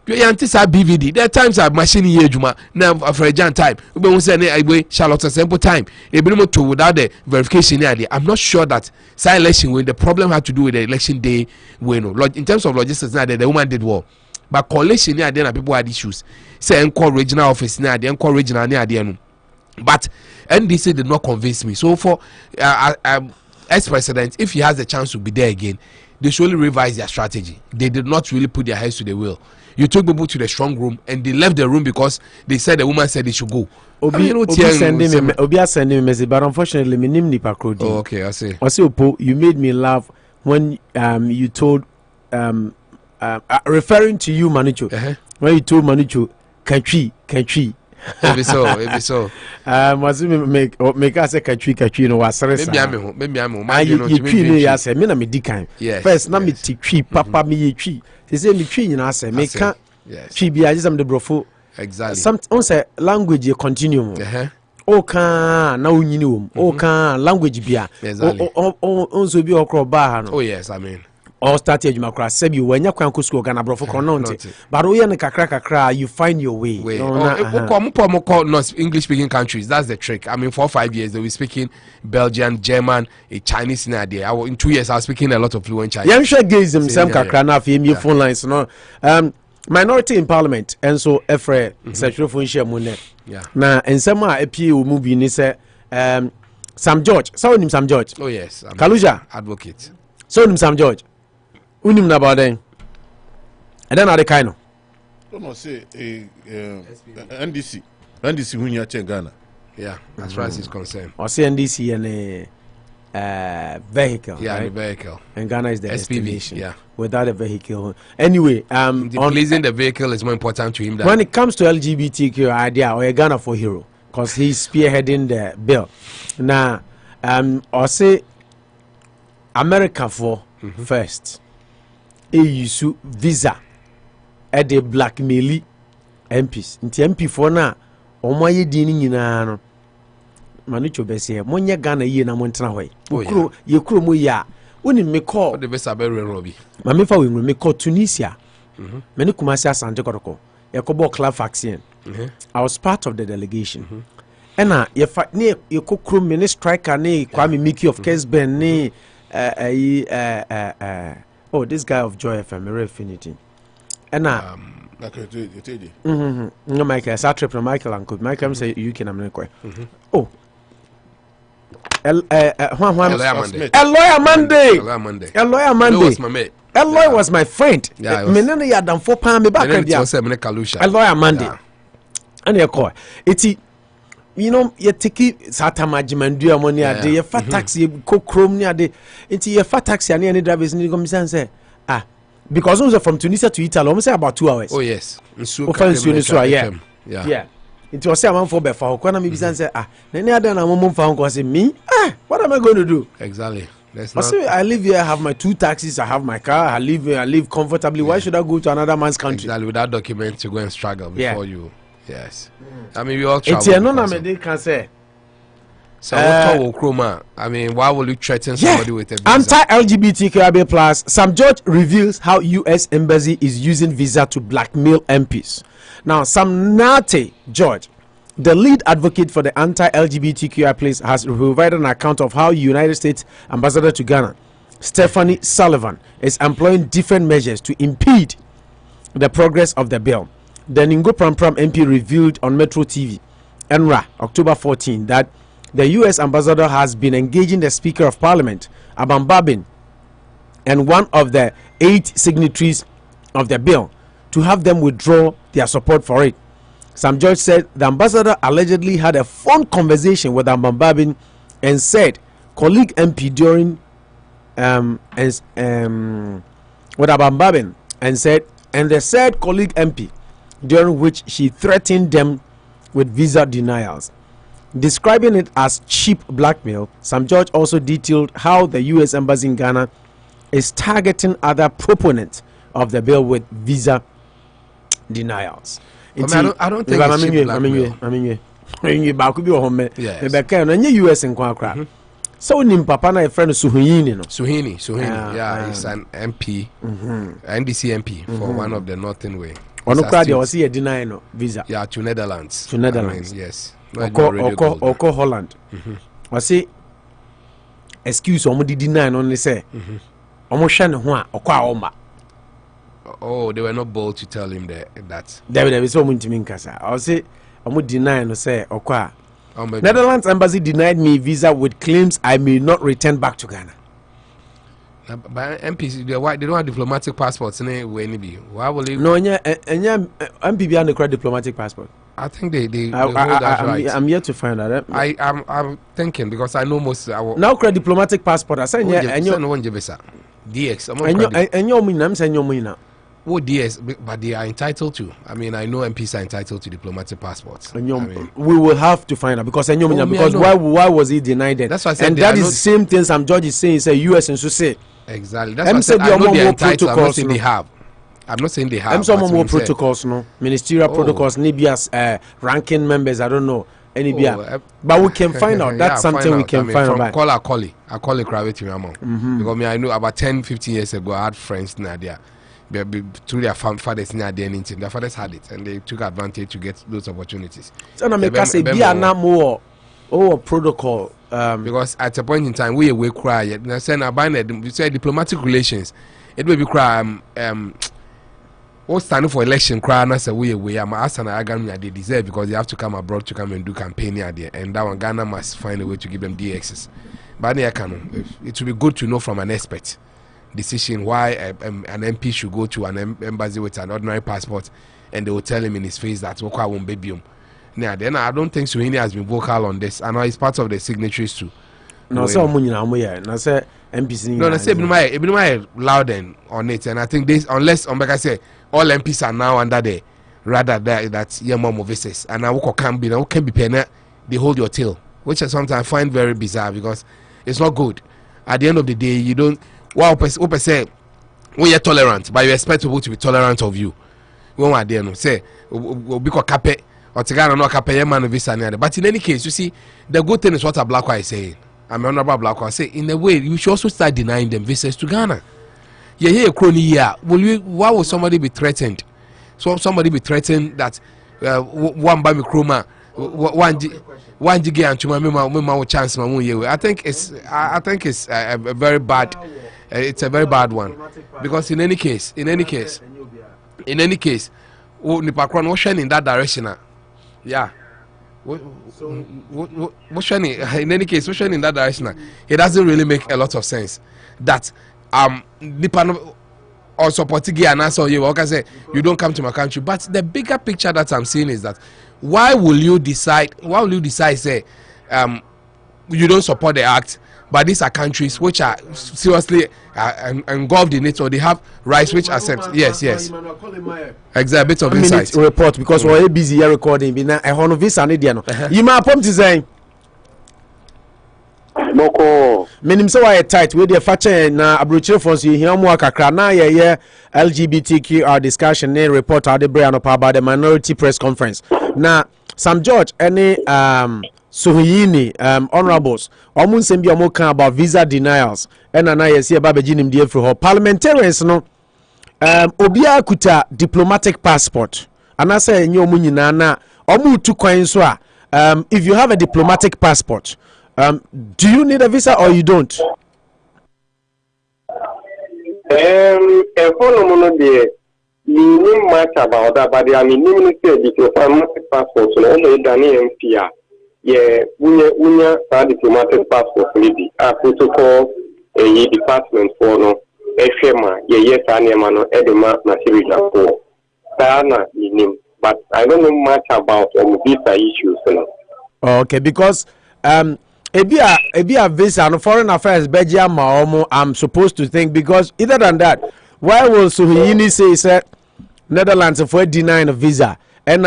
G: You anticipate BVD. There are times I machine here Juma now for a time. We will say Charlotte sample time. To without the verification idea. I'm not sure that side election when the problem had to do with the election day when in terms of logistics now the woman did well. But coalition near then people had issues. Say encore regional office near the encore regional near the end. But NDC did not convince me. So for ex-president, if he has the chance to be there again, they should only revise their strategy. They did not really put their heads to the wheel. You took people to the strong room and they left the room because they said the woman said they should go.
B: Obi sending me message, but unfortunately, my name is Pakrodi.
G: Oh, okay, I see.
B: Opo, you made me laugh when you told referring to you, Manucho, when you told Manucho, Kachwi.
G: Maybe so.
B: Was make us a Kachwi no was
G: maybe I'm
B: you say me na me dikan. First na me twi papa me twi. They say me twi na say me can twi bi just am the brofo.
G: Exactly.
B: Some on say language you continue. O kan na unyini wom. O kan language bia. On so bi okro ba no.
G: Oh yes, I mean.
B: All started you makra sebi wanya kwan ko school Ghana brofo kononte. But we na kakra you find your way.
G: Not English speaking countries. That's the trick. I mean, for 5 years they were speaking Belgian, German, a Chinese in there. In 2 years I was speaking a lot of fluent Chinese.
B: Yang sure gives him some kakra na fi phone lines no. Minority in parliament and so efre sexual phone share mune.
G: Yeah.
B: Na ensema apie o mu bi ni say Sam George. So him Sam George.
G: Oh yes.
B: Kaluja
G: advocate.
B: So him Sam George. Unim na about then. And then are the kind of.
J: Don't say NDC when you are Ghana.
G: Yeah, as far as he's concerned.
B: Or say NDC and a vehicle.
G: Yeah,
B: right?
G: the vehicle.
B: And Ghana is the
G: SPV,
B: destination.
G: yeah.
B: Without a vehicle. Anyway,
G: pleasing the vehicle is more important to him than
B: when it comes to LGBTQ idea or a Ghana for hero, because he's spearheading the bill. Now, or say America for first. Use visa at the blackmail MPs. Nti MP for na omo ye dini nyina no. Manucho bese monye Ghana ye na montena hoy. Ukuro ye kuro mo ya. Woni me call.
G: The best aberu robi.
B: Ma me fa we me call Tunisia. Me ni Kumasi Asante Kotoko. Ye ko bo club vaccine. I was part of the delegation. Ena ye fa ne ye ko kuro me ne striker ne Kwame Miki of Kesben ne oh, this guy of Joy FM, Refinity. And now, no, Michael, I trip from Michael and could Michael say you can America. Oh, a lawyer Monday. Eloy was my friend.
G: Yeah,
B: Menene ya done 4 pound me back. A lawyer Monday. And you call it. You know, you take Satama Jimandu money a day, fat taxi, cook chrome near the into your fat taxi and any drivers in the say, because also from Tunisia to Italy, almost about 2 hours.
G: Oh, yes.
B: Yeah. It was a man for Befa, Kwana maybe say, then other woman found was me. What am I going to do?
G: Exactly.
B: I live here, I have my 2 taxis, I have my car, I live comfortably. Why should I go to another man's country?
G: Exactly, without documents to go and struggle before you. Yes. I mean, we all travel.
B: It's can say.
G: So, I mean, why will you threaten somebody with a visa?
B: Anti-LGBTQI plus, Sam George reveals how U.S. Embassy is using visa to blackmail MPs. Now, Sam George, the lead advocate for the anti-LGBTQI plus, has provided an account of how United States Ambassador to Ghana, Stephanie Sullivan, is employing different measures to impede the progress of the bill. The Ningo Pram MP revealed on Metro TV, NRA, October 14, that the U.S. ambassador has been engaging the Speaker of Parliament, Abam Babin, and one of the 8 signatories of the bill to have them withdraw their support for it. Sam George said the ambassador allegedly had a phone conversation with Abam Babin and said colleague MP during with Abam Babin and the said colleague MP during which she threatened them with visa denials. Describing it as cheap blackmail, Sam George also detailed how the U.S. Embassy in Ghana is targeting other proponents of the bill with visa denials.
G: I don't think it's cheap blackmail.
B: US in Kwakra. So nim papa na friend Suhini no.
G: Suhini, yeah, he's an MP, NDC MP for one of the Northern Way.
B: Ono crowd was here deny no visa.
G: Yeah, to Netherlands.
B: To Netherlands.
G: I mean, yes.
B: Oko Holland. I say excuse omo di deny no say. Omo hwe ne ho a okwa omba.
G: Oh, they were not bold to tell him that.
B: There is so much to nkasa. I say omo deny no say okwa. Netherlands embassy denied me visa with claims I may not return back to Ghana.
G: But MPs, they don't have diplomatic passports. Why will they?
B: No, MPB have the diplomatic passport.
G: I think they hold that right.
B: I'm yet to find out.
G: I'm thinking because I know most.
B: Now, diplomatic passport. I said,
G: DX.
B: And I'm saying your
G: Oh, DS, but they are entitled to. I mean, I know MPs are entitled to diplomatic passports.
B: We will have to find out because why was he denied that?
G: That's why I said,
B: and that is the same thing some George is saying. Say US and so say
G: exactly. That's why I said I know they are entitled. I'm not saying they have. I'm not saying they have.
B: I'm some more protocols, no ministerial protocols, maybe as ranking members. I don't know any but we can find out. That's something we can find out.
G: Call Gravity because me I know about 10-15 years ago I had friends Nadia. Through their fathers in their team. Their fathers had it and they took advantage to get those opportunities.
B: So now make us say be a more protocol
G: because at a point in time we cry. Now say we say diplomatic relations. It will be cry all standing for election cry and say we am asking Ghana they deserve because they have to come abroad to come and do campaign there and that one Ghana must find a way to give them DXs. But it will be good to know from an expert decision why an MP should go to an embassy with an ordinary passport and they will tell him in his face that Wokwa won't baby him. Now then I don't think Suhini has been vocal on this. I know he's part of the signatories too.
B: No, so no say MPs
G: no say Ibn loud on it and I think this unless I say all MPs are now under the rather that your mom visits and now can be paying they hold your tail, which I sometimes find very bizarre because it's not good. At the end of the day you don't Ope say we are tolerant, but you expect people to be tolerant of you. When we are there, no say we call cape or Tigana no cape man visa near. But in any case, you see, the good thing is what Ablakwa is saying. I'm Honorable Ablakwa say in a way you should also start denying them visas to Ghana. You hear a crony here. Why would somebody be threatened? So somebody be threatened that one by me chroma one jig and to chance I think it's a very bad. It's a very bad one because in any case, Nipakron was shining in that direction. Yeah. In any case, shining in that direction. It doesn't really make a lot of sense that Nipan or supporting and answer you. Okay, say you don't come to my country, but the bigger picture that I'm seeing is that why will you decide? Say you don't support the act? But these are countries which are seriously engulfed in it, or they have rights which accept. Yes. Exactly, bit of insight.
B: Report because we're busy here recording. I visa you might prompt to say. Meaning so I tight with the factor na abrochire for you here more kakra na ye LGBTQ discussion ne report out the Anopa about the minority press conference. Now Sam George any Suhini honorables omun sembi omo kan about visa denials and na yesi eba beginim die fro parliamentarians no obia kuta diplomatic passport anasa enye omu nyina na omu tu kwan so a if you have a diplomatic passport do you need a visa or you don't?
N: You know much about that, but I mean, you diplomatic passport, so only Ghanaian MP. Yeah, we have diplomatic passport, maybe a protocol, a department for no, FMA, yes, Animano, Edema, Nasirija for Sana, but I don't know much about visa issues.
B: Okay, because Ebia visa and foreign affairs, Belgium, I'm supposed to think because either than that, why will Suhini say Netherlands for denying a visa and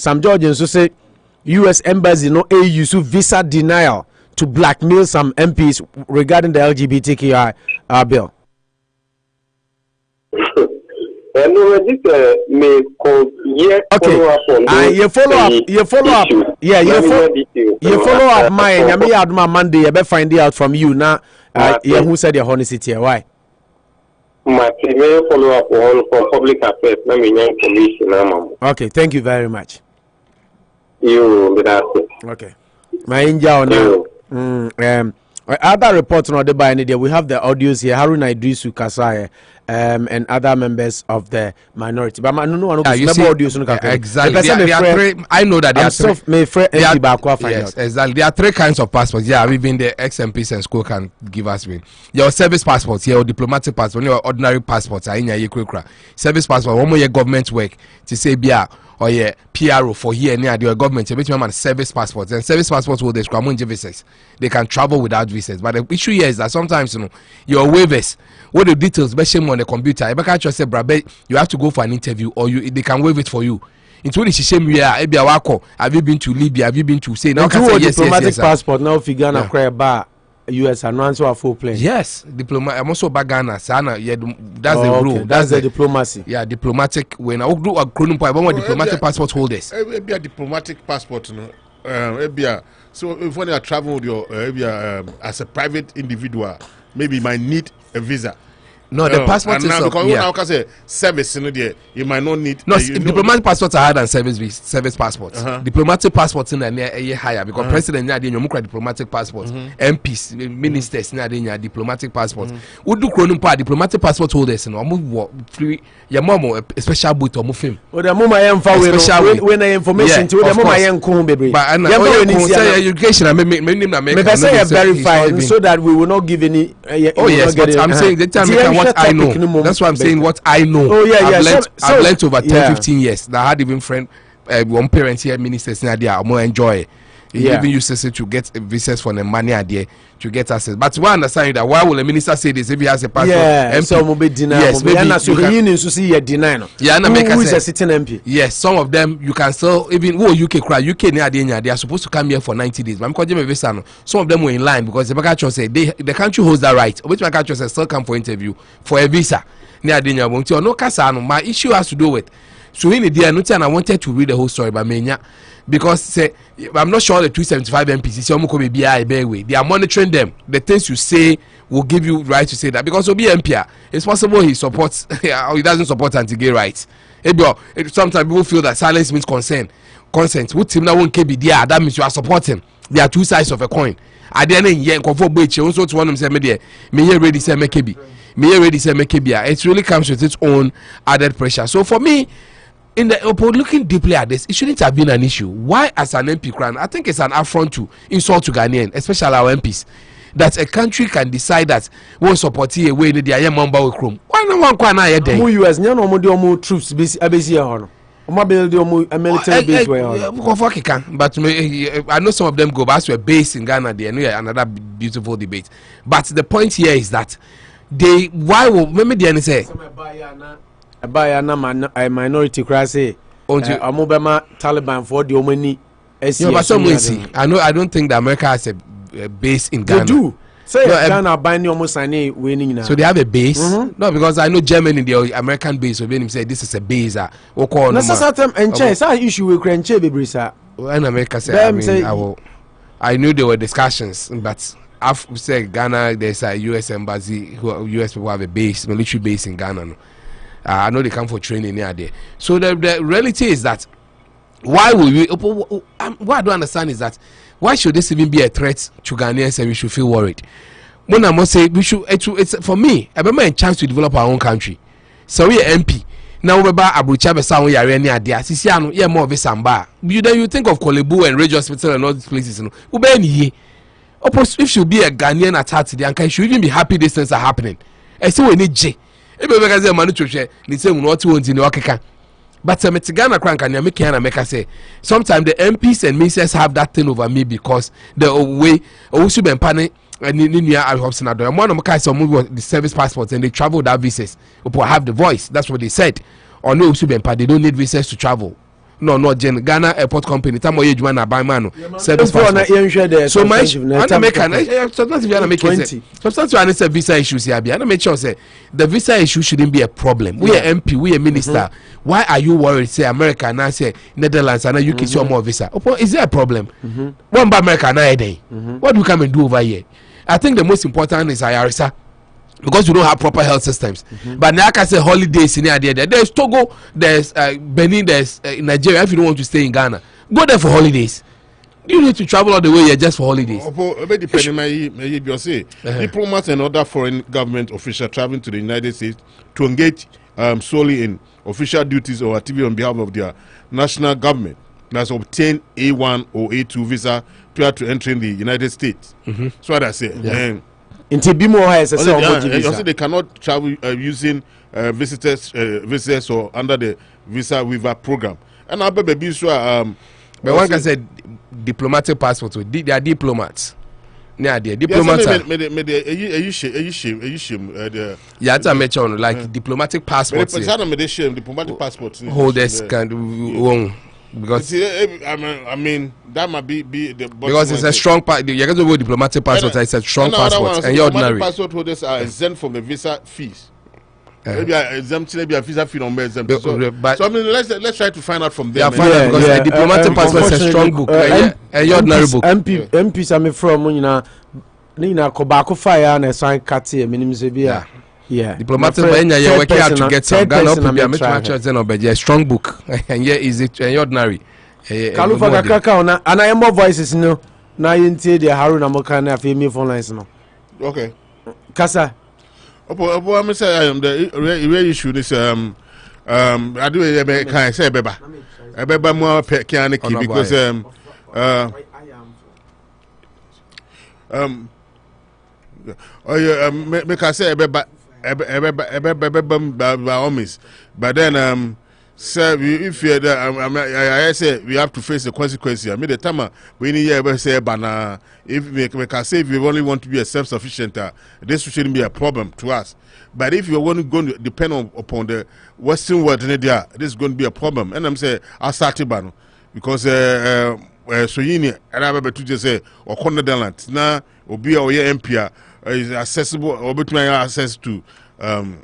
B: some Georgians who say US embassy no use visa denial to blackmail some MPs regarding the LGBTQI bill?
N: Okay.
B: You follow up. You follow up my Yami Adma Monday, you better find out from you now. Who said your honesty here? Why?
N: My follow up on from public affairs. Let me know information.
B: Okay, thank you very much.
N: You,
B: okay. My angel now. Other reports on the by we have the audios here. Harun Idrisu Kasai and other members of the minority. But I don't know
G: exactly. I know that there are three. Yes, exactly. There are three kinds of passports. Yeah, even the ex-MPs and school can give us one. Your service passports, your diplomatic passport, your ordinary passports. Service passport, one more your government work to say bia. Or PRO for here near the government, you bet service passports and service passports will describe visas. They can travel without visas. But the issue here is that sometimes your waivers, what the details, especially on the computer, you have to go for an interview or they can waive it for you. Into the shame we are, have you been to Libya? Have you been to say now?
B: Diplomatic passport now figure na crab US and answer a full plane.
G: Yes, diplomat. I'm also Bagana. Sana, yeah, that's the rule.
B: Okay. That's the diplomacy.
G: Yeah, diplomatic. When I do a diplomatic passport holders.
J: Maybe a diplomatic passport, so if when you are traveling with your as a private individual, maybe you might need a visa.
G: No, the passport is
J: because now can say service you might not need.
G: No, diplomatic passports are higher than service passports. Diplomatic passports in the higher because president na diplomatic passports, MPs, ministers na diplomatic passports. We do diplomatic passport holders no free your mom a special boot or mufim.
B: O the mama when information to the mama yen ko bebre.
G: But say education
B: me say verify so that we will not give any
G: oh yes, but I'm saying the time what I know. That's why I'm saying what I know.
B: Oh yeah,
G: I've learned over 10-15 years. That I had even friend, one parent here, ministers in idea, more enjoy. Even uses it to get visas for the money idea to get access. But we understand that why will a minister say this if he has a passport?
B: Yeah, so will be denied.
G: Yes, maybe
B: you can see a denial.
G: Yeah,
B: who is a sitting MP?
G: Yes, some of them you can still even UK cry. UK they are supposed to come here for 90 days. But I'm calling them visa. Some of them were in line because the country said the country holds that right. Which my country says still come for interview for a visa. No my issue has to do with. So in the day, I wanted to read the whole story, but because I'm not sure the 275 MPs they are monitoring them. The things you say will give you right to say that because will be MP. It's possible he supports or he doesn't support anti-gay rights. Sometimes people feel that silence means consent. With him now won't be there. That means you are supporting. There are two sides of a coin. At the end of the year, also to one of them say me ready say me ready say me it really comes with its own added pressure. So for me. Looking deeply at this, it shouldn't have been an issue. Why, as an MP crown, I think it's an affront to insult to Ghanaian, especially our MPs, that a country can decide that one support here way in the Ayam Mamba Chrome. Why no one can I day?
B: US, no troops, busy on. Military base
G: but I know some of them go back to a base in Ghana. There, another beautiful debate. But the point here is that why will maybe the say.
B: By a minority class, Amobama Taliban for the Omani.
G: I don't think that America has a base in Ghana.
B: They do. Say Ghana buying almost winning now.
G: So they have a base? No, because I know Germany, the American base, so when him say this is a base. And
B: issue with Crenche Bibrisa.
G: When America said, I knew there were discussions, but I've said Ghana, there's a US embassy, US people have a base, military base in Ghana. I know they come for training near there. So the reality is that why will we? What I don't understand is that why should this even be a threat to Ghanaians and we should feel worried? When I must say we should. It's for me. I remember a chance to develop our own country. So we are MP now. We about Abuja, Besan, we are near there. Sisiano, yeah, more of a samba. You think of Kolebu and Radio Hospital and all these places. If should be a Ghanaian attack today, and should even be happy these things are happening. I say we need J. But sometimes the MPs and ministers have that thing over me because the way also been panic and one of the service passports and they travel without visas. People have the voice. That's what they said. Or no, they don't need visas to travel. no Ghana Airport Company time oye juma na buy man service passport so my and make substantive and say visa issues here and make sure say the visa issue shouldn't be a problem. We are MP, we are minister. Why are you worried say America now say Netherlands and UK see more visa? Is there a problem? One by America now day. What do we come and do over here? I think the most important is IRSA. Because we don't have proper health systems. But now I can say holidays in there. There's Togo, there's Benin, there's Nigeria. If you don't want to stay in Ghana, go there for holidays. You need to travel all the way here just for holidays.
J: Diplomats and other foreign government officials traveling to the United States to engage solely in official duties or activity on behalf of their national government that's obtained A1 or A2 visa prior to entering the United States. That's what I say.
B: Yeah.
J: They cannot travel using visitors or under the visa waiver program. And I be sure.
G: But one can say diplomatic passport. They are diplomats. Yeah, they are diplomats. Yeah, I mentioned like diplomatic passports.
J: Diplomatic passports.
G: Holders can. Because
J: I mean that might be the
G: because it's a strong part. You get to go diplomatic passport. It's a strong passport, and you're ordinary.
J: Passport holders are exempt from the visa fees. Maybe are exempt. Maybe a visa fee on exempt. So I mean, let's try to find out from them.
G: Yeah, because the diplomatic passport is a strong book, and you're ordinary book.
B: MPs I'm from Nina Kobako fire and a sign cut here. Minimum severe. Yeah,
G: diplomatic you're working hard to get some Ghana a strong book and yeah, is it ordinary?
B: Kalufa Kaka and I am more voices no. Now you see the Haruna Mokana female phone lines no.
J: Okay.
B: Kasa.
J: I'm say I am the real issue is I do can I say beba more pekaniki because make I say beba but then sir, if you I say we have to face the consequences. I mean the time we need ever say bana if we can say if you only want to be a self-sufficient this shouldn't be a problem to us. But if you're going to depend upon the Western world this is going to be a problem. And I'm saying I started ban because so you need and I to just say or Netherlands now or be our MP is accessible or between access to the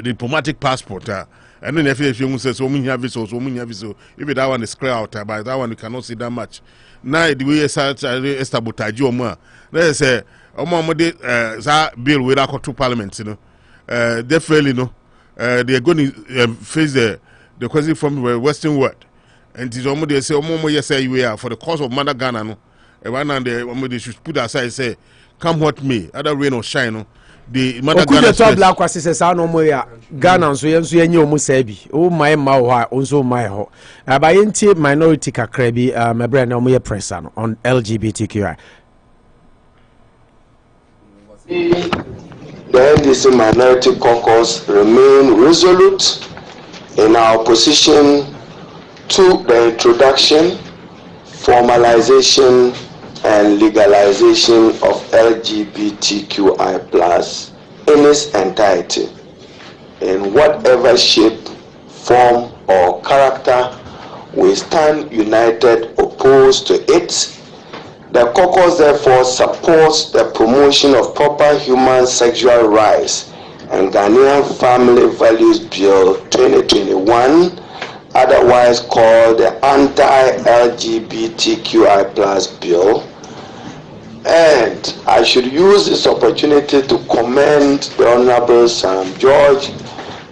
J: diplomatic passport. And then if you say so many have so many have so if that one is clear out by that one you cannot see that much. Now the way sabotage or more. Let's say that bill without to parliament, you know. Definitely no. They are going to face the question from the Western world. And it's almost they say yes we are for the cause of Mother Ghana no. Right now they should put aside say come what may, either rain or shine no. The Mother Ghana
B: to Ablakwa say no more ya Ghana so yenye omu say bi o my ma ho onso my ho aba yentie minority kakra bi my brand na omu ye press on LGBTQI.
O: The NDC Minority Caucus remain resolute in our position to the introduction, formalization and legalization of LGBTQI+ in its entirety, in whatever shape, form or character. We stand united opposed to it. The caucus therefore supports the promotion of proper human sexual rights and Ghanaian Family Values Bill 2021, otherwise called the Anti-LGBTQI+ Bill. And I should use this opportunity to commend the Honorable Sam George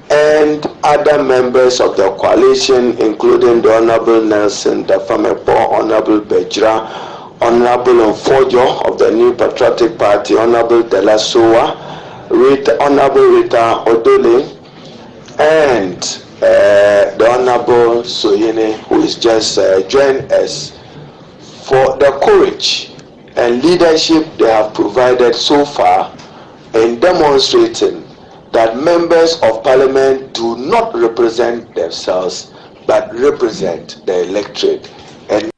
O: and other members of the coalition, including the Honorable Nelson Dafamepo, Honorable Bejra, Honorable Onfojo of the New Patriotic Party, Honorable Delasoa, Honorable Rita Odole, and the Honorable Soyene, who is just joined us, for the courage and leadership they have provided so far in demonstrating that members of parliament do not represent themselves but represent the electorate and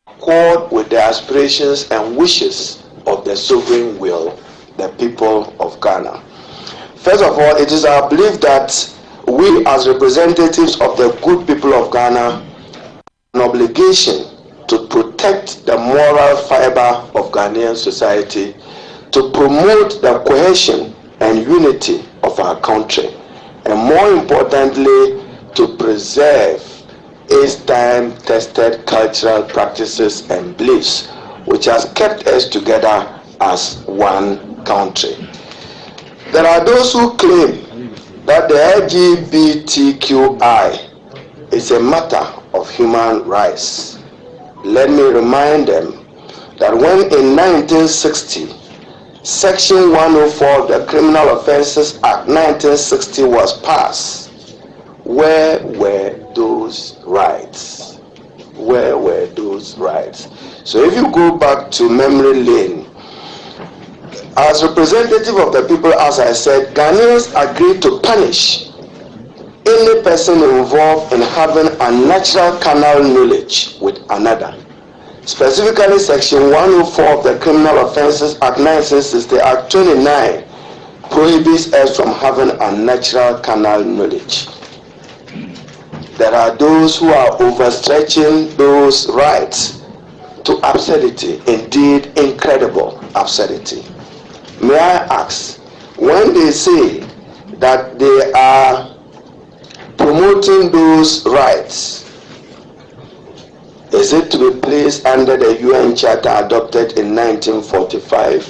O: accord with the aspirations and wishes of the sovereign will, the people of Ghana. First of all, it is our belief that we as representatives of the good people of Ghana an obligation to protect the moral fiber of Ghanaian society, to promote the cohesion and unity of our country, and more importantly, to preserve its time-tested cultural practices and beliefs, which has kept us together as one country. There are those who claim that the LGBTQI is a matter of human rights. Let me remind them that when in 1960, Section 104 of the Criminal Offences Act 1960 was passed, where were those rights? Where were those rights? So if you go back to memory lane, as representative of the people, as I said, Ghanaians agreed to punish any person involved in having unnatural carnal knowledge with another. Specifically, Section 104 of the Criminal Offences Act 1960, Act 29, prohibits us from having unnatural carnal knowledge. There are those who are overstretching those rights to absurdity, indeed incredible absurdity. May I ask, when they say that they are promoting those rights, is it to be placed under the UN Charter adopted in 1945?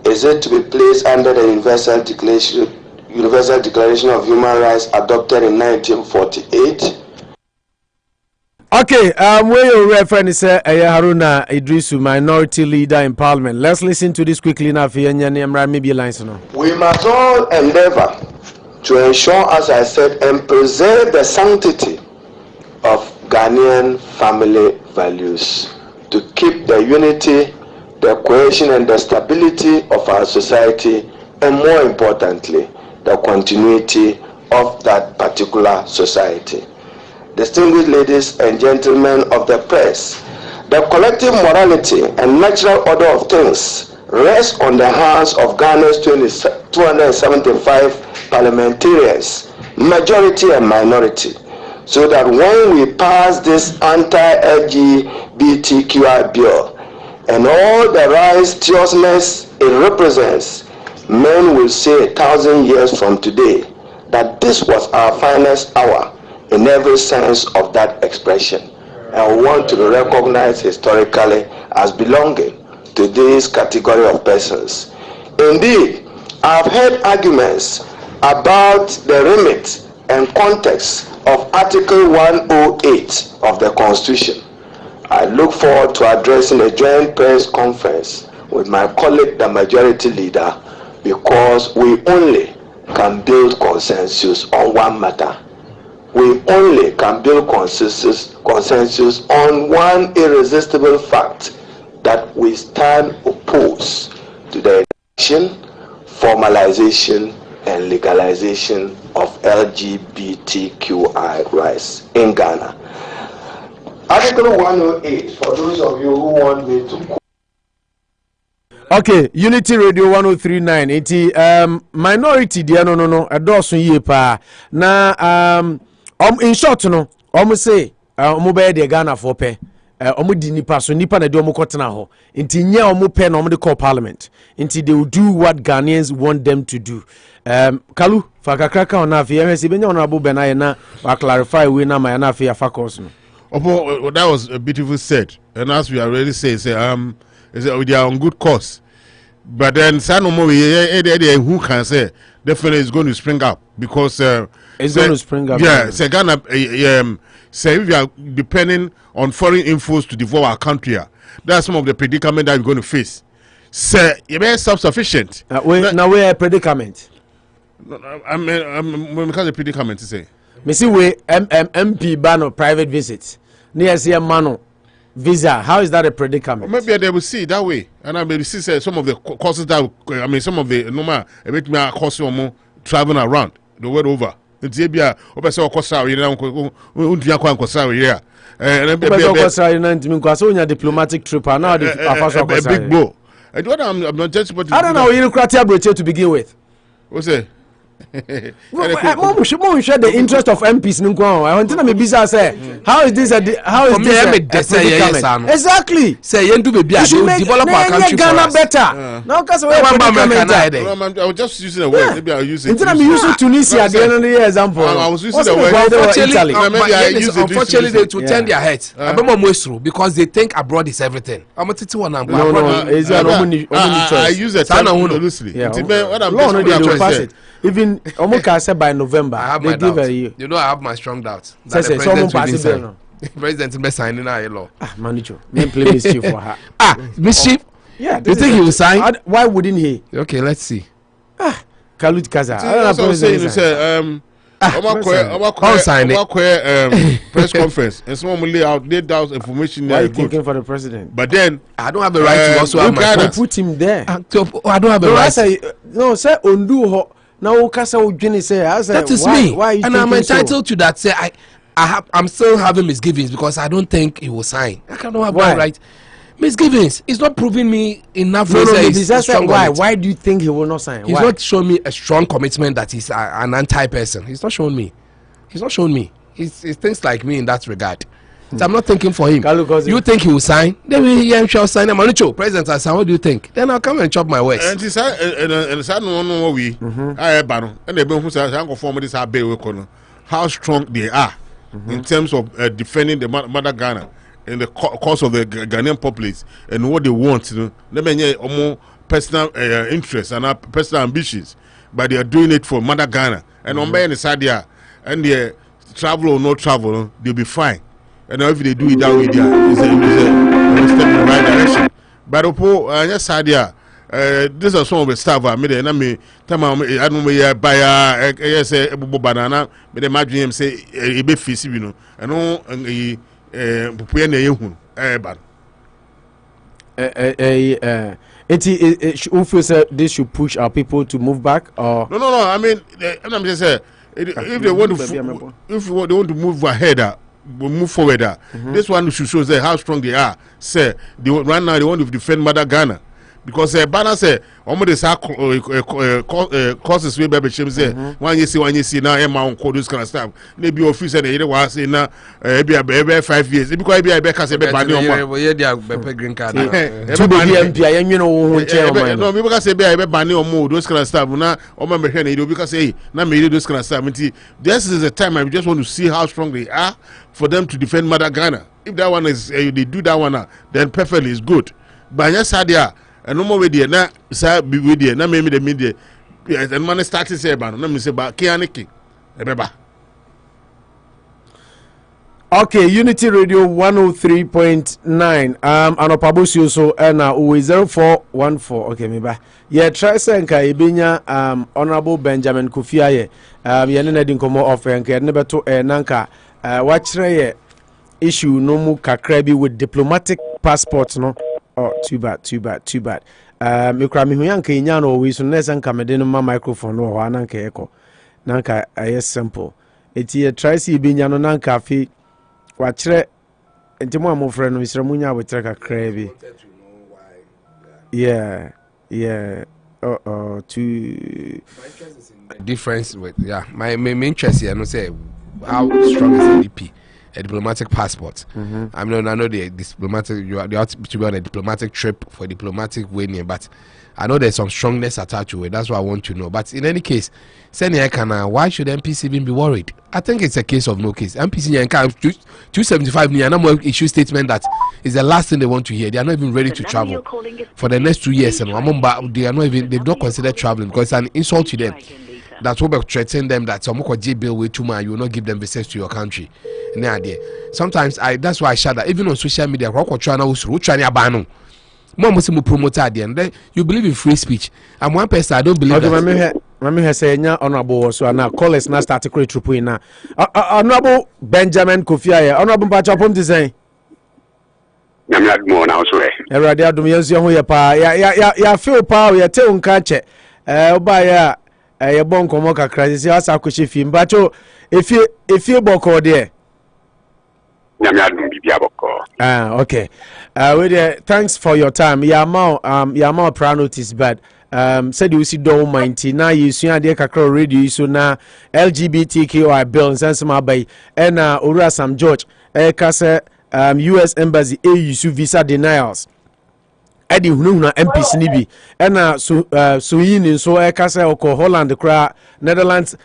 O: Is it to be placed under the Universal Declaration of Human Rights adopted in 1948?
I: Okay, where your reference is Haruna Idrisu, minority leader in parliament. Let's listen to this quickly now. Maybe lines now.
O: We must all endeavor to ensure, as I said, and preserve the sanctity of Ghanaian family values, to keep the unity, the cohesion and the stability of our society, and more importantly, the continuity of that particular society. Distinguished ladies and gentlemen of the press, the collective morality and natural order of things rests on the hands of Ghana's 275 parliamentarians, majority and minority, so that when we pass this anti-LGBTQI bill and all the righteousness it represents, men will say 1,000 years from today that this was our finest hour in every sense of that expression, and we want to be recognized historically as belonging to this category of persons. Indeed, I've heard arguments about the remit and context of Article 108 of the Constitution. I look forward to addressing a joint press conference with my colleague, the majority leader, because we only can build consensus on one matter. We only can build consensus on one irresistible fact, that we stand opposed to the election, formalization, and legalization of LGBTQI rights in Ghana. Article 108, for those of you who want me to...
I: Okay, Unity Radio 1039. Iti minority dia no adoso yie pa na in short no say be de Ghana for pe di nipa so nipa na de kotena ho nti nya pe na de call parliament nti they will do what Ghanaians want them to do. Kalu fa kakraka ona afi ehwese benya ona abo be na ye na wa clarify we na ma na afi afa course no.
J: Well, that was beautiful said, and as we already say, they are on good course. But then, who can say definitely is going to spring up because
I: it's going to spring up.
J: Yeah, say Ghana, say if you are depending on foreign infos to develop our country, that's some of the predicament that we're going to face. Say you be self-sufficient.
I: Now we are a predicament.
J: I'm because a predicament to say.
I: Me see we MP ban of private visits. Near see a mano visa. How is that a predicament?
J: Maybe they will see it that way, and I may see some of the courses that some of the normal make me course more traveling around the world over. It's a so course you know
I: diplomatic trip and now
J: a big bow. I don't know. I'm not just.
I: I don't know. You to begin with.
J: What's it?
B: Mom should the interest of MPs. I want to know Bisa say, how is this exactly?
G: Say you develop our country
B: Ghana better. Now because
J: I was just using a word. Maybe I'll use it.
B: Instead of using Tunisia at the end of the year example.
J: I was using the word.
G: Unfortunately, they to turn their heads. Because they think abroad is everything. I'm a titi one.
J: I use the term loosely.
B: Even Omoka said by November,
G: I have my doubts. You know, I have my strong doubts. President may sign in a law.
B: Manager, may play mischief for her.
G: Mischief?
B: Yeah.
G: You think he will sign?
B: Why wouldn't he?
G: Okay, let's see.
B: Kalut Kaza.
J: Press conference and someone laid out information.
B: Why are you thinking for the president?
J: But then
G: I don't have the right to also have my
B: put him there.
G: I don't have the right.
B: No, say undo. Now Kasa Ujini say
G: that is
B: why,
G: me.
B: Why
G: and I'm entitled to that. Say I'm still having misgivings because I don't think he will sign. I cannot have that right. Misgivings. He's not proving me enough.
B: Why do you think he will not sign?
G: He's not showing me a strong commitment that he's an anti-person. He's not showing me. He thinks like me in that regard. So I'm not thinking for him. You think he will sign? Then he shall sign. I'm President, I sign. What do you think? Then I'll come and chop my words.
J: And it's how strong they are in terms of defending the mother Ghana in the cause of the Ghanaian populace and what they want. More personal interests and personal ambitions, but they are doing it for mother Ghana. And on the side there, and they travel or no travel, they'll be fine. And if they do it that way, it's a step in the right direction. But yes, idea. This is some of the stuff I made. And I mean, I don't know buy a banana. But imagine him say a bit fishy, you know. And all
B: this should push our people to move back, or
J: no. I mean, I'm just saying, if they want to, if they want to move ahead. We'll move forward. This one should show how strong they are. Say right now they want to defend Mother Ghana because Bana say almost causes way baby shame say one you see now Emma on call this kind of stuff. Maybe officer they was say now maybe 5 years. Because be because say be ban on
G: green card.
B: To be MP you know
J: no because say be ban on those kind of stuff. Now Oma me hwe because say na me those kind of stuff. This is the time I just want to see how strong they are for them to defend Mother Ghana. If that one is they do that one then perfectly is good. But yes there and no more with there na say be with there na me the media and man start to say ban na me say ba kianiki ebeba.
B: Okay, Unity Radio 103.9. Anopa Bosuo so na 0414. Okay, me ba. Yeah, try senka ibinya Honorable Benjamin Kofiaye. Ye ne di nkomo offer nka ne beto nanka wachire issue no mu kakra bi with diplomatic passport no. Oh, too bad. Me kra me hu yanka nya no we so na senka me de no ma microphone no ho nanka eko. Nanka simple. Eti ye try si ibinya no nanka fi wachire ntimo amofre no misra munya abotre kakra bi. Yeah. To
G: difference with my main interest here. I know say how strong is NDP, a diplomatic passport. I mean, I know the diplomatic. You have to be on a diplomatic trip for diplomatic winning, but I know there's some strongness attached to it. That's what I want to know. But in any case, why should MPC even be worried? I think it's a case of no case. MPC 275 million issue statement that is the last thing they want to hear. They are not even ready to travel for the next 2 years. And they are not even. They've not considered traveling because it's an insult to them. That's what we're threatening them that some J bill way too much. You will not give them visits to your country. Sometimes that's why I share that even on social media. Promoter at the end. You believe in free speech. I'm one person I don't believe that.
B: Mami say nya Honorable Bosuo na callers na start create trupu na. Honorable Benjamin Kofiaye. Honorable Bachapom to say.
P: Nyame admo na so e.
B: Erade adom yenso ho ye pa. Ya feel pa ya te unka che. Oba ya ye bon komo kakra si asa akwohye fi mbacho efie boko de.
P: Nyame adom bibia boko.
B: Okay. Thanks for your time. Yamao prior notice, but
I: said you see do mighty na yesua de kakra radio so na LGBTQI bill nsensema bay and Ora Sam George kase US embassy use visa denials edi hununa MPs ni bi ena so yin so kase oko Holland kra Netherlands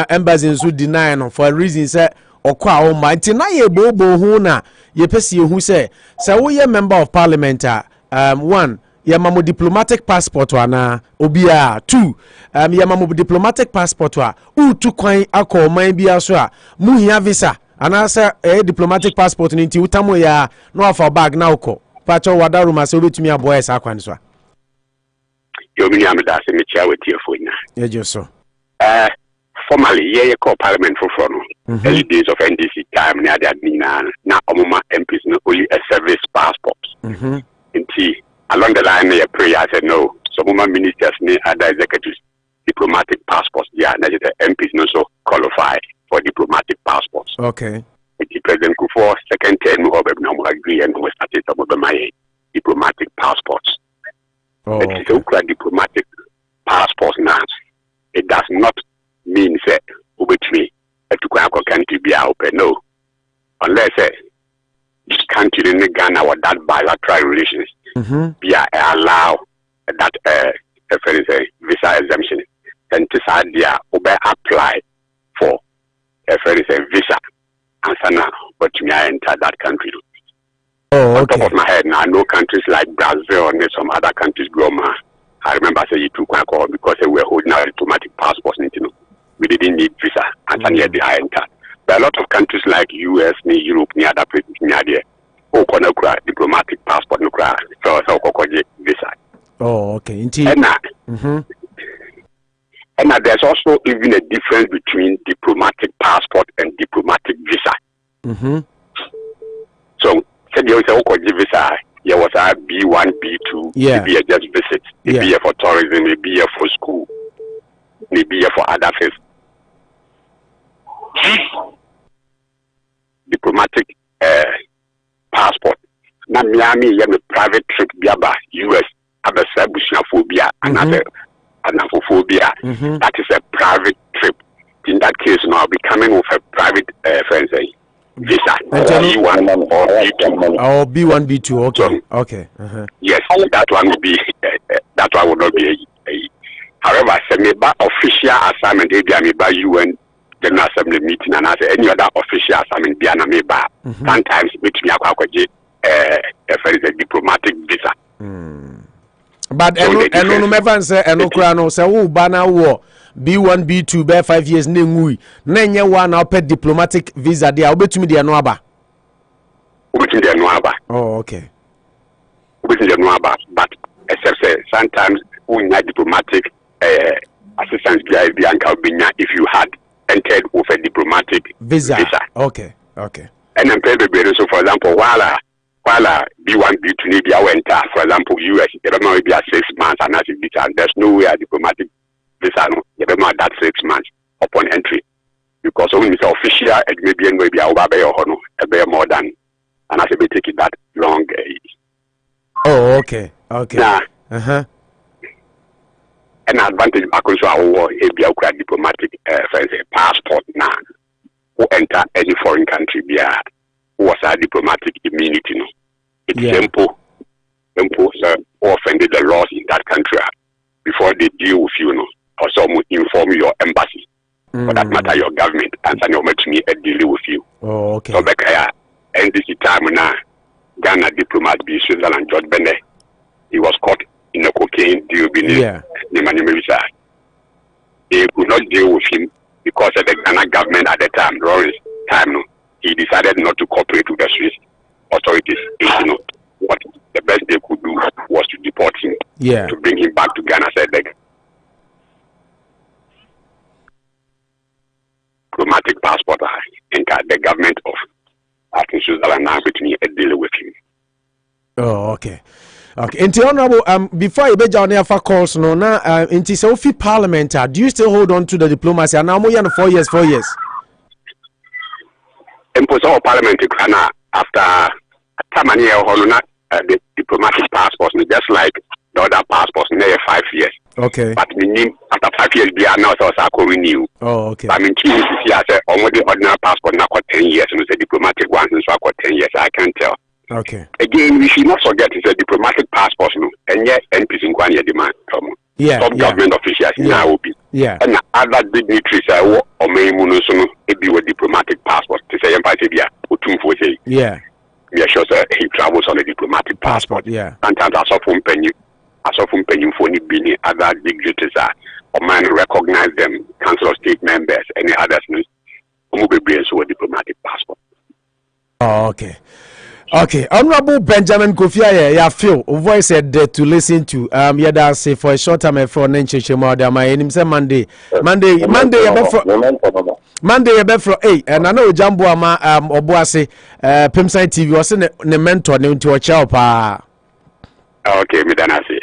I: embassy so deny no for a reason say okwa o mighty na ye bobo hu na ye pese hu say wo ye member of parliament one yamamo diplomatic passport wana obia 2 yamamo diplomatic passport wa utu kwan akọ man bia so a muhia visa anasa diplomatic passport ni nti utamo ya no afa bag na ukọ pacho wadaru ma se obetumi aboy sa kwan so
P: yo mini amda se me chia wetie fonya
I: yejo so
P: formally ye call parliament for no early days of NDC time na admin na omoma MPs no only a service passport nti along the line, I pray. I said no. Some ministers and other executives, diplomatic passports. Yeah, the MPs also qualify for diplomatic passports.
I: Okay.
P: The President Kufuor second term we agree and we started some of my diplomatic passports.
I: Oh, okay.
P: It's diplomatic passports now. It does not mean that which me to country be open. No, unless this country in Ghana or that bilateral relations. Be allow that visa exemption, then this idea will apply for a visa and sana, but you may enter that country.
I: Oh, okay.
P: On top of my head, now I know countries like Brazil and some other countries go. I remember say you took one call because they were holding our diplomatic passports. We didn't need visa and then they enter. There are a lot of countries like US, Europe, near other places near there. Diplomatic passport so visa.
I: Oh, okay. Indeed.
P: And there's also even a difference between diplomatic passport and diplomatic visa. So, said you say visa, there was a B1, B2, maybe a just visit, maybe for tourism, maybe for school, maybe for other things. Diplomatic passport. Na Miami yam private trip biaba US abesa busuaphobia another anaphobia. That is a private trip. In that case now be coming with a private visa B1 or B2.
I: Oh, B1 B2 okay.
P: So,
I: okay.
P: Yes, that one will be that one will not be however semeba official assignment by UN General Assembly meeting and as any other official assignment be an ameba. Sometimes which me akwaje a diplomatic visa.
I: But no mevan say enokra no say wo ba na wo B1 B2 be 5 years na ngui na nye one na pet diplomatic visa there obetumi de no aba.
P: Obetumi de no aba.
I: Oh, okay.
P: Obetumi de no aba, but except say sometimes we need diplomatic assistance if you had entered with a diplomatic visa.
I: Okay, okay.
P: And then so for example, while B1, B2 need enter, for example, US, you don't know if you are 6 months and that's visa, and there's no way a diplomatic visa, no, you don't know that 6 months upon entry. Because when it's official, it may be a bear more than, and I say, take it that long.
I: Oh, okay, okay.
P: Now, an advantage because our diplomatic passport now who enter any foreign country who was a diplomatic immunity. No, it's simple offended the laws in that country before they deal with you. No, or some inform your embassy for that matter your government and send your me a deal with you.
I: Oh, okay.
P: So back and this time now Ghana diplomat be Switzerland George Benne, he was caught in a cocaine deal beneath the they could not deal with him because of the Ghana government at the time, Lawrence time, no, he decided not to cooperate with the Swiss authorities. You know, what the best they could do was to deport him, to bring him back to Ghana. Said the diplomatic passport and the government of Switzerland now between a deal with him.
I: Oh, okay. Okay. Inti honorable, before you be down there for calls, no, na inti so fi parliament, do you still hold on to the diplomacy? And now more than 4 years, 4 years.
P: Impose our parliament after time and year, the diplomatic passports, just like the other passports near 5 years.
B: Okay.
P: But after 5 years, we are now also renew.
B: Oh, okay.
P: I mean, I said, already ordinary passport now for 10 years, and it's a diplomatic one, so for 10 years, I can tell.
B: Okay.
P: Again, we should not forget it's a diplomatic passport, no, and yet NPC in one year demand. Some government officials now will be.
B: Yeah.
P: And other dignitaries or may munosono it be with diplomatic passport. To say
B: yeah.
P: We are sure that he travels on a diplomatic passport.
B: Yeah.
P: Sometimes I saw from penny for any being other dignitaries or man recognize them, council of state members, any others who will be with diplomatic passport.
B: Oh, okay. Okay, Honorable Benjamin Kofiaye, ya feel voice said to listen to. Yada say for a short time for Nenche Shemada. My name say Monday, you be for and I know Jambo ama Obuase Pimside TV was ne mentor ne unti wacha pa.
P: Okay, me dana say.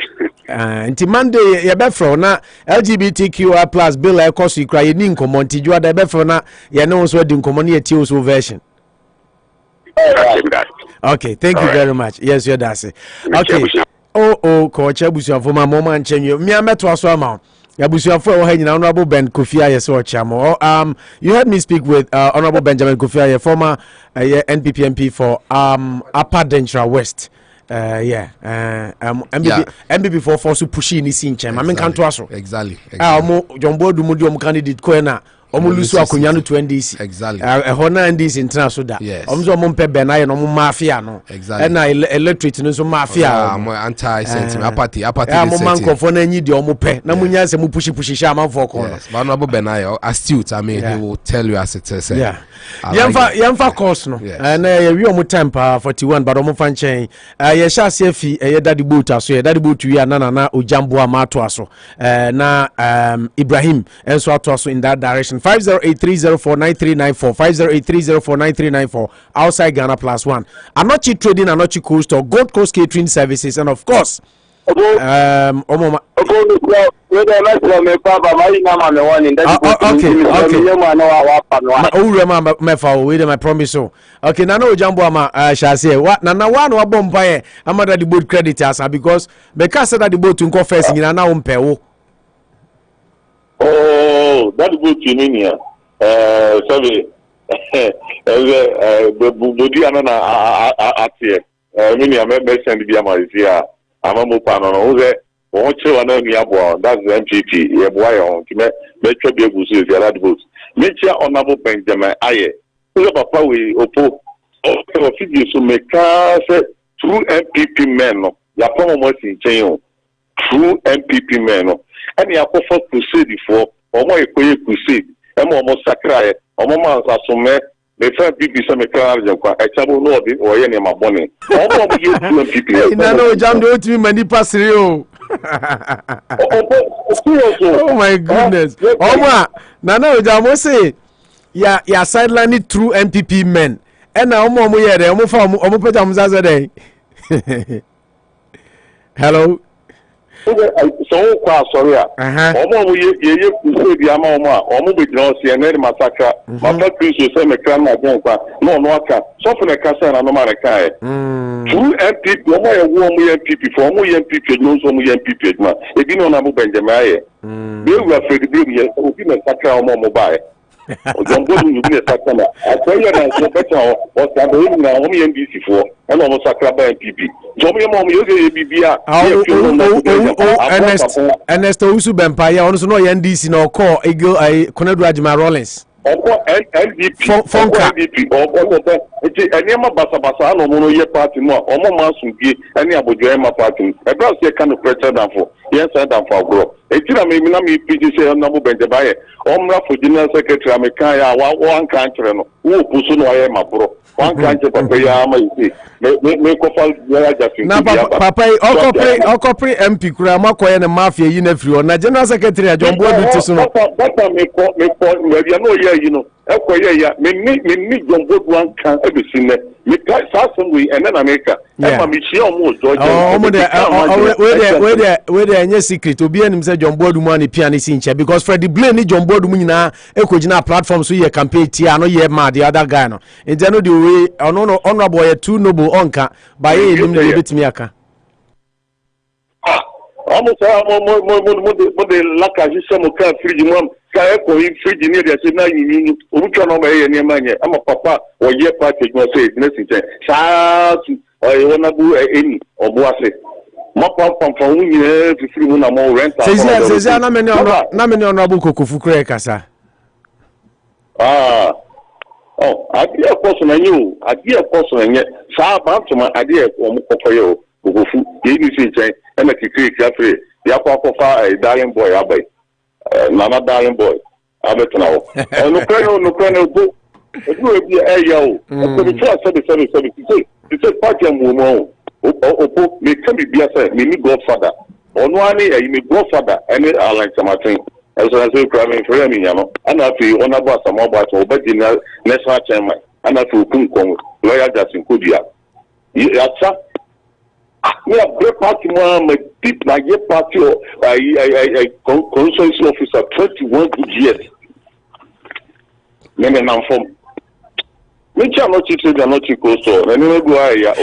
B: Nti Monday you be for na LGBTQI plus bill e cost you cry ni nkomo nti ju ada be for na ye ne so di nkomo ne tie so version. Okay, thank you very much. Yes, you're that's it. Okay. Coach Abusia for my mom and Chenyo. Me ameto aso ama. Abusia for Honorable Ben Kofiaye so chamo. You heard me speak with Honorable Benjamin Kofiaye, former NPP MP for Upper Dentra West. MBB for so pushing this in Chem. I mean can't aso.
G: Exactly.
B: John Bodu mudi candidate Koena. Omulusu akunya no 20
G: exactly
B: hona ndis international da omzo ompe benaye no mafia no na electorate no so mafia
G: anti-sentiment apathy
B: mo mankofo na nyi de omope na munya se mu pushi sha manfo ko no
G: but no benaye astute I mean he will tell you as it is
B: yamfa course no na ye wi omo time pa 41 but omo fa nchen ye sha se fi ye daddy boat aso ye daddy boat wi na ojambo amato aso na Ibrahim enso ato aso in that direction 508304939 508304939 outside Ghana +1 Anochi Trading, Anochi Coast or Gold Coast Catering Services, and of course Omoma. I promise so. Okay, Nana Jambo ama shall say what Nana one or bomb amada the boat creditors because because that the boat to confess in Nana umpe.
Q: Oh, that good to me here. Sorry. Body anana atie. Mini ame send bi amazia. Amamu pano no ze. Onche wana mi abo. That's the MPP. Ye boy on. Me twa bi egusu e that vote. Me chia Honorable Benjamin Aye. Ozo papa we opo. O video so me ka say true MPP men no. Ya pomo mo sin chen. True MPP men no. And you have for crusade for or crusade, and more sacred, or more assume, the first people some crowd, a trouble no or any of my bonnet.
B: No, John, do to me, many pass you. Oh my goodness. Oh, Nana, Jamo say, yeah, sidelining true MPP men. And now, Momo, yeah, the Omo day. Hello.
Q: So sorry. Omo ye crusade ya mama omo be no see na massacre mama Christ say me kran na gen kwa no aka so for na kasa na no ma kai true MPP omo ye wo omo MPP for omo MPP no so omo MPP ma e bi no na mo Benjamin Aye be we afraid be ye obi na sacre omo bae Ojombo you be sacre na akoya na so better o ta do na omo MPP for and omo sacre ba MPP
B: Ernest Usu Bempire, also no NDC no call Eagle I Conedu Ajima Rollins.
Q: NDP and Yama Basabasa no mono ye party no or more Sungi any Abuja party. A brass kind of pressure than for yes and for grow. A tina me PG say Honorable Benjamin Omra for General Secretary America one country no who pusuno I am a bro. One country papa ya ma isi me ko fal ya jafi
B: na papa okopre MP kura makoye na mafia yi na free na General Secretary John Bodu tisuno
Q: that me ko we no ya you know ekoye ya me ni John Bodu one can ebisine me ka sasem we and then America e me chia omo George
B: we dey anya secret obi anim say John Bodu mu ani piano si nche because Freddie Blaine ni John Bodu mu nyina ekogina platform so ye campaign tia no ye mad the other guy no enti no the way honorable ye too noble onka by him na yebetimi aka
Q: almost the lack of some kind of fridge mom. Fridge near the same you which one of my I'm a papa or year party must say message. Sa or wanna do any or boase. Mapa from you to free one more rent.
I: Says na many honorable Kokufu Krekasa.
Q: Oh, idea person and you, idea person and yet, Sa to my idea for you. Kokufu, you and a secret cafe. Yapafa a dying boy, Abbey. Nana dying boy. Abbey now. No colonel book. It will be a yo. It's a party and woman. Opo, may come be a say, me godfather. On one day, you may godfather, and I like some thing. As I say, crying for me, and I feel on about some about Obedina, National Chairman, and I feel Kunkong, lawyer Justin Kudia. Yatsa. We have great party, my deep, my party, consultancy officer, 21 good years. Many now from. Which are not cheated, they are not equal, so anyway, go ahead.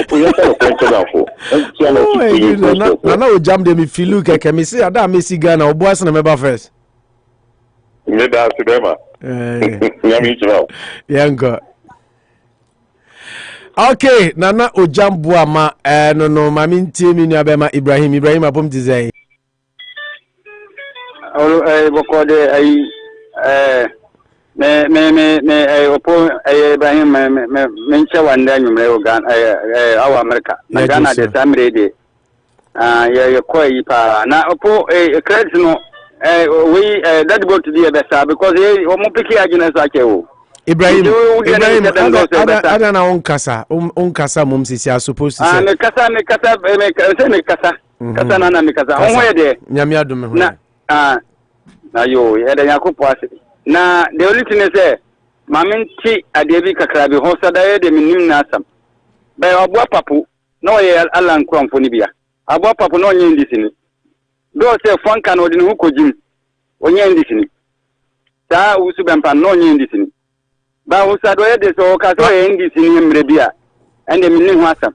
I: I know jam them if you look at me. See, I don't miss Ghana or boys and a member first.
Q: Maybe that's the Bema.
I: Young. Okay, Nana Ojambua ma no mami ntimi ni abema Ibrahim abom dizai.
R: Bokode me opo Ibrahim me nche wanda nyumre ogan awa America. Na Ghana de samre de ye ko yi pa na opo credit no we that go to the best because omo piki agina sake o. Ibrahim ada
I: na onkasa mum sisi are supposed to say
R: me kasa na me kasa onwe de
I: nyame adome ho
R: na yo ye de yakopo ase na the only thing is say maminti adebi kakrabi ho sada ye de minim na asam be obua papu no ye ala nkromfo ni bia abua papu no onye ndisini do say fonka no de hu kojim onye ndisini ta usu bempa no onye ndisini ba usado ye de so ka so ye ndisini mrebia ende minni hu asam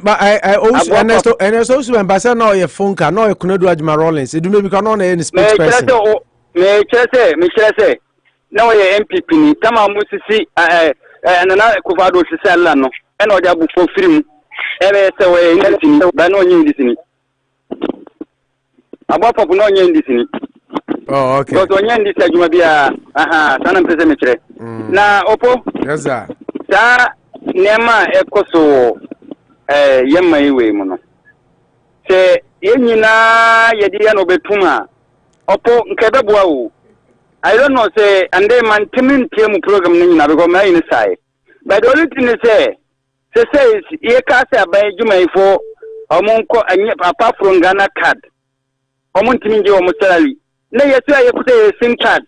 I: but I also Ernesto usu bempa say no ye fonka no ye kunedu adjuma Rollins edu maybe can no na ye spokesperson
R: me chere na ye MPP ni kama musisi na kuvado sisi alla no ena oja bu fo firim ebe se we ndisini ba no onye ndisini abwa papu no onye ndisini.
I: Oh, okay.
R: Because onye ndisi adwuma bia sana mpese me chere na opo
I: yes sir
R: sa nema ekoso yemma iwe mu no se yenyina yedi ya no betuma opo nkebe boa wo I don't know say and they maintain team program ni na because my inside but the only thing is say ye ka say abai juma ifo omonko anye apart from Ghana card omontimi nje omo salary na yesu aye kuta SIM card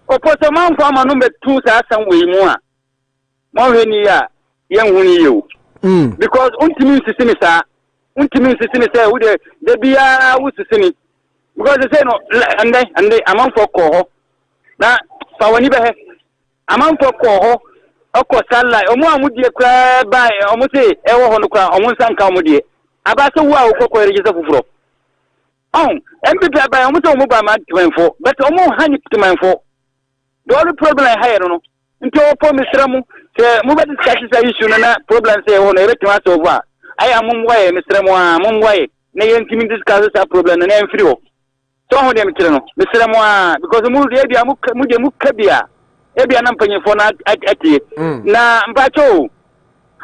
R: opo so man for ma no be 2000 we mu a mo hwani ya yen huni yo because untimi sisini sa untimi sisini say wo de bia wo sisini because they say no and they amount for ko na fa wani be he amount for ko oko sala omo amudie kra bai omo say e wo ho no kra omo nsanka omudie aba so wo a okoko register fufuro MPP bai omo say omo ba man twenfo but omo hani twenfo the only problem I have no nti opo misramu se mo be discuss issue na problem say wo na e betima so over I am mumwaye misramu mumwaye na yentimi discuss that problem na en free o so ho dem kire no misramu because mu de bia mu de mu kabia e bia na mpanyefo na atie na mpacho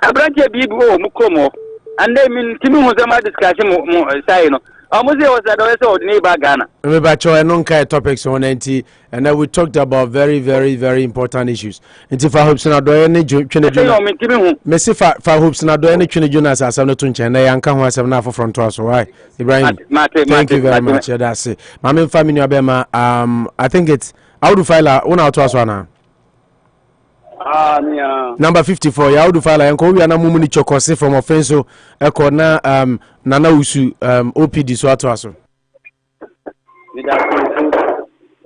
R: abranche bi o mu komo and they mean timi ho zama discuss mo sai no Amuze was that also neighbor Ghana.
I: Topics on NT, and then we talked about very, very, very important issues. And if I hope so, do any Messi for hopes not do any Jonas as I'm not to China, and come was enough front to us. Why, Ibrahim? Thank you very much. That's it. My family, Abema. I think it's how to file one out to us now. Number 54 ya udu fala yanko wi ana mumuni chokose from offenso eko na nana usu OPD so ato aso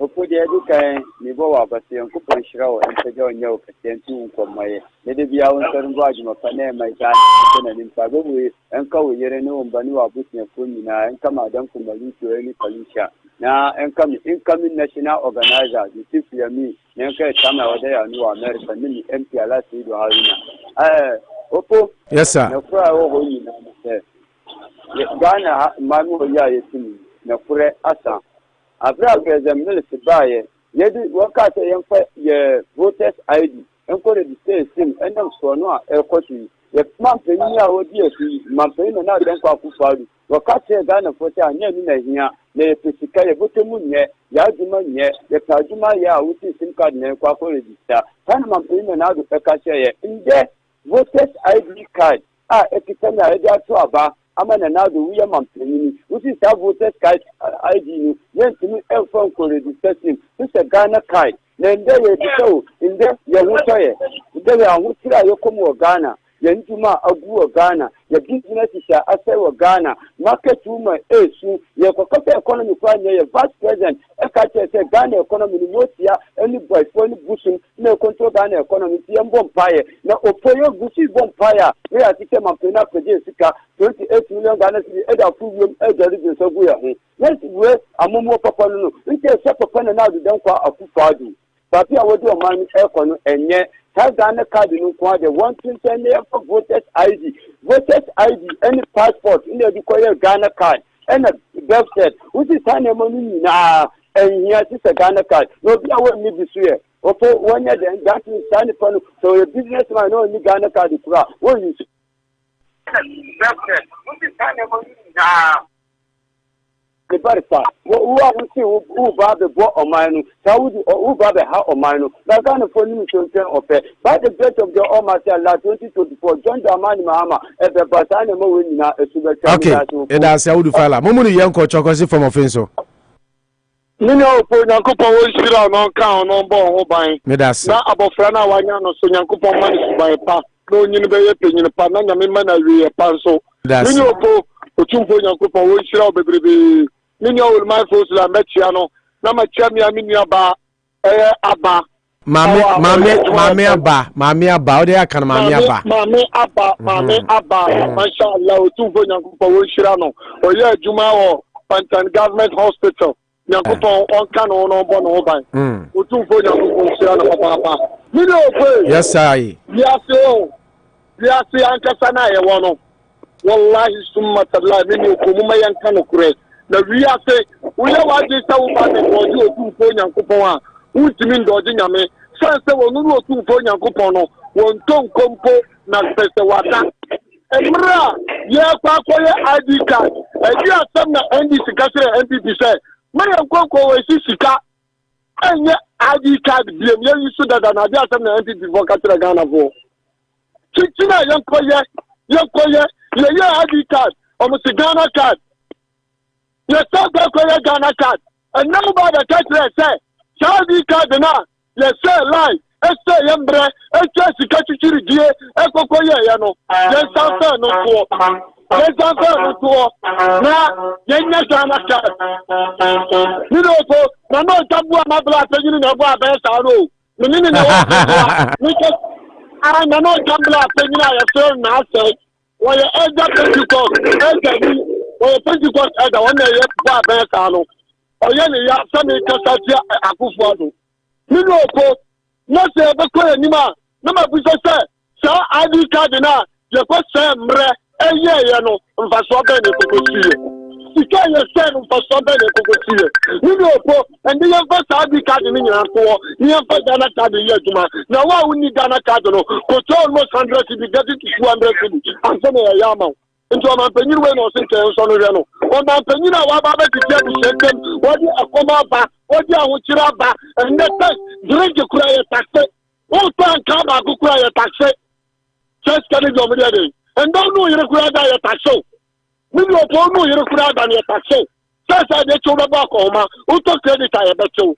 S: Opo de eduka ni bo wa basi en ko panshira o en tejo nyaw katentu ko maye ne de biya won sarun ba juma fa ne mai ta na nin pa go we en ka we yere no mbani wa butin ko ni na en kama dan ko mali to ni kalisha na en kam incoming national organizer the chief yami ne ka tama wa da ya ni wa America ni MP ala si do haruna Opo
I: yes sir
S: na kura wo ni na se Ghana manu ya yetimi na kure asa Abra president military baye yedi wakati yemfa ye voters ID enko register sim enam so no a ekotu ye mampeni a odi efi mampeni na den kwa kufaru wakati Ghana fote anya ni na hia na yepesika ye botemu nye ya aduma nye ye tajuma ya wuti sim card na kwa ko register kana mampeni na adu ekache ye inde voters ID card ekitanya edi atu aba amana na do we mampeni usi sa voters card ID ni yentimi elfon ko register sim this Ghana card na nde ye biso nde ye wutoye nde ya wutira ye komo Ghana ye ntuma agu Ghana ye business sha asai wa Ghana market woman esu ye kokota economy kwa nye ye vice president e ka che Ghana economy ni motia any boy for any busun na control Ghana economy ti mbom paye na opoyo gusi bom paye we atike mampena peje sika 28 million Ghana cedi eda fuwum eda ri so gu ya ho yes we amomo papa no nke se papa na adu den kwa afufadu papi awodi o man e no enye Ghana card no kwa de 120 million for voters ID any passport in the koye Ghana card and a birth cert which is time money na and here is a Ghana card no be away me this year opo one year then that is stand for so a businessman no ni Ghana card kura what you birth cert which is time money na the barista who are who ba the bo o manu saudi who ba the ha o manu na Ghana for new children of by the grace of the Almighty Allah 2024 John Dramani Mahama e be basane mo we nyina esube cha
I: okay e da se awudu fala momunu yenko chokosi from offenso
T: Nini opo nyankopon wo shira no kan no bo ho ban
I: medase
T: na abofra na wanya no so nyankopon man suban pa no nyini be ye penyini pa na nyame man na wie pa so nini opo otumfo nyankopon wo shira obebrebe nini o my force la metia no na machia mi aminu aba aba mami aba o de aka na mami aba masha Allah otumfo nyankopon wo shira no o ye adwuma wo Pantan Government Hospital nyankopon on kan no bo no ban otumfo nyankopon shira no papa nini opo
I: yes ai
T: ya se ankasa na ye wono wallahi summa tallahi nini ko mu mayan kan kure na wiya se uya waje sa wo ba ne boji otumfo nyankopon a untimi ndoje nyame sanse wonu otumfo nyankopon no won ton kompo na pese wata emra ye kwa koye ID card edi asem na NDC kasere NPP se mayan konko we sika enye ID card biem ye yusu dada na edi asem na NPP vo kasere Ghana vo chichina yankoye ye ID card omo si Ghana card ye so koye Ghana card and now ba the kasere say ID card na ye say line ese yembre ese sika chichiri die ekokoye ye no ye sanfa no to na yenya Ghana card ni no ko na no tabu amabla penyini na bo abesa ro ni na wo ni ko ara na no tambla penyini ya so na say wo ye eja Pentecost eja won na ye bo abesa no oye ni ya sami kasatia akufo ado ni no ko no se be ko anima na ma bu se sa ID card na ye ko se mre eye no mfaso be ne kokosie ika ye se no mfaso be ne kokosie ni no ko ende ye fa sa ID card ni nyina to ni ye fa Ghana card ye aduma na wa uni Ghana card no ko to almost 100 to be getting to 200 and so ya yama nti o man panyin we no se nten so no hwe no o man panyin a wa ba ba titia bu shentem wodi akoma ba wodi ahochira ba ende tax drink kura ye taxe o to anka ba kura ye taxe just can you me dey and don't know you kura da ye taxe mi no to no you kura da ye taxe sasa de cho ba ko ma o to credit ye beto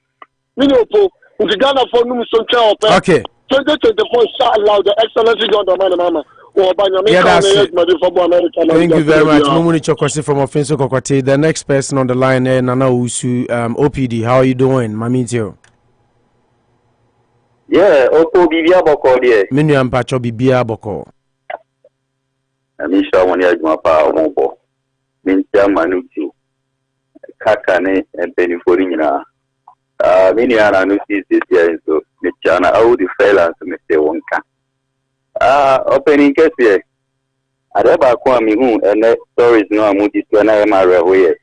T: mi no po nti Ghana for no so ntwa ope
I: okay
T: 2024 inshallah the excellency John Dramani Mahama
I: Yeah, that's it. Thank you very much. Mumuni Chokosi from Offenso Kokote. The next person on the line, Nana Usu, OPD. How are you doing, Mamitio?
U: Yeah, Oko Bibia Boko, dear.
I: Minu Ampacho Bibia Boko.
U: Misha Monia Jumapa, Mobo. Mincha Manuki. Kakane and Penny Forina. Miniana Nuki is here, so Michana, I would fail as Mr. Wonka. Opening case here. Areba Kwami who and stories no Amuti to an Amara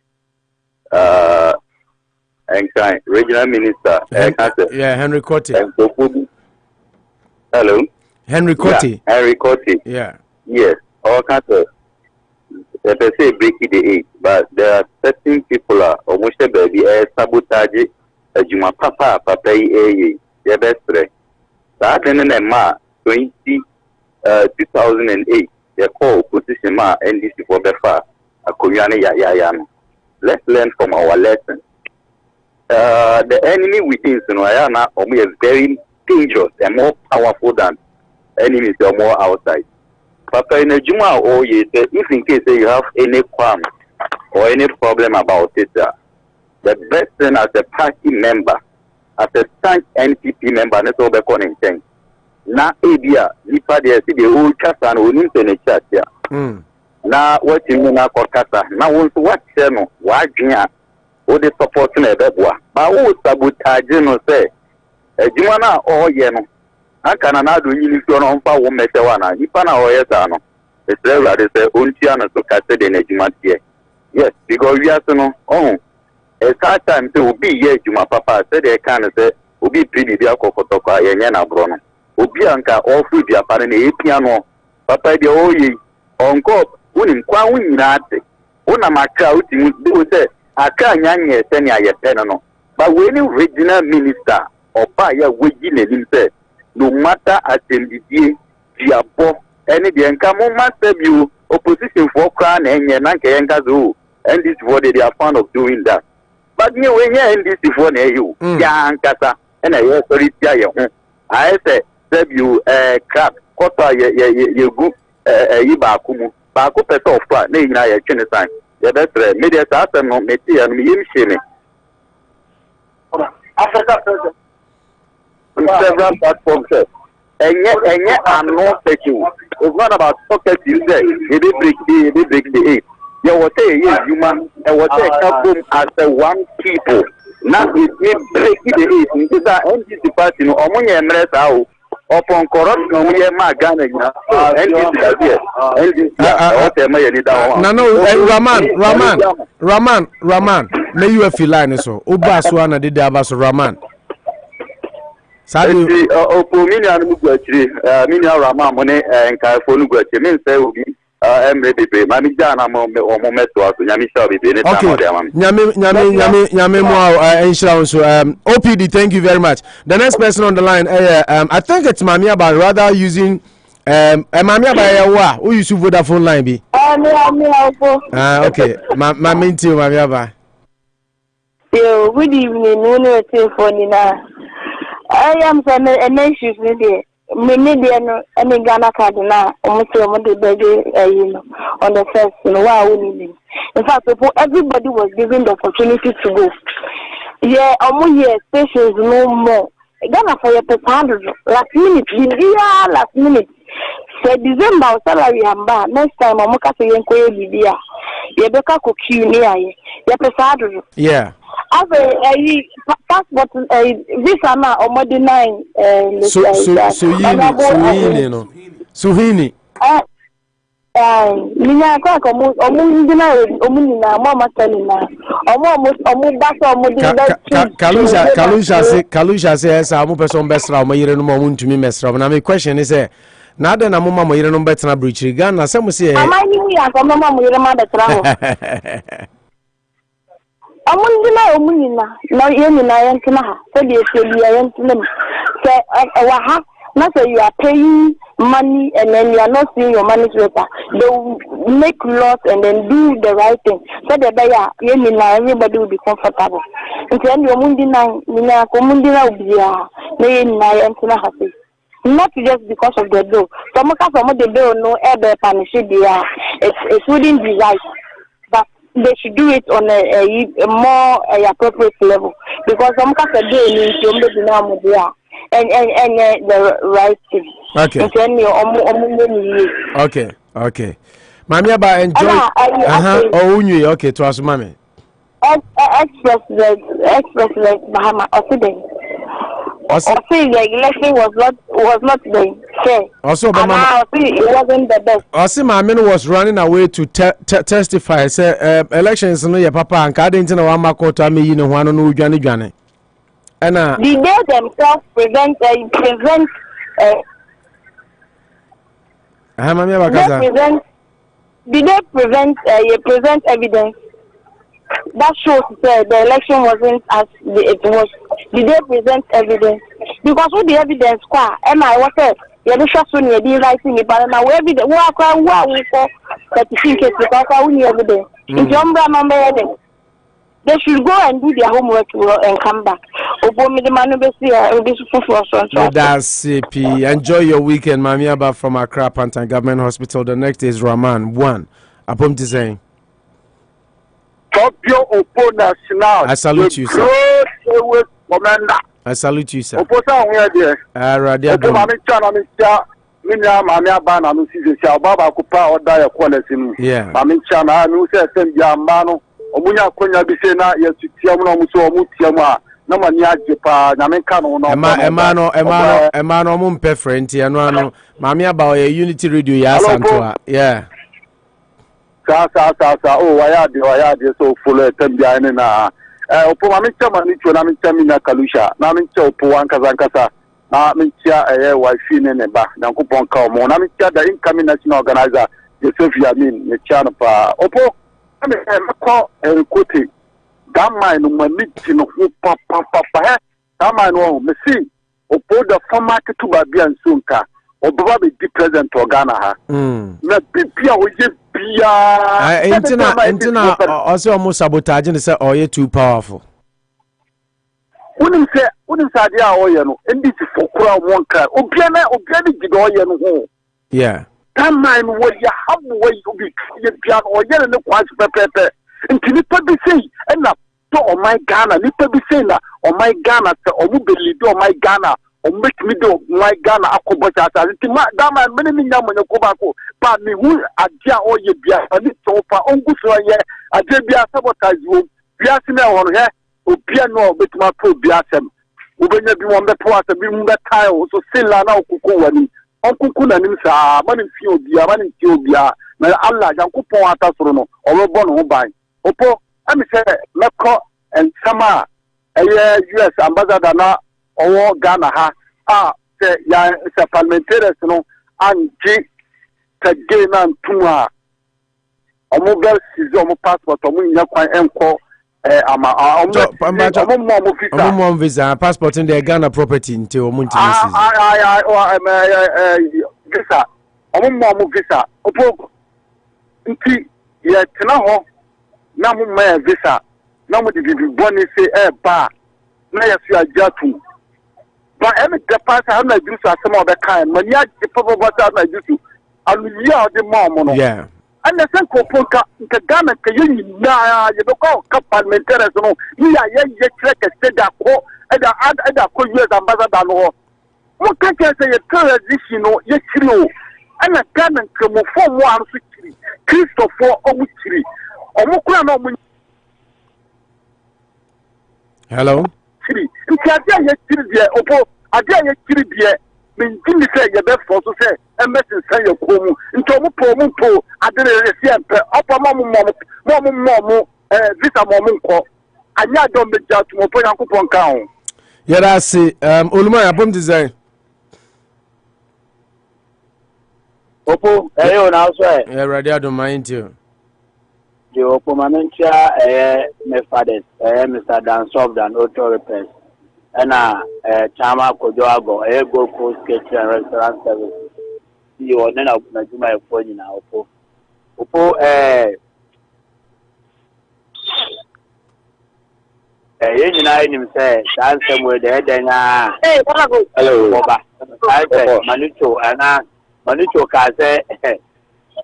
U: and kind regional minister.
I: Yeah, Henry Quartey.
U: Hello?
I: Henry Quartey.
U: Yeah, Henry Quartey.
I: Yeah.
U: Yes, all kinds of they say breaking the age, but there are certain people are almost a baby sabotage a Juma Papa your best friend. That in a ma 2008, they call position ma NDC for Befa, a Korean Yayan. Let's learn from our lesson. The enemy within Sonoyana is very dangerous and more powerful than enemies or more outside. Papa in a Juma or if in case you have any qualm or any problem about it, the best thing as a party member, as a stanch NPP member, let's all be calling na ebia nipa de si de o kasa na oni ntene chat ya na wati mu na kokasa na won so wate no wa dwen a o de support na ebeboa ba wo sabotage no say adwuma na o ye no aka na do nyini so no mfa wo mese wa na nipa na o ye sa no esre de say ontia na so kase de na adwuma tie yes because we are so no oh e ka time to obi ye adwuma papa say de kan say obi pidi bi akokotokwa ye nya na bro no obi anka ofu dia pare na epiano papa dia oyi onko unim kwa unyina ate una maka utimu do se aka nyanye se ne ayepe no but when regional minister oba ya weji nenim se no matter atendidie diabo ene de nka mo master opposition for kra na enye na nke yenka zo and this what they are fond of doing that but me when you this for na you ya nkasa ena ye sorry tia ye ho I say you crap quarter ye go yiba akumu ba ko pese of pa na nyina ye twene san ye betre media sa asem no meti ya no yim sheme Africa president several platforms enye ano secu it's not about pocket you say they break the eight ye what say ye human and what say come as one people now it break the eight into that NDC party no omonye emre sa o upon corruption we ma Ghana na
I: Raman na you feel line so oba so na de abaso Raman
U: sadi opomini anu gwachiri mini Raman mo ne nka fonu gwachiri me say obi emre bebe mami jana mo meto aso nyami sha bebe ne tamo de amami
I: nyame mo insurance so OPD thank you very much. The next person on the line I think it's Mami about rather using Mami about who use Vodafone line be okay Mami nti Mami aba
V: yo good evening no no phone na I am some issues with it. Media no any Ghana card na almost the baby on the first wow in fact everybody was given the opportunity to go yeah stations no more Ghana for your last minute say December salary amba next time omoka say yenko bibia ye beka ko queue ni aye ye pesado
I: yeah
V: as a passport visa na omodi 9
I: Suhini
V: ninya kwa ko omundi na omuni na mama tani na omu baso omudi
I: Kalusha say esa omu person besra omu yire no omu ntumi mesra na me question is na de na mama mo yire no betra bridge Ghana say mo say
V: amani wi ya ko mama mo yire ma betra ho amundi na omuni na yeni na yentina ha say de ebi ya yentina say wa ha na say you are paying money and then you are not seeing your money later. They will make laws and then do the right thing. So that everybody will be comfortable. And then you mundi na nina ko mundi na ubia na yeni na yentina ha say Not just because of the bill. Some of the bill no ever punish it wouldn't be right. But they should do it on a more appropriate level. Because some of the bill means you and the right thing.
I: Okay. Okay. Mami aba enjoy okay to us mami.
V: Ex-President Mahama the election was not the fair.
I: Also,
V: it wasn't the best.
I: Also, my man was running away to testify. Say elections no your papa and didn't know one makota me you know one no Johnny. And
V: did they themselves present did they present evidence that shows the election wasn't as it was? Did they present evidence? Because with the evidence, was it? You just when you did writing it, but now evidence. We for certificates because I wouldn't evidence. They should go and do their homework and come back.
I: That's CP. Enjoy your weekend, Mami Aba from Accra Pantan Government Hospital. The next is Rahman 1. Upon to saying. I salute you, sir. I salute you, sir. Unity Radio, yeah.
A: Oh, I had so full of Tembiana. Opomamicha Manicho, Namitamina Kalusha, Namicho, Puankazakasa, Namicha, a wife in a bar, Nankupon Como, Namicha, the incoming national organizer, Joseph Yamin, Mechanapa, Opo, I mean, call and Quartey, Gamma, Manitin of Papa, Gamma, no, Messi, Opo, the former to Babian Sunka, or probably the president of Ghana. Na Pipia, we just
I: Intina also almost sabotaging say oh you too powerful.
A: Wouldn't say oh you know and this for crowd one car obiana did oh you know.
I: Yeah.
A: That man what you have way to be piano or you no quite pepe. And can you be say and na to oh my Ghana little be say na oh my Ghana or mu believe oh my Ghana. O make me do my Ghana akobocha ati ma dama many nyama nyakobako pa me hu adia oye bia ani topa onguso ye adia bia sabotage wo bia se na won he obia no betuma pro bia sem ubenya bi won bepo asa bi mu betai o so sila na okuko wani onkuku na nim sa mani fi obia mani ti obia na Allah yankopon atasoro no o be bo no ho ban opo ami se meko en sama US ambassador na owo Ghana ha se parliamentarians no anji tege na ntuma omo bel sizo omo passport omo nya kwan enko
I: omo visa passport in the Ghana property nti omo ntimi
A: visa omo visa opo nti ye tena ho na mo ma visa na mo di boni se ba na yesu ajatu ba emi the pass ha na jusu asema obeka mania di popo bata na jusu aluya de mom no
I: yeah
A: and the sen ko ponka nke Ghana ke yin na ye be ko ka parliamentarians no ni ya ye kire ke stage ko eda ko US ambassador no mo ka ke say ye transition no ye kire o ana Ghana ke mo form one so kiri Christopher omu kiri omu kura na omu.
I: Hello.
A: Nti adia ye kiri die opo adia ye kiri die mentimi say ye be for so say emesin say ye komu nti omo po adere esi empe opo mo visa mo nko anya don meja to mo po yankopon kan ho.
I: Yeah, that's it. Oluma abom design.
S: Opo eyo na so e.
I: Yeah, ready I don't mind you.
S: The Opomanentia my father Mr. Dan Soft and Auto Repairs and Chama Kojoago Gold Coast Kitchen and Restaurant Service. You are then up to my phone now. Opo you know him say dance somewhere there then hello Boba I said, Manucho Kaze,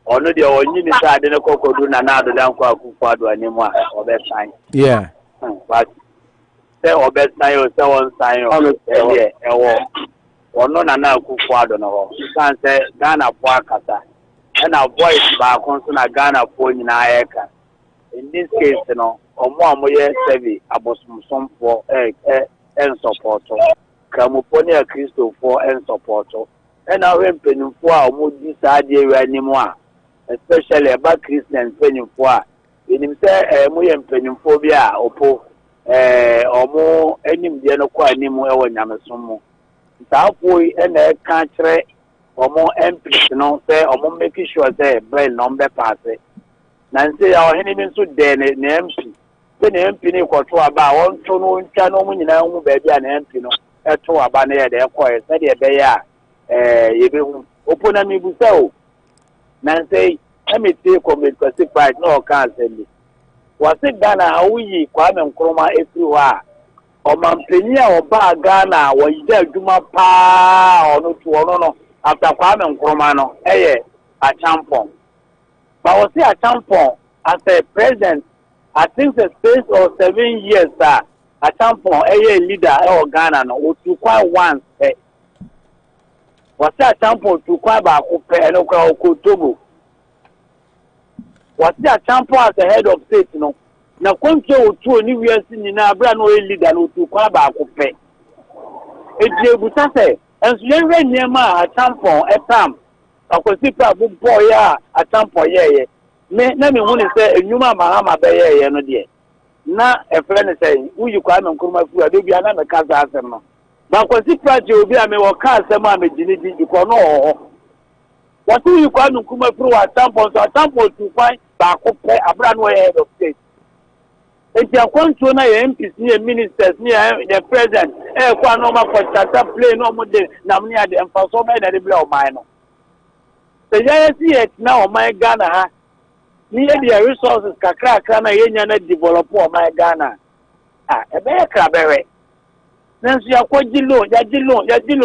S: or no, the only side in a cocoa do not down Quadu anymore, or best sign.
I: Yeah.
S: But say, or best sign or so on sign or no, now Quadu. You can't say Ghana Puakata. And our voice back on Ghana for in Ayaka. In this case, you know, or more heavy about some for and support. Camuponia Christo for and support. And our penny for would decide anymore, especially about Christian penny for. In himself, we am penny phobia or more any Dianoqua anymore when Yamasumo. That boy and a country. Or more MPs, you know, say, or more making sure they brain number pass it. Nancy, our enemies would then an MP. Then MP got to about 1 to no channel, you know, baby and MP, no, at 2 about their quiet, said they are, open a new so. Nancy, let me take on with classified no can't send it. Was it Ghana, how we, Kwame Chroma, everywhere? Or Mampenia or Bar Ghana, or you tell Juma Pa or no. After Kwame Nkrumah, a champion. But I was a champion as a president. I think the space of 7 years, a champion, a leader of Ghana, no, to quite once. Was a champion to quite back and Okotobo. Was a champion as the head of state, no. Now, control to a new year in a brand new leader to quite back. It's a and so you read near a tampon, a tam, a consider boy, a tampon, yeah. Let me want to say, a human Mahama Bay, no dear. Now, a friend saying, who you come and come up with, be another cousin. But consider you be a me or cast a mamma, you can know. What do you come and come up through a tampon to find back a brand new head of state? If you are going to MPs near ministers near the president, normal for charter play no more than Namnia and for so many blow minor. The see it now, my Ghana, near the resources, Kakra, Kana, develop my Ghana. A bear crabberry. Nancy, you are quite Yadilo,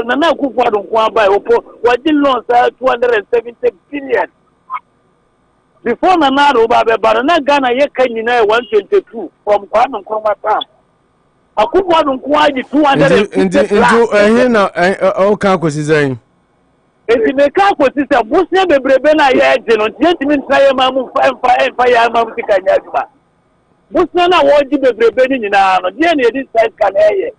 S: Nana Kupa, by Opo, what did loan 270 billion. Before Nanado, but Ghana, ye can you know 122 from Kwame Nkrumah. I could want quite 200
I: into all Cancos is saying.
S: If you make Cancos is a Bosnia, the Brebena, and gentlemen, fire Mamu, fire Mamu, Bosnia, what did the Brebeni in our Jenny, this side can hear.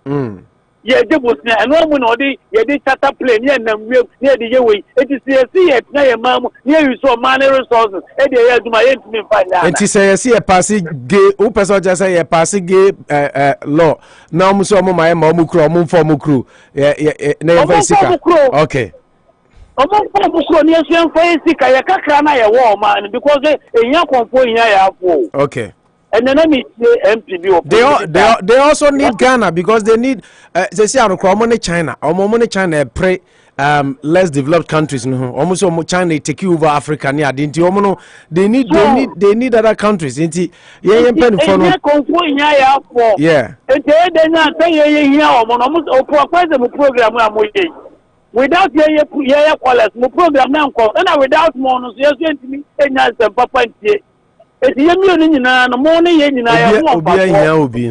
S: Yeah, the Bosnia, and one would ye did charter plane, near the Yaway. It is a Mam, near you saw money resources, and they had my intimate find out.
I: It is a passing gay, Upes just say a passing gay law. Now, Musomo, my Mamukro, for Mukru. Okay.
S: Among Mukro, yes, young face, I can't a war man because a young convoy here.
I: Okay.
S: And then
I: they also need Ghana because they need they say money China or money China pray less developed countries almost China take over Africa near they need other countries yeah
S: without your program now and without monos yes me and papa it's you na morning yen na
I: obi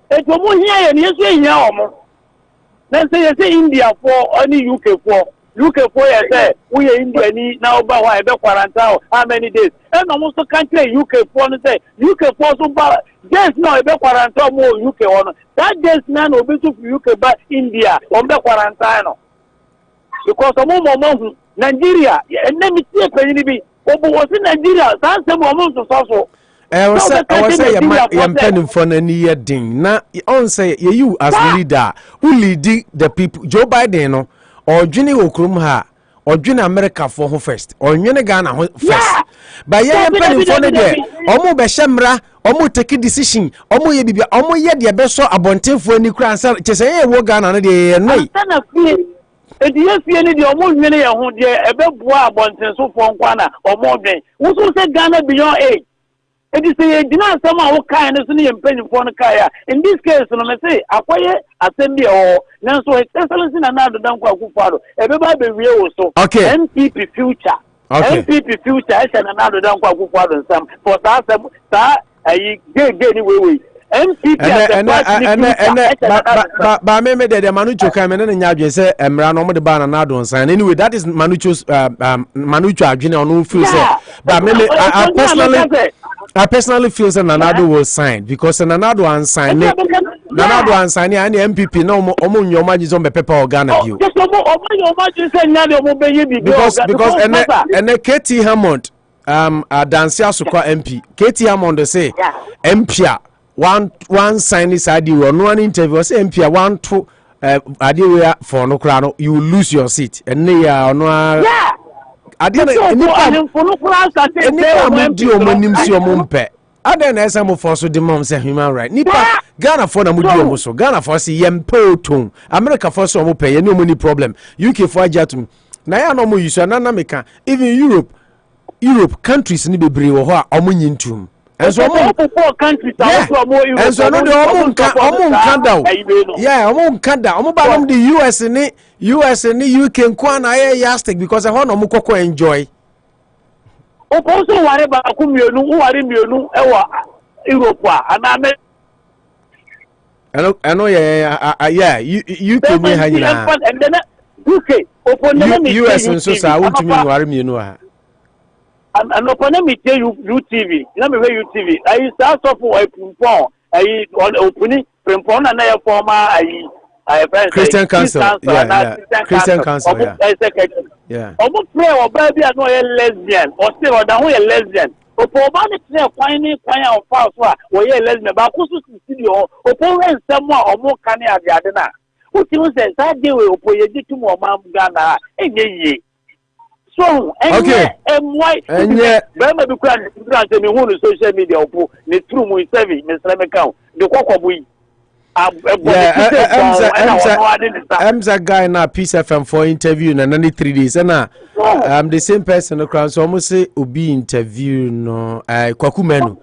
S: it's more here and yes here then say India for only UK for yes we are India now about why be quarantine how many days and almost country UK for say UK for so yes no be quarantine more UK on that days now no be to UK but India on be quarantine because some more Nigeria and let me see be was in Nigeria, that's the moment to also.
I: I was saying, penning for any year ding. Now, on say you as leader who lead the people, Joe Biden or Jenny Okrumha or Jenny America for who first or Jenny Ghana first. By your penning for the day, Omo Beshamra, Omo take a decision, Omo Yebi, Omo Yed, your best so abundant for any crown, just say, we're Ghana, and
S: it is the almost many who dare a bit boy abundance so for Ghana or more than who say Ghana beyond age.
R: It is a dinner somehow kind of penny for the kaya. In this case, I say, acquire assembly or now so excellence in another Dankwa. Everybody real so.
B: Okay.
R: MPP future.
B: Okay.
R: MPP future and another Dankwa and some for that I get anyway. MPP
B: but me the Manucho came and Yaji say Emrano the banana don't sign. Anyway, that is Manucho's Manucho Agina no feel say. But maybe I personally feel that Nanado will sign because Nanado unsigned Nanado unsigned and the MPP no omun your margins on the paper or Ghana view. Because and Katie Hammond Dansia Sukwa MP. Katie Hammond say MP one sign is idea or no one interview say MP one two idea for no crown you will lose your seat and they are no I didn't some for so the mom say human right. Nipa Ghana for na mudi so Ghana for say yempo tone America for so mo pay no money problem UK for ajatum na ya no mo use na meka even Europe countries ni bebre wo ho a omunyintum enso mo
R: countries
B: enso no de omun kanda yeah omun kanda omun ba no the US ni UK nko na yastic because ho no mo kokko enjoy
R: also worry about Kumionu, who are in Mionu, Europe, and
B: I know, yeah, you can be hanging out. And then UK, US and so I want to mean Warmiano.
R: And upon me tell you, UTV, let me hear UTV. I start off for a pump, I on opening, Primpon, and I former
B: Christian Council, Christian Council, yeah.
R: Almost pray or baby are no lesbian or still or down a lesbian. Or for money, finding fire or power or a lesbian, but who's studio or parents someone or more canny at the other. Who says that they will put a bit more Mam Ghana, so, and white, and yet, remember the grant and the one social media or the true we serving, Mr. McCown, the Cockaboo.
B: Emza guy na Peace FM for interview na 3 days and the same person across almost say obi interview no kwakumenu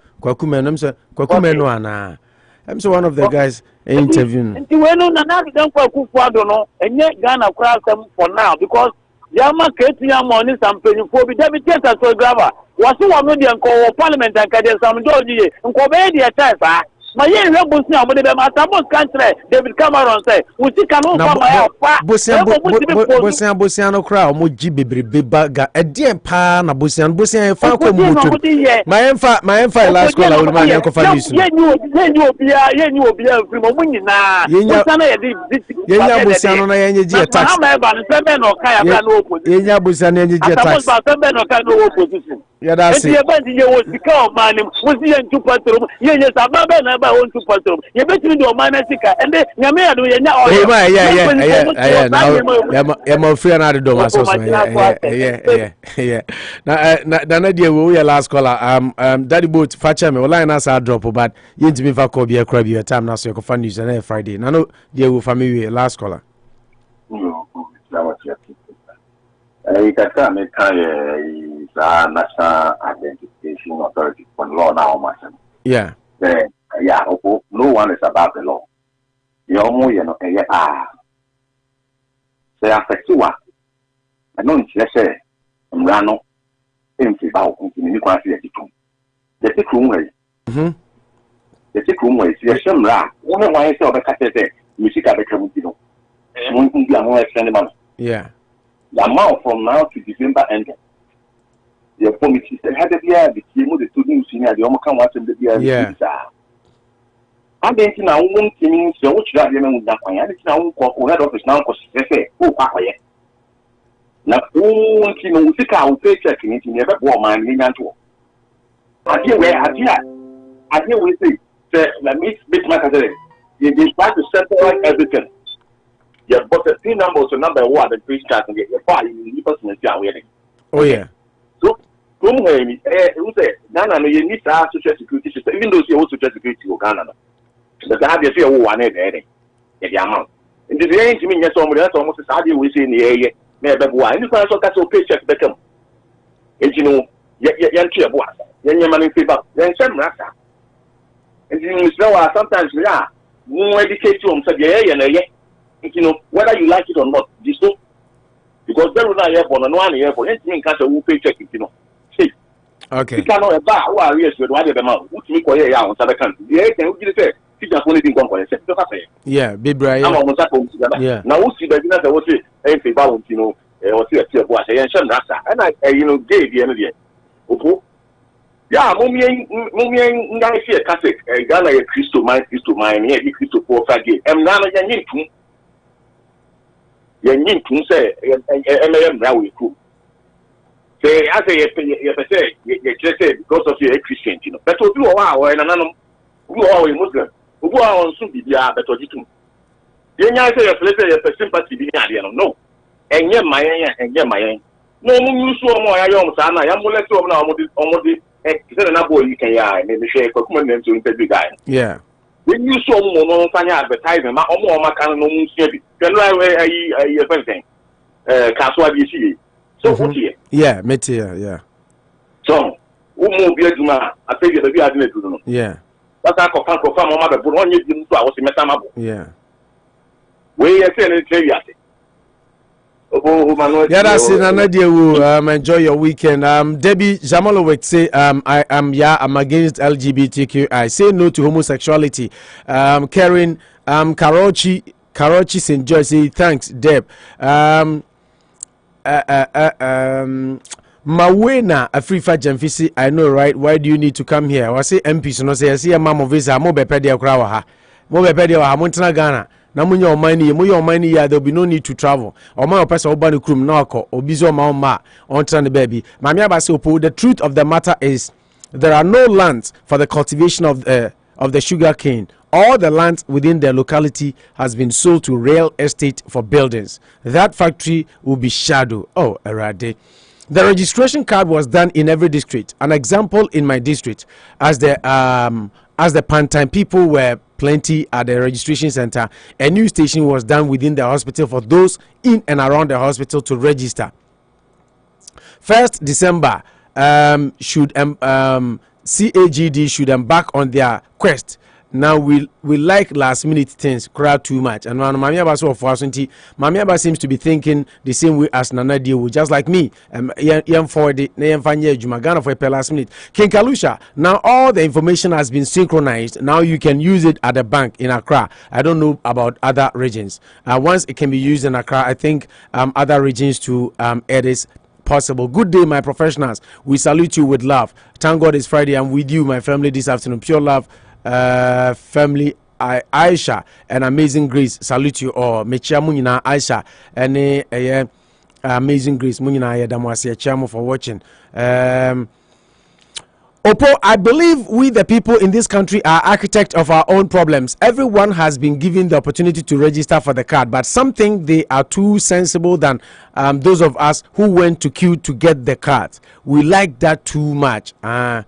B: ana I'm so one of the guys interviewing
R: and we know na don kwakufuado no enye Ghana cross them for now because yama ketia money some penifo bi deputy as grava was one no dey call parliament and kade some doji nko be dey test my year rebels now, but the Matabos country, David Cameron say, we see can
B: Bosiano crowd, Moji Bibaga, a dear pan, a Bosian, Falco Mutu. My empire last call, I will my uncle for you. You will be a primo winning now. Yenya Bosiano and Yaji tax. Yenya Bosian and Yaji tax. Yeah, that's it. Was become man, was the 2 patrol. Yes, I'm not own 2 patrol. You bet me do Manasica and then Yamea do yeah. I'm afraid I do yeah. Now, idea we are last caller. Daddy boat fetch me. Line us our drop, but you to me for Kobe a crab your time now, so you can find you on Friday. Now, no, dear with family last caller.
Q: You can tell me, National Identification Authority for law now,
B: yeah.
Q: Yeah, no one is about the law. You're more, you know, say after 2 hours. I don't say, Rano, empty about in quantity at the room. The sick room way. The sick room way, you're some ra. Only one is over Catholic, music at the Camino. And one thing you are more extended.
B: Yeah.
Q: The amount from now to December ending. The committee said, had the beer, the team with the 2 new senior, the Omakan watching the beer.
B: Yeah.
Q: I didn't know one team, so which that women that I didn't know who had office now because they say, oh, Papa. Now, one team will take out paycheck in it, never bought my million to. I hear we say, let me speak my cousin. They try to settle everything. You have got a few numbers to number 1 and 3 stars and get your file in the person wedding.
B: Oh, yeah.
Q: So, who say, Nana, you need to have social security system, even though you also social security or Ghana. But I have a few one at the amount. In the range, mean, yes, somebody else almost as hard we say in the area, maybe why. And you can also paycheck become. And you know, you're money favor. Then some rasa. And you know, sometimes we are more educated on you know, whether you like it or not, this so because there will not have one year for anything catch a who paycheck, you know. See,
I: okay.
Q: You cannot about who are yes with what the amount, which me call on other country. Yeah, can you say, teach only thing company,
I: yeah, big Brian.
Q: I'm almost at home together.
I: Yeah.
Q: Now, who see the dinner that was it, anything about, you know, or see a tear wash, and I, you know, gave the end of the year. Yeah, Mummy, I see a cassette, a Ghana, a Christo mine, yeah, Christo for Faggy, and now I need to. You need to say, M.M. now we cool. Say, I say, you just say because of your Christian, you know. But to do a while, and another who are a Muslim, who are on Subi, but to do. Then I say, a sympathy, no. And yet, my no, you saw more. I am Sana, I am going to almost the boy you can, maybe share a comment to interview guy.
I: Yeah. When
Q: you saw more advertising, my can no maybe. Can I everything? Caswa DC. So what here?
I: Yeah, Metia, yeah.
Q: So, who move here to my I think the be admit to know.
I: Yeah.
Q: That's I confirm mama but one year to I was in Metamabo.
I: Yeah.
Q: We are saying it.
I: Yeah, that's it. Anadia will enjoy your weekend. Debbie Jamalowek say I'm against LGBTQI. Say no to homosexuality. Karen Karochi St. George say thanks, Deb. Mawena Afrifa Jamfisi, I know, right? Why do you need to come here? I say MPs no say I see a mama visa mo bepedia krawa ha. Mo bepedia ha montana Ghana. Na munye omani ya there will be no need to travel. Oma opesa oba no krum na akọ obizo ma ma on tran the baby. Mami abase opo, the truth of the matter is there are no lands for the cultivation of the sugar cane. All the land within the locality has been sold to real estate for buildings. That factory will be shadow. Oh, erade. The registration card was done in every district. An example in my district, as the Pantime people were plenty at the registration center, a new station was done within the hospital for those in and around the hospital to register. 1st December, CAGD should embark on their quest. Now we like last minute things, crowd too much. And when Mamiaba so for Mamiaba seems to be thinking the same way as Nana deal, just like me. For the Jumagana for a last minute. King Kalusha, now all the information has been synchronized. Now you can use it at the bank in Accra. I don't know about other regions. Once it can be used in Accra, I think other regions too, it is possible. Good day, my professionals. We salute you with love. Thank God it's Friday. I'm with you, my family, this afternoon. Pure love. Family Aisha and Amazing Grace, salute you all. Mechia Munina Aisha and Amazing Grace Munina Yadamwasi Chamo for watching. Opo, I believe we the people in this country are architects of our own problems. Everyone has been given the opportunity to register for the card, but some think they are too sensible than those of us who went to queue to get the card. We like that too much. Guy.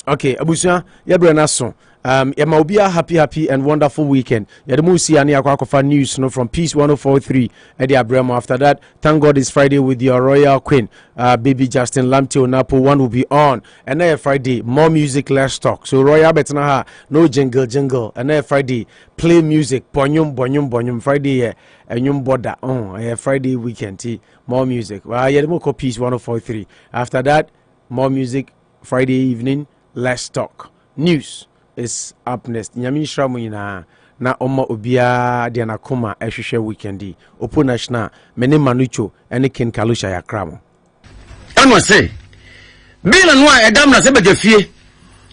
I: Okay, Abusia, Yabranason. Yamaubia happy and wonderful weekend. Yadamusi and Yakwakofa news from Peace 104.3 Eddie Abramo. After that, thank God it's Friday with your royal queen, baby Justin Lamte Napo. One will be on. And then Friday, more music, less talk. So Royal Betanaha, no jingle. And then Friday, play music, bonyum. Friday, and border on Friday weekend. More music. Yadamoko Peace 104.3. After that, more music, Friday evening, less talk. News is up next. Nyami shramu na oma obia de na koma ehwehwe weekendi. Opo national mene manucho ene Ken Kalusha ya kramo.
D: Ano say bila nwa edam na sebe de fie